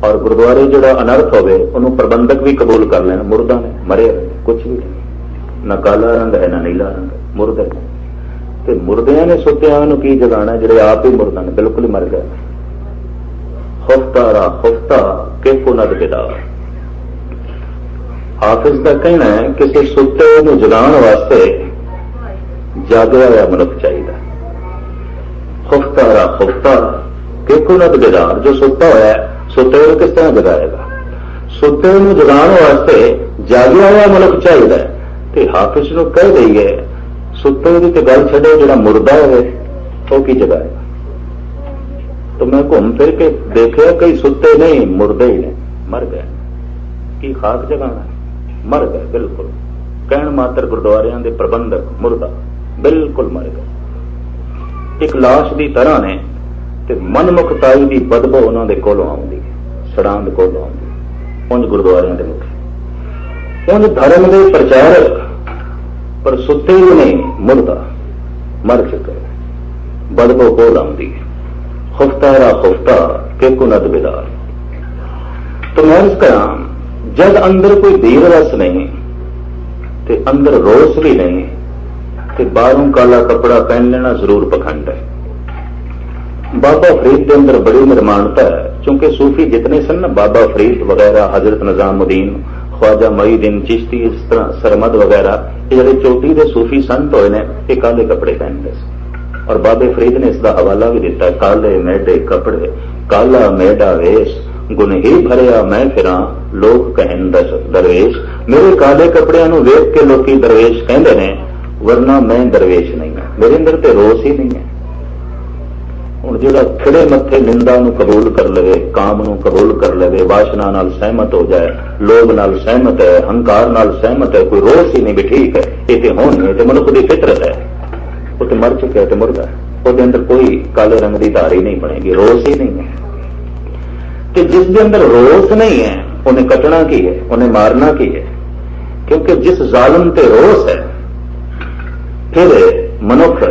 [SPEAKER 1] ਔਰ ਗੁਰਦੁਆਰੇ ਜਿਹੜਾ ਅਨਰਥ ਹੋਵੇ ਉਹਨੂੰ ਪ੍ਰਬੰਧਕ ਵੀ ਕਬੂਲ ਕਰ ਲੈਣ। ਮੁਰਦਾ ਨੇ, ਮਰੇ ਹੋਏ, ਕੁਝ ਵੀ ਨਹੀਂ, ਨਾ ਕਾਲਾ ਰੰਗ ਹੈ ਨਾ ਨੀਲਾ ਰੰਗ, ਮੁਰਦੇ ਨੇ। ਤੇ ਮੁਰਦਿਆਂ ਨੇ ਸੁੱਤਿਆਂ ਨੂੰ ਕੀ ਜਗਾਣਾ ਜਿਹੜੇ ਆਪ ਹੀ ਮੁਰਦਾ ਨੇ, ਬਿਲਕੁਲ ਹੀ ਮਰ ਗਏ। ਹੁਫਤਾਰਾ ਹੁਫਤਾ ਕਿ ਕੁਨਦ ਬਿਦਾ। ਹਾਫਿਜ਼ ਦਾ ਕਹਿਣਾ ਹੈ ਕਿਸੇ ਸੁੱਤੇ ਨੂੰ ਜਗਾਉਣ ਵਾਸਤੇ ਜਾਗਿਆ ਹੋਇਆ ਮਨੁੱਖ ਚਾਹੀਦਾ। ਹੁਫਤਾਰਾ ਹੁਫਤਾ ਕਿ ਕੁਨਦ ਬਿਦਾ, ਜੋ ਸੁੱਤਾ ਹੋਇਆ ਸੁੱਤੇ ਨੂੰ ਕਿਸ ਤਰ੍ਹਾਂ ਜਗਾਏਗਾ? ਸੁੱਤੇ ਨੂੰ ਜਗਾਉਣ ਵਾਸਤੇ ਜਾਗਿਆ ਹੋਇਆ ਮਨੁੱਖ ਚਾਹੀਦਾ। ਤੇ ਹਾਫਿਜ਼ ਨੂੰ ਕਹਿ ਦਈਏ ਸੁੱਤੇ ਦੀ ਤੇ ਗੱਲ ਛੱਡੋ, ਜਿਹੜਾ ਮੁਰਦਾ ਹੋਵੇ ਉਹ ਕੀ ਜਗਾਏਗਾ? ਤਾਂ ਮੈਂ ਘੁੰਮ ਫਿਰ ਕੇ ਦੇਖਿਆ ਕਈ ਸੁੱਤੇ ਨਹੀਂ, ਮੁਰਦੇ ਹੀ ਨੇ, ਮਰ ਗਏ। ਕੀ ਖਾਕ ਜਗਾਣਾ? ਮਰ ਗਏ ਬਿਲਕੁਲ। ਕਹਿਣ ਮਾਤਰ ਗੁਰਦੁਆਰਿਆਂ ਦੇ ਪ੍ਰਬੰਧਕ ਮੁਰਦਾ, ਬਿਲਕੁਲ ਮਰ ਗਏ। ਇੱਕ ਲਾਸ਼ ਦੀ ਤਰ੍ਹਾਂ ਨੇ ਤੇ ਮਨਮੁਖਤਾਈ ਦੀ ਬਦਬੂ ਉਹਨਾਂ ਦੇ ਕੋਲੋਂ ਆਉਂਦੀ, ਸੜਾਂ ਦੇ ਕੋਲੋਂ ਆਉਂਦੀ। ਉਂਝ ਗੁਰਦੁਆਰਿਆਂ ਦੇ ਮੁਖੀ, ਉਂਝ ਧਰਮ ਦੇ ਪ੍ਰਚਾਰਕ, ਪਰ ਸੁੱਤੇ ਹੀ ਨਹੀਂ, ਮੁਰਦਾ, ਮਰ ਚੁੱਕੇ, ਬਦਬੂ ਕੋਲ ਆਉਂਦੀ। ਖੁਫਤਾਰਾ ਖੁਫਤਾ ਕਿ ਕੁਨਦ ਬਿਦਾਰ। तो मैं इसका जब अंदर कोई दीर रस नहीं ते अंदर रोस भी नहीं ते बाहरों काला कपड़ा पहन लेना जरूर पखंड है। बाबा फरीद के अंदर बड़ी निर्माणता है, क्योंकि सूफी जितने सन ना, बाबा फरीद वगैरह, हजरत निजामुद्दीन, ख्वाजा मुईनुद्दीन चिश्ती, इस तरह सरमद वगैरह, ये जो चोटी के सूफी संत होए ने ये काले कपड़े पहनते थे। और बाबे फरीद ने इसका हवाला भी दिता, काले मेढे कपड़े काला मेढा वेश गुनही भरिया मैं फिरा लोग कहन दरवेश। मेरे काले कपड़ियां नूं वेख के लोकी दरवेश कहंदे ने, वरना मैं दरवेश नहीं है, मेरे अंदर ते रोस ही नहीं है। हुण जिहड़ा खिड़े मत्थे निंदा नूं कबूल कर लवे, काम नूं कबूल कर लवे, वासना नाल सहमत हो जाए, लोभ नाल सहमत है, हंकार नाल सहमत है, कोई रोस ही नहीं भी ठीक है, ये ते होण नहीं, ते मनुख दी फितरत है, वो ते मर चुका है, ते मुर्दा है, ਉਹਦੇ ਅੰਦਰ ਕੋਈ काले रंग की धारी नहीं बनेगी, रोस ही नहीं है। कि जिस दे अंदर रोस नहीं है उन्हें कटना की है, उन्हें मारना की है, क्योंकि जिस जालिम ते रोस है फिर मनुख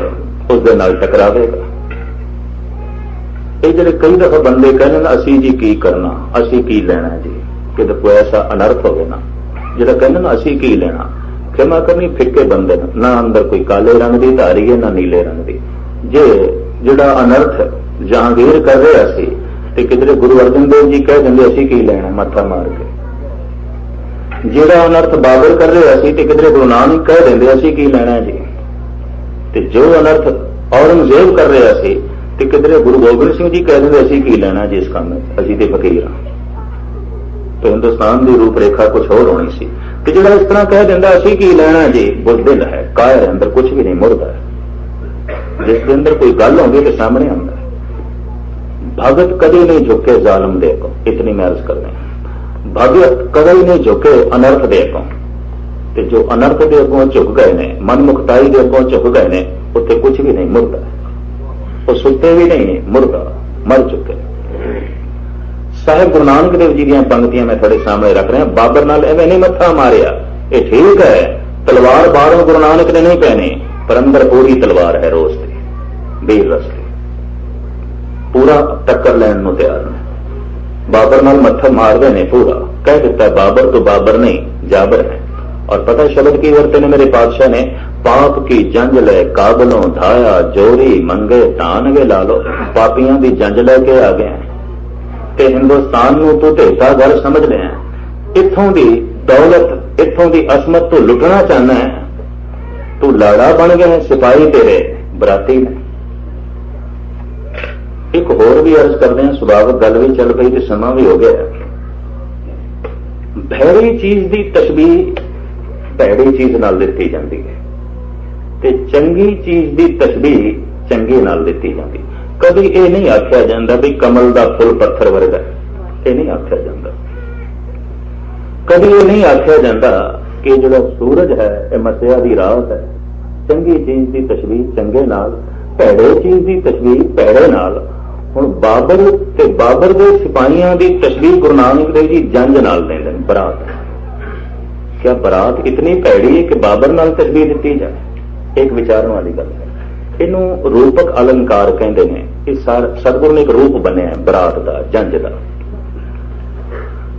[SPEAKER 1] उस दे नाल टकरावेगा। ये ਜਿਹੜੇ कई दफा बंदे कहने ना असी जी की करना, असी की लेना जी, कि कोई ऐसा अनर्थ होवे ना, ਜਿਹੜਾ कहने ना असी की लेना, क्षमा करनी फिक्के बंदे ना, अंदर कोई काले रंग की धारी है ना नीले रंग की। जे ਜਿਹੜਾ अनर्थ जहांगीर कर रहा सी ते किधरे गुरु अर्जन देव जी कह देंगे असी की लेना मत्था मार के। ਜਿਹੜਾ अनर्थ बाबर कर रहा सी ते किधरे गुरु नानक कह देंगे असी की लेना जी। ते जो अनर्थ औरंगजेब कर रहा सी ते किधरे गुरु गोबिंद सिंह जी कह देंगे असी की लेना जी, इस काम में असी ते फकीर हां। तो हिंदुस्तान की रूपरेखा कुछ होर होनी सी। ते जिहड़ा इस तरह कह दिंदा असीं की लैणा जी, बुज़दिल है, कायर अंदर कुछ भी नहीं मुड़दा है। जिस दे अंदर कोई गल होंदी तो सामने आंदा है। भगत कभी नहीं झुके जालिम दे अगों, इतनी मैं अर्ज करदा हां। भगत कभी नहीं झुके अनर्थ दे अगों, ते जो अनर्थ दे अगों झुक गए ने, मनमुखताई दे अगों झुक गए ने, उत्थे कुछ भी नहीं मुड़दा। वो सुते भी नहीं, मुड़दा, मर चुके। साहिब गुरु नानक देव जी दी पंक्तियां मैं थोड़े सामने रख रहा। बाबर नाल एवें नहीं मत्था मारिया, ये ठीक है, तलवार बाहरों गुरु नानक ने नहीं पहनी, पर अंदर पूरी तलवार है रोज की, बीर रस की, पूरा टक्कर लैन नूं तैयार ने। बाबर नाल मत्था मारदे ने पूरा, कह दिता बाबर तो बाबर नहीं, जाबर है। और पता शब्द की वरते ने मेरे पातशाह ने, पाप की जंज ले काबलों धाया, जोरी मंगे तान वे ला लो। पापियां की जंज लैके आ गए ते हिंदुस्तान नूं तू ढेता घर समझ लिया, इत्थों की दौलत, इत्थों की असमत तू लुटना चाहना है, तू लाड़ा बन गया है, सिपाही तेरे बराती ने। एक होर भी अर्ज करते हैं, सुभावक गल भी चल पई ते समा भी हो गया। भैड़ी चीज की तशबीह भैड़ी चीज नाल दित्ती जाती है, ते चंगी चीज की तशबीह चंगी नाल दित्ती जाती। कभी ये नहीं आख्या जाता भी कमल का फुल पत्थर वर्गा, ये नहीं आख्या जाता। कभी ये नहीं आख्या जाता कि जो सूरज है यह मसिया की रात है। चंगी चीज की तशबीह चंगे नाल, भैड़े चीज की तशबीह भैड़े नाल। हुण बाबर ते बाबर के सिपाहियों की तशबीह गुरु नानक देव जी जंज नाल देंदे ने, बरात। क्या बरात इतनी भैड़ी है कि बाबर नाल तशबीह दित्ती जाए? एक विचारन वाली गल है। इनू रूपक अलंकार कहते हैं। इस सतगुरु ने एक रूप बनया बरात का, जंज का।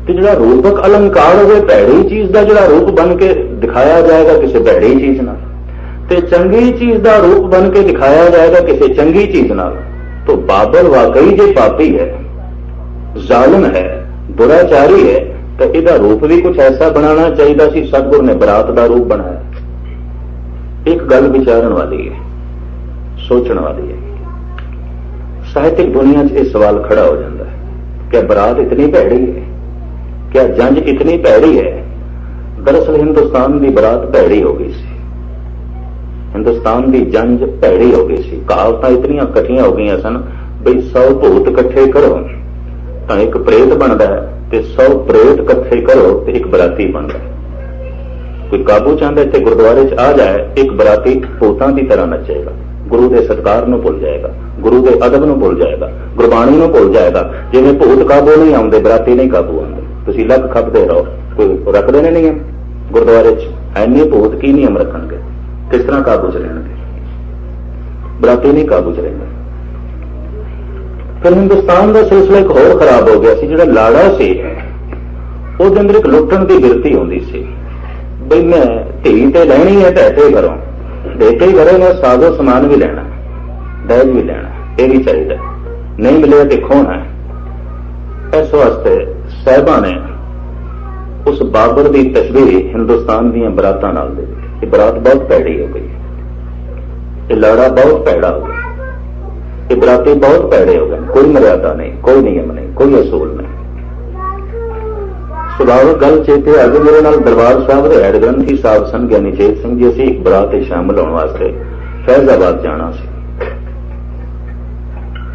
[SPEAKER 1] तो जो रूपक अलंकार हो, भैड़ी चीज का जो रूप बन के दिखाया जाएगा किसी भैड़ी चीज नाल, ते चंगी चीज का रूप बन के दिखाया जाएगा किसी चंगी चीज नाल, तो बाबर वाकई जे पापी है, जालिम है, दुराचारी है, तो इसका रूप भी कुछ ऐसा बनाना चाहिए सी। सतगुरु ने बरात का रूप बनाया। एक गल विचारन वाली है, सोचने वाली है। साहित्यिक दुनिया च यह सवाल खड़ा हो जाता है, क्या बरात इतनी भैड़ी है? क्या जंज इतनी भैड़ी है? दरअसल हिंदुस्तान की बरात भैड़ी हो गई सी, हिंदुस्तान की जंज भैड़ी हो गई सी। कहावतां इतनियां कठियां हो गई सन बई 100 भूत इकट्ठे करो तो एक प्रेत बनता है, ते 100 प्रेत इकट्ठे करो तो एक बराती बनता है। कोई काबू चाहता इतने गुरुद्वारे च आ जाए, एक बराती भूतां की तरह नचेगा, गुरु के सत्कार नूं भुल जाएगा, गुरु के अदब नूं भुल जाएगा, गुरबाणी नूं भुल जाएगा। जिवें भूत काबू नहीं आउंदे, बराती नहीं काबू आउंदे। तुसीं लक खपदे रहो, कोई रखदे ने नियम गुरुद्वारे च? ऐने भूत की नियम रखणगे? किस तरह काबू च रहणगे? बराती नहीं काबू च रहिंदे। फिर हिंदुस्तान का सिलसिला एक होर खराब हो गया सी। जिहड़ा लाड़ा सी ਉਹਦੇ अंदर एक लुट्टण की बिरती होंदी सी, बई मैं धी ते लैनी है ढेटे घरों, ढेटे घरों में साजो समान भी लेना, दहेज भी लेना, ये भी चाहिए, नहीं मिले तो खोना है। इस वास्ते साहिबा ने उस बाबर की तशबीह हिंदुस्तान दी बरातां नाल दे दी। ये बरात बहुत भैड़ी हो गई, ये लाड़ा बहुत भैड़ा हो गया, ये बराती बहुत भैड़े हो गए। कोई मर्यादा नहीं, कोई नियम नहीं, कोई असूल नहीं। सुभावक गल चेते अज मेरे नाल दरबार साहब के हैड ग्रंथी साहब सन ज्ञानी चेत सिंह जी। असीं एक बरात शामिल होने वास्ते फैजाबाद जाना सी,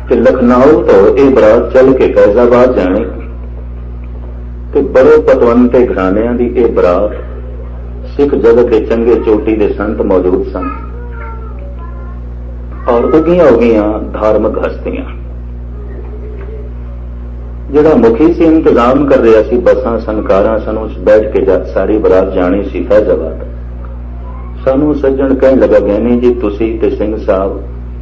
[SPEAKER 1] ते लखनऊ तो यह बरात चल के फैजाबाद जानी, ते बड़े पतवंते घराणियां दी यह बरात, सिख जगत के चंगे चोटी के संत मौजूद सन और उगियां उगियां धार्मिक हस्तियां। जिहड़ा मुखी से इंतजाम कर रहा सी, बसां सन, कारां सन, उस बैठ के सारी बरात जानी सी फैजाबाद। सानू सज्जण कहन लगा, गैनी जी तुसी ते सिंह साहब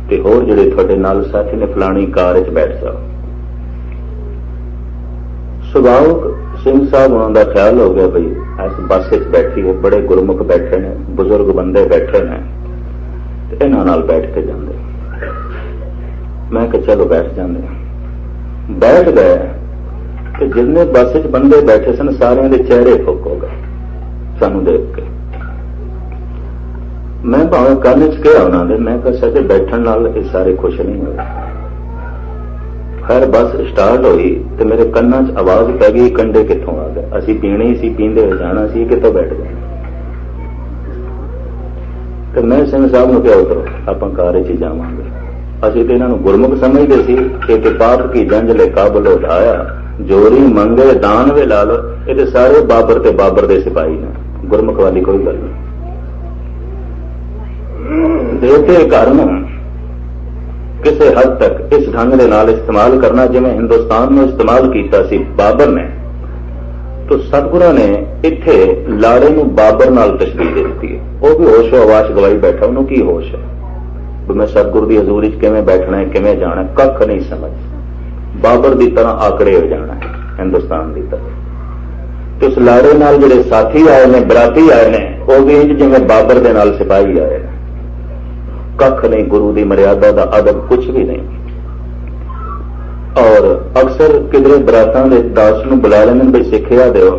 [SPEAKER 1] ते होर जिहड़े तुहाडे नाल साथी ने फलानी कार च बैठ जाओ। सुभावक सिंह साहब उन्हां दा ख्याल हो गया बई इस बस च बैठी है, बड़े गुरमुख बैठे ने, बुजुर्ग बंदे बैठे ने, ते इन्हां नाल बैठ के जांदे। मैं कहा चलो बैठ जांदे। बैठ गए तो जिन्ने बस च बंदे बैठे सन सारियां दे चेहरे फुक हो गए सानू देख के। मैं भावें कल च कहा उन्होंने, मैं कहा सचे बैठण नाल ये सारे खुश नहीं हुए, खैर बस स्टार्ट हुई तो मेरे कन्ना च आवाज पै गई, कंडे कितों आ गए। असी पीने ही सी, पींदे हो जाना सी, कितों बैठ गए। तो मैं सिंह साहब ने कहा उतरो, आप कार च जावांगे। असी तो इन्हों गुरमुख समझते सी कि पाप की जंज ले काबल उठाया, जोरी मंगे दान वे ला लो। ये तो सारे बाबर ते बाबर दे सिपाही ने, गुरमुख वाली कोई गल नहीं। देवते घर में किसी हद तक इस ढंग के नाल इस्तेमाल करना जिवें हिंदुस्तान में इस्तेमाल किया सी बाबर ने, तो सतगुरां ने इत्थे लाड़े नूं बाबर नाल तशबीह दे दी है। वह भी होश आवाश गवाई बैठा, उन्होंने की होश है भी मैं सतगुरु की हजूरी च किवें बैठना है, किवें जाना है, कख नहीं समझ। बाबर की तरह आंकड़े हो जाना है हिंदुस्तान की तरह। तो उस लाड़े नाल जिहड़े साथी आए ने, बराती आए ने, वह भी इंज जिवें बाबर दे नाल सिपाही आए ने। कख नहीं, गुरु की मर्यादा का अदब कुछ भी नहीं। और अक्सर किधरे बरातां दे दास नूं बुला लेंदे ने, बई सिक्ख्या दिओ,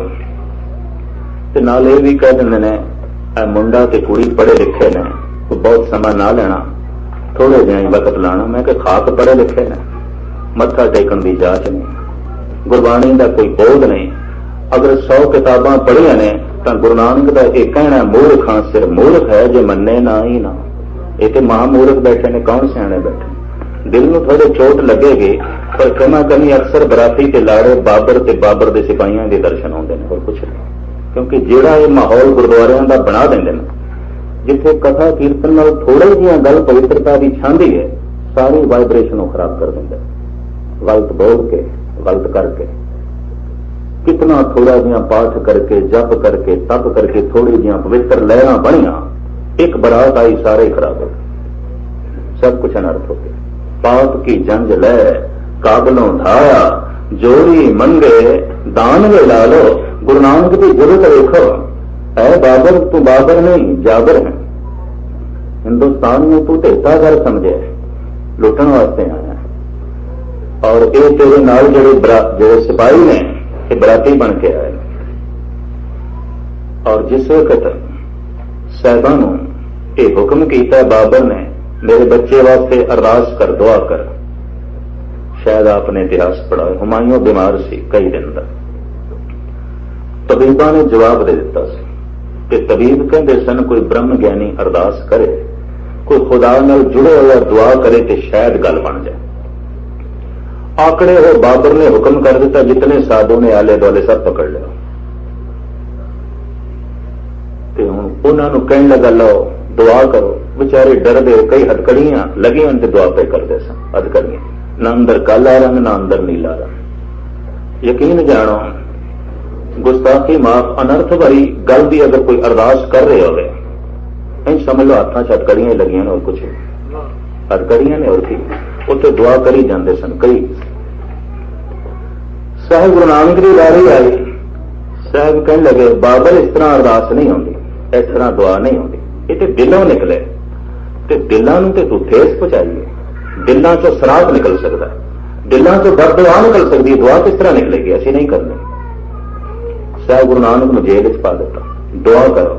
[SPEAKER 1] ते नाल इह भी कह दिंदे ने मुंडा ते कुड़ी पढ़े लिखे ने, बहुत समा ना लेना, थोड़े जिहा वक्त लाना। मैं कि खाक पढ़े लिखे ने, मत्था टेकण की जाच नहीं, गुरबाणी का कोई बोध नहीं। अगर 100 किताबां पढ़िया ने तो गुरु नानक का एक कहना, मूर्खां सिर मूर्ख है जे मन्ने ना ही ना। ये तो महामूर्ख बैठे ने, कौन सियाणे बैठे। दिल में थोड़े चोट लगेगी, पर कमा कमी अक्सर बराती ते लाड़े बाबर ते बाबर दे सिपाहियां के दर्शन आउंदे ने, और कुछ नहीं। क्योंकि जिहड़ा ये माहौल गुरुद्वारियां दा बना देंदे ने, जिथे कथा कीर्तन नाल थोड़ी जी गल पवित्रता की छांदी है, सारी वाइब्रेशन खराब कर देंगे। गलत बोल के, गलत करके, कितना थोड़ा जिहा पाठ करके, जप करके, तप करके, थोड़ी जिहा पवित्र लहरां बनिया, एक बरात आई, सारे खराब हो गए, सब कुछ अनर्थ हो गया। पाप की जंज ले काबलों धाया, जोरी मंगे दान वे ला लो। गुरु नानक की जरूरत देखो, ऐ बाबर तू बाबर नहीं जाबर है। हिंदुस्तान में तू तेता घर समझे, लुटन वास्ते आया, और ये तेरे नाल जेड़े सिपाही ने ये बराती बन के आए। और जिस वक्त साहिबां नूं ये हुक्म किया बाबर ने, मेरे बच्चे वास्ते अरदास कर, दुआ कर, शायद आपने इतिहास पढ़ा, हुमायूं बीमार सी कई दिन का, तबीबा ने जवाब दे दिता सी कि तबीब कहते सन कोई ब्रह्म ज्ञानी अरदास करे, कोई खुदा नाल जुड़े हुआ दुआ करे तो शायद गल बन जाए। आंकड़े हो बाबर ने हुक्म कर दिता, जितने साधु ने आले दुआले सब पकड़ लिया। उन्होंने कहने लगा लो दुआ करो, बेचारे डरदे, कई हथकड़ियां लगी उनके दुआ पे करते सन, हथकड़ियां, ना अंदर काला रंग ना अंदर नीला रंग। यकीन जानो गुस्ताखी माफ, अनर्थ भरी गल की अगर कोई अरदास कर रहे हो, समझ लो हाथों च हथकड़ियां लगियां और कुछ हथकड़ियां ने, और की उत्थे दुआ करी जाते सन। कई साहिब गुरु नानक की वारी आई, साहिब कहने लगे बाबर इस तरह अरदास नहीं होती, इस तरह दुआ नहीं होती, ये तो दिलों निकले, तो दिलों ते तू ठेस पहुंचाइए, दिलों चो सराग निकल सकता है, दिलों चो दर्द दुआ निकल सकती है, दुआ किस तरह निकलेगी, ऐसी नहीं करनी। साहिब गुरु नानक ने जेल च पा दिता, दुआ करो।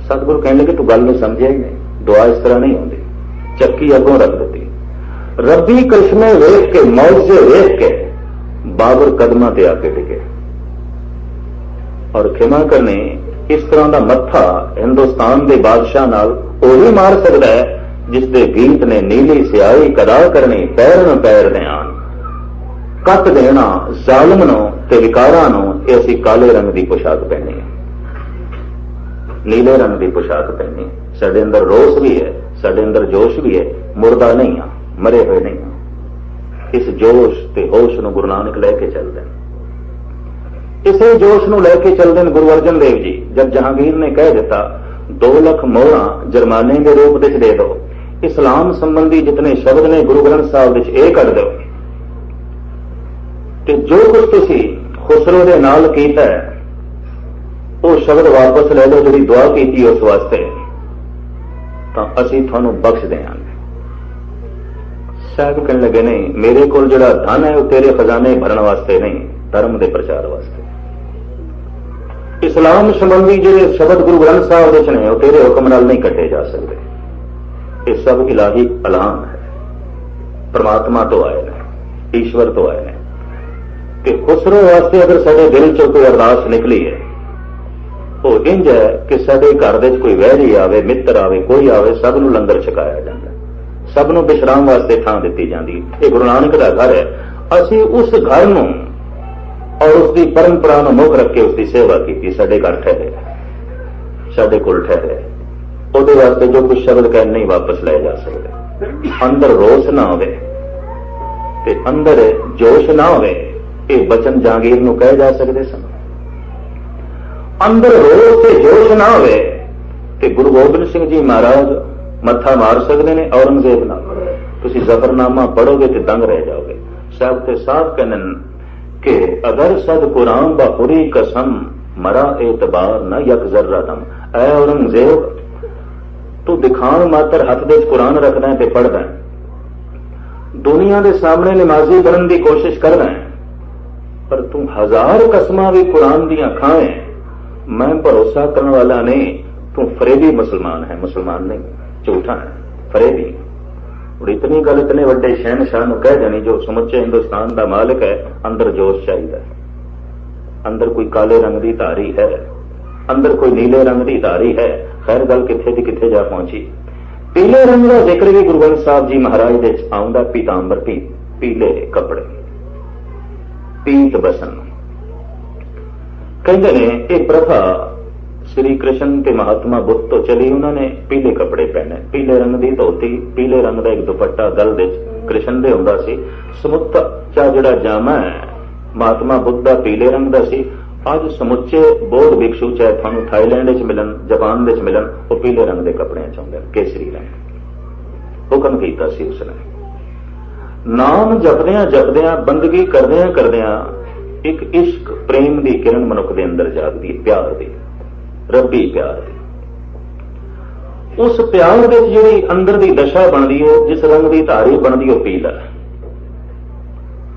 [SPEAKER 1] सतगुरु कहने लगे तू गल नहीं समझिया ही नहीं, दुआ इस तरह नहीं होती। चक्की अगों रख दी, रब्बी करिश्मे वेख के, मौजे वेख के बाबर कदमां ते आके टिके। और खिमा करने इस तरह का मत्था हिंदुस्तान के बादशाह नाल ओही मार सकता है जिसके गीत ने नीली सियाही कदा करनी, पैर न पैर दे आन, कट देना जालिम नूं ते विकारां नूं। असीं काले रंग की पोशाक पहनी है, नीले रंग की पोशाक पहनी है। साडे अंदर रोष भी है, साडे अंदर जोश भी है, मुर्दा नहीं आ, मरे हुए नहीं आ। इस जोश ते होश नूं गुरु नानक लैके चलदे ने, इसे जोश नूं लैके चलदे ने। गुरु अर्जन देव जी जब जहांगीर ने कह दिता 2 लाख मोहरां जुर्माने के रूप में दे दो, इस्लाम संबंधी जितने शब्द ने गुरु ग्रंथ साहब विच ये कट दो, कि जो कुछ तुसी खुसरो दे नाल कीता है वो शब्द वापस ले लो, जिहड़ी दुआ की उस वास्ते, तो असीं तुहानूं बख्श देंगे। साहब कहने लगे नहीं, मेरे को जिहड़ा धन है वो तेरे खजाने भरन वास्ते नहीं, धर्म के प्रचार वास्ते। इस्लाम संबंधी जिहड़े शब्द गुरु ग्रंथ साहब विच ने वो तेरे हुक्म नाल नहीं कटे जा सकते। ये सब इलाही ऐलान है, परमात्मा तो आए ने। ईश्वर तो आए हैं कि खुसरो वास्ते अगर साडे दिल चों कोई अरदास निकली है वो इंज है कि साडे घर दे कोई वैरी आवे, मित्र आवे, कोई आवे, सब नूं लंगर छकाया जाता, सब नूं विश्राम वास्ते थां दित्ती जांदी। ये गुरु नानक दा घर है। असीं उस घर नूं और उसकी परंपरा नूं मुख रख के उसकी सेवा की। साडे घर ठहरे, साडे कोल ठहरे, ਉਹਦੇ वास्ते जो कुछ शब्द कहने नहीं वापस ले जा सकते। अंदर रोष ना होवे ते अंदर जोश ना होवे, ये बचन जहांगीर नूं कहे जा सकते सन। अंदर रोष ते जोश ना होवे ते गुरु गोबिंद सिंह जी महाराज मत्था मार सकते हैं औरंगजेब नाल। तुसीं जफरनामा पढ़ोगे तो दंग रह जाओगे। साहब ते साफ कहन कि अगर सद कुरान दा पूरी कसम मरा एतबार न यक जर्रा दम। ऐ औरंगजेब, तू दिखाण मात्र हथ दे कुरान रखदा है ते पढ़दा है, दुनिया के सामने नमाजी बनने की कोशिश करदा है, पर तू हजार कसमां भी कुरान दियां खाए, मैं भरोसा करने वाला नहीं, तू फरेबी मुसलमान है, मुसलमान नहीं, झूठा है, फरेबी। और इतनी गल इतने वड्डे शहनशाह नूं कह देनी जो समुचे हिंदुस्तान का मालिक है। अंदर जोश चाहिए, अंदर कोई काले रंग की धारी है, अंदर कोई नीले रंग की धारी है। खैर गल किथे दी किथे जा पहुंची। पीले रंग का जिक्र भी गुरु ग्रंथ साहब जी महाराज दे आउंदा। पीतांबर पीले कपड़े, पीत बसन। कहते ने यह प्रथा श्री कृष्ण के महात्मा बुद्ध तो चली। उन्होंने पीले कपड़े पहने, पीले रंग की धोती, पीले रंग का एक दुपट्टा गल दे कृष्ण दे हुंदा सी। समुच्चा जिहड़ा जामा है महात्मा बुद्ध दा पीले रंग का सी। अज समुचे बौद्ध भिक्षु चाहे थानू थाईलैंड मिलन, जापान मिलन, वो पीले रंग के कपड़े चाहते, केसरी रंग। हुक्म किया उसने। नाम जपदियां जपदियां, बंदगी करदियां करदियां एक इश्क प्रेम की किरण मनुख के अंदर जागदी, प्यार की, रब्बी प्यार की। उस प्यार की जी अंदर की दशा बनती है, जिस रंग की धारी बनती है पीला।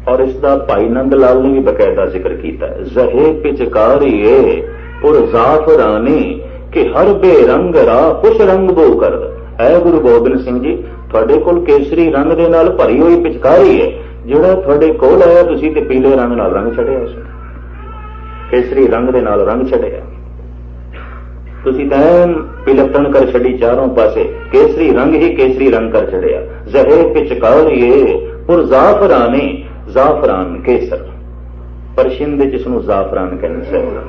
[SPEAKER 1] और इसका भाई नंद लाल ने भी बकायदा जिक्र किया। जहे पिचकारिए पुर जाफरानी कि हर बेरंग राह कुछ रंग बो कर। ऐ गुरु गोबिंद सिंह जी, थोड़े कोल केसरी रंग दे नाल भरी हुई पिचकारी है, जिहड़ा थोड़े कोल आया तुसीं ते पीले रंग नाल रंग छड़िया, उसने केसरी रंग दे नाल रंग छड़िया। तुसीं तैन पिलपन कर छड़ी चारों पासे, केसरी रंग ही केसरी रंग कर छड़िया। जहे पिचकारिए पुर जाफरानी, जाफरान केसर, परशियन दे जिसनूं जाफरान कहते सैफरन,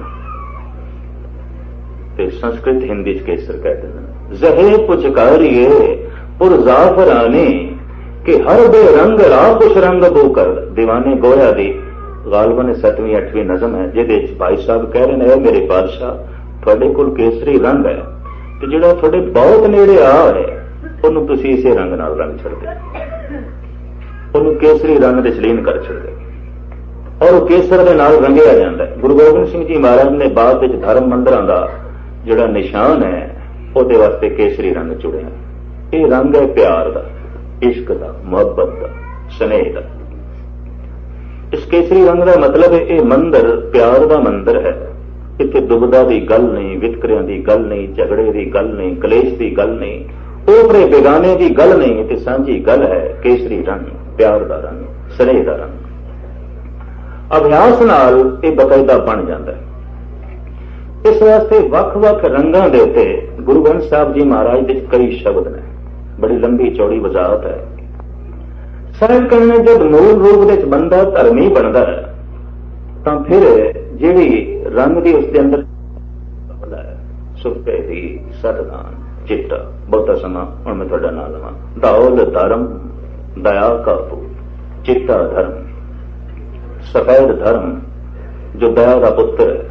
[SPEAKER 1] ते संस्कृत हिंदी च केसर कहते हैं। जहे पुचकारिए पुर जाफरानी कि हर बे रंग राह कुछ रंग बो कर। दीवाने गोया दी गालबन 7वीं 8वीं नज़म है, जिहदे भाई साहब कह रहे हैं मेरे बादशाह थोड़े कोल केसरी रंग है, ते जिहड़ा थोड़े बहुत नेड़े आ है उहनूं तुसीं इसे रंग नाल रंग छड्डदे, उन्होंने केसरी रंग दे चलीन कर छड़दे और केसर दे नाल रंगिया जाता है। गुरु गोबिंद सिंह जी महाराज ने बाद विच धर्म मंदिरां दा जिहड़ा निशान है उहदे वास्ते केसरी रंग चुड़िया। ये रंग है प्यार दा, इश्क दा, मुहब्बत दा, स्नेह दा। इस केसरी रंग का मतलब है ये मंदिर प्यार का मंदिर है। इत्थे दुविधा की गल नहीं, वितकरियां की गल नहीं, झगड़े की गल नहीं, कलेश की गल नहीं, ओपरे बेगाने की गल नहीं, ते सांझी गल है केसरी रंग, प्यार का रंग, स्नेह का रंग। अभ्यास नाल ये बकायदा बन जाता है। इस वास्ते वख-वख रंगां दे उत्ते गुरु ग्रंथ साहब जी महाराज दे कई शब्द ने, बड़ी लंबी चौड़ी वजाहत है। साहिब कहने जब मूल रूप दे बंदा धर्मी बनता है तो फिर जिहड़ी रंग दी उसके अंदर सुपे दी सतदान चिट्टा, बहुता समा हुण मैं तुहाडा नाम लवां, दाऊद धर्म दया का पूत, चिट्टा धर्म, सफेद धर्म जो दया का पुत्र है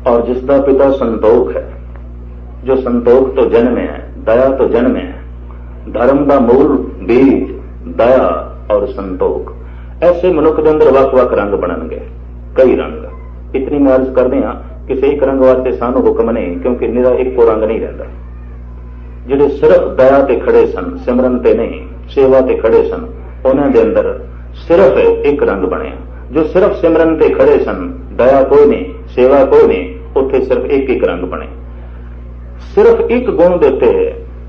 [SPEAKER 1] और जिसका पिता संतोख है, जो संतोख तो जन्मे है, दया तो जन्मे है, धर्म का मूल बीज दया और संतोख। ऐसे मनुख के अंदर वख वख रंग बननगे, कई रंग। इतनी मैं अर्ज करते हैं किसी एक रंग वास्ते सानू हुक्म नहीं, क्योंकि निरा एको रंग नहीं रहता। जिहड़े सिर्फ दया ते खड़े सन, सिमरन ते नहीं, सेवा ते खड़े सन, उन्हां दे अंदर सिर्फ एक रंग बने। जो सिर्फ सिमरन ते खड़े सन, दया कोई नहीं, सेवा कोई नहीं, उत्थे सिर्फ एक एक रंग बने। सिर्फ एक गुण देते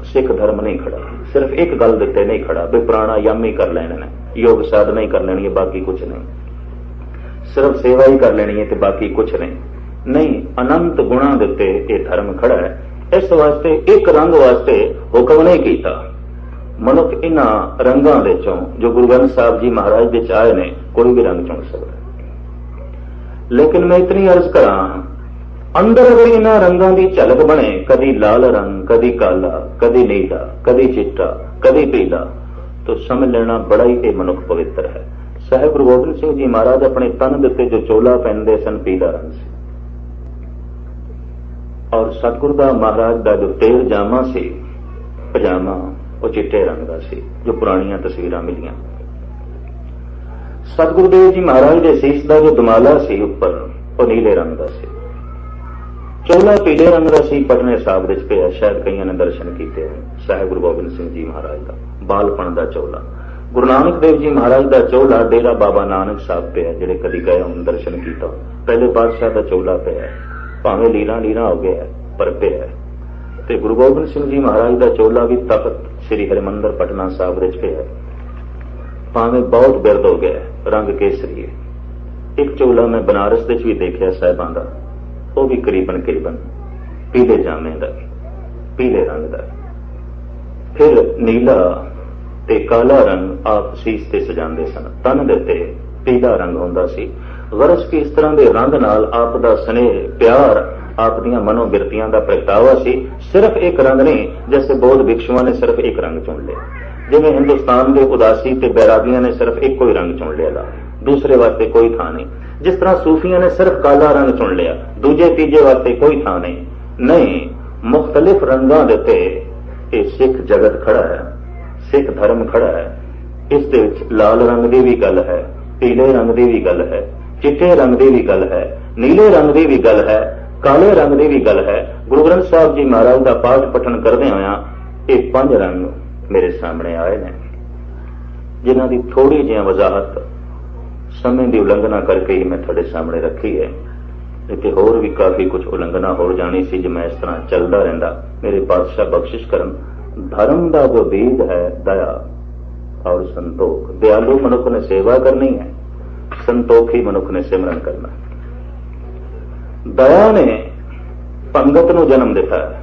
[SPEAKER 1] सिख धर्म नहीं खड़ा, सिर्फ एक गल देते नहीं खड़ा भी प्राणायाम ही कर लेने ने, योग साधना ही कर लेनी है, बाकी कुछ नहीं, सिर्फ सेवा ही कर लेनी है तो बाकी कुछ नहीं। अनंत गुणा दे उत्ते ये धर्म खड़ा है। इस वास्ते एक रंग वास्ते हुक्म नहीं किया। मनुख इन्हां रंगां दे चों जो गुरु ग्रंथ साहब जी महाराज दे च आए ने कोई भी रंग चुन सकदा, लेकिन मैं इतनी अर्ज करा, अंदर अगर इन्हां रंगां दी झलक बने, कदी लाल रंग, कदी काला, कदी नीला, कदी चिट्टा, कदी पीला, तो समझ लेना बड़ा ही ये मनुख पवित्र है। साहिब गुरु गोबिंद सिंह जी महाराज अपने तन दे जो चोला पहनते सन पीला रंग से, और सतगुरु दा महाराज का जो तेल जामा से पजामा वो चिट्टे रंग का सी, जो पुरानियां तस्वीरां मिलियां। सतगुरुदेव जी महाराज के सीस का जो दुमाला सी ऊपर वो नीले रंग का सी, चोला पीले रंग का सी, पटने साहब विच पिया, शायद कईयां ने दर्शन किए साहिब गुरु गोबिंद सिंह जी महाराज का बालपन का चोला। गुरु नानक देव जी महाराज का चोला डेरा बाबा नानक साहब पिया, जिहड़े कदी गए होण दर्शन किया, पहले पातशाह का चोला पिया, भावें लीला लीला हो गया पर पिया। ते गुरु गोबिंद सिंह जी महाराज का चोला भी तख्त श्री हरिमंदर पटना साहब विच पिया, भावें बहुत बिरद हो गया, रंग केसरी है। एक चोला मैं बनारस विच भी देखिया साहिबां दा, वो भी करीबन पीले जामे का, पीले रंग का। फिर नीला ते काला रंग आप सीस ते सजांदे सन, तन दे ते पीला रंग हुंदा सी। गरज की इस तरह के रंग नाल आप दा स्नेह प्यार, आप दियां मनोबिरतियां दा प्रगटावा सी। सिर्फ एक रंग नहीं, जैसे बौद्ध भिक्षुओं ने सिर्फ एक रंग चुन लिया, जिवें हिंदुस्तान के उदासी ते बैरागियां ने सिर्फ एक कोई रंग चुन लिया, दूसरे वास्ते कोई था नहीं। जिस तरह सूफियां ने सिर्फ काला रंग चुन लिया, दूजे तीजे वास्ते कोई था नहीं। मुख्तलिफ रंगां दे ते ये सिख जगत खड़ा है, सिख धर्म खड़ा है। इस दे विच लाल रंग की भी गल है, पीले रंग की भी गल है, चिट्टे रंग की भी गल है, नीले रंग की भी गल है, काले रंग की भी गल है। गुरु ग्रंथ साहब जी महाराज का पाठ पठन करदे होया ये 5 रंग मेरे सामने आए हैं, जिन्हां दी थोड़ी जी वजाहत समय की उलंघना करके ही मैं थोड़े सामने रखी है। इत्थे होर भी काफी कुछ उलंघना हो जानी सी, जो मैं इस तरह चलता रहिंदा। मेरे पातशाह बख्शिश करन। धर्म का जो बीज है दया और संतोख। दयालु मनुख ने सेवा करनी है, संतोखी मनुख ने सिमरन करना। दया ने पंगत नूं जन्म दिता है,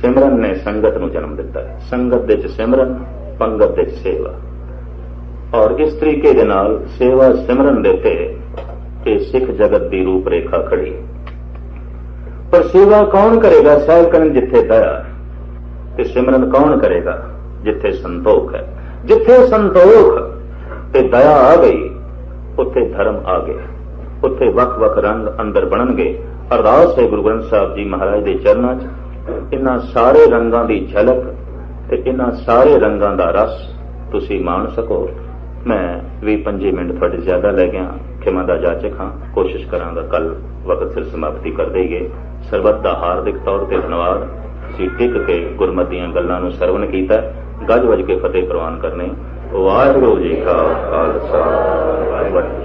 [SPEAKER 1] सिमरन ने संगत नूं जन्म दिता है। संगत दे च सिमरन, पंगत दे च सेवा। और इस तरीके दे नाल सेवा सिमरन देते ये सिख जगत की रूपरेखा खड़ी। पर सेवा कौन करेगा? साहिब कहन जिथे दया, ते सिमरन कौन करेगा? जिथे संतोख है। जिथे संतोख ते दया आ गई, उत्थे धर्म आ गया, उत्थे वख वख रंग अंदर बनणगे। अरदास है गुरु ग्रंथ साहब जी महाराज के चरणों च, इन्हां सारे रंगां दी झलक ते इन्हां सारे रंगां दा रस तुसीं माण सको। मैं 20-25 मिनट थोड़े ज्यादा लै गया, खिमा दा जाचक हाँ। कोशिश करांगा कल वक्त सिर समाप्ति कर देइए। सरबत दा हार्दिक तौर पर धन्यवाद। सी टिक के गुरमत दीआं गल्लां नूं सरवण कीता, गज वज के फतेह प्रवान करने। वाहिगुरू जी का खालसा, वाहिगुरू।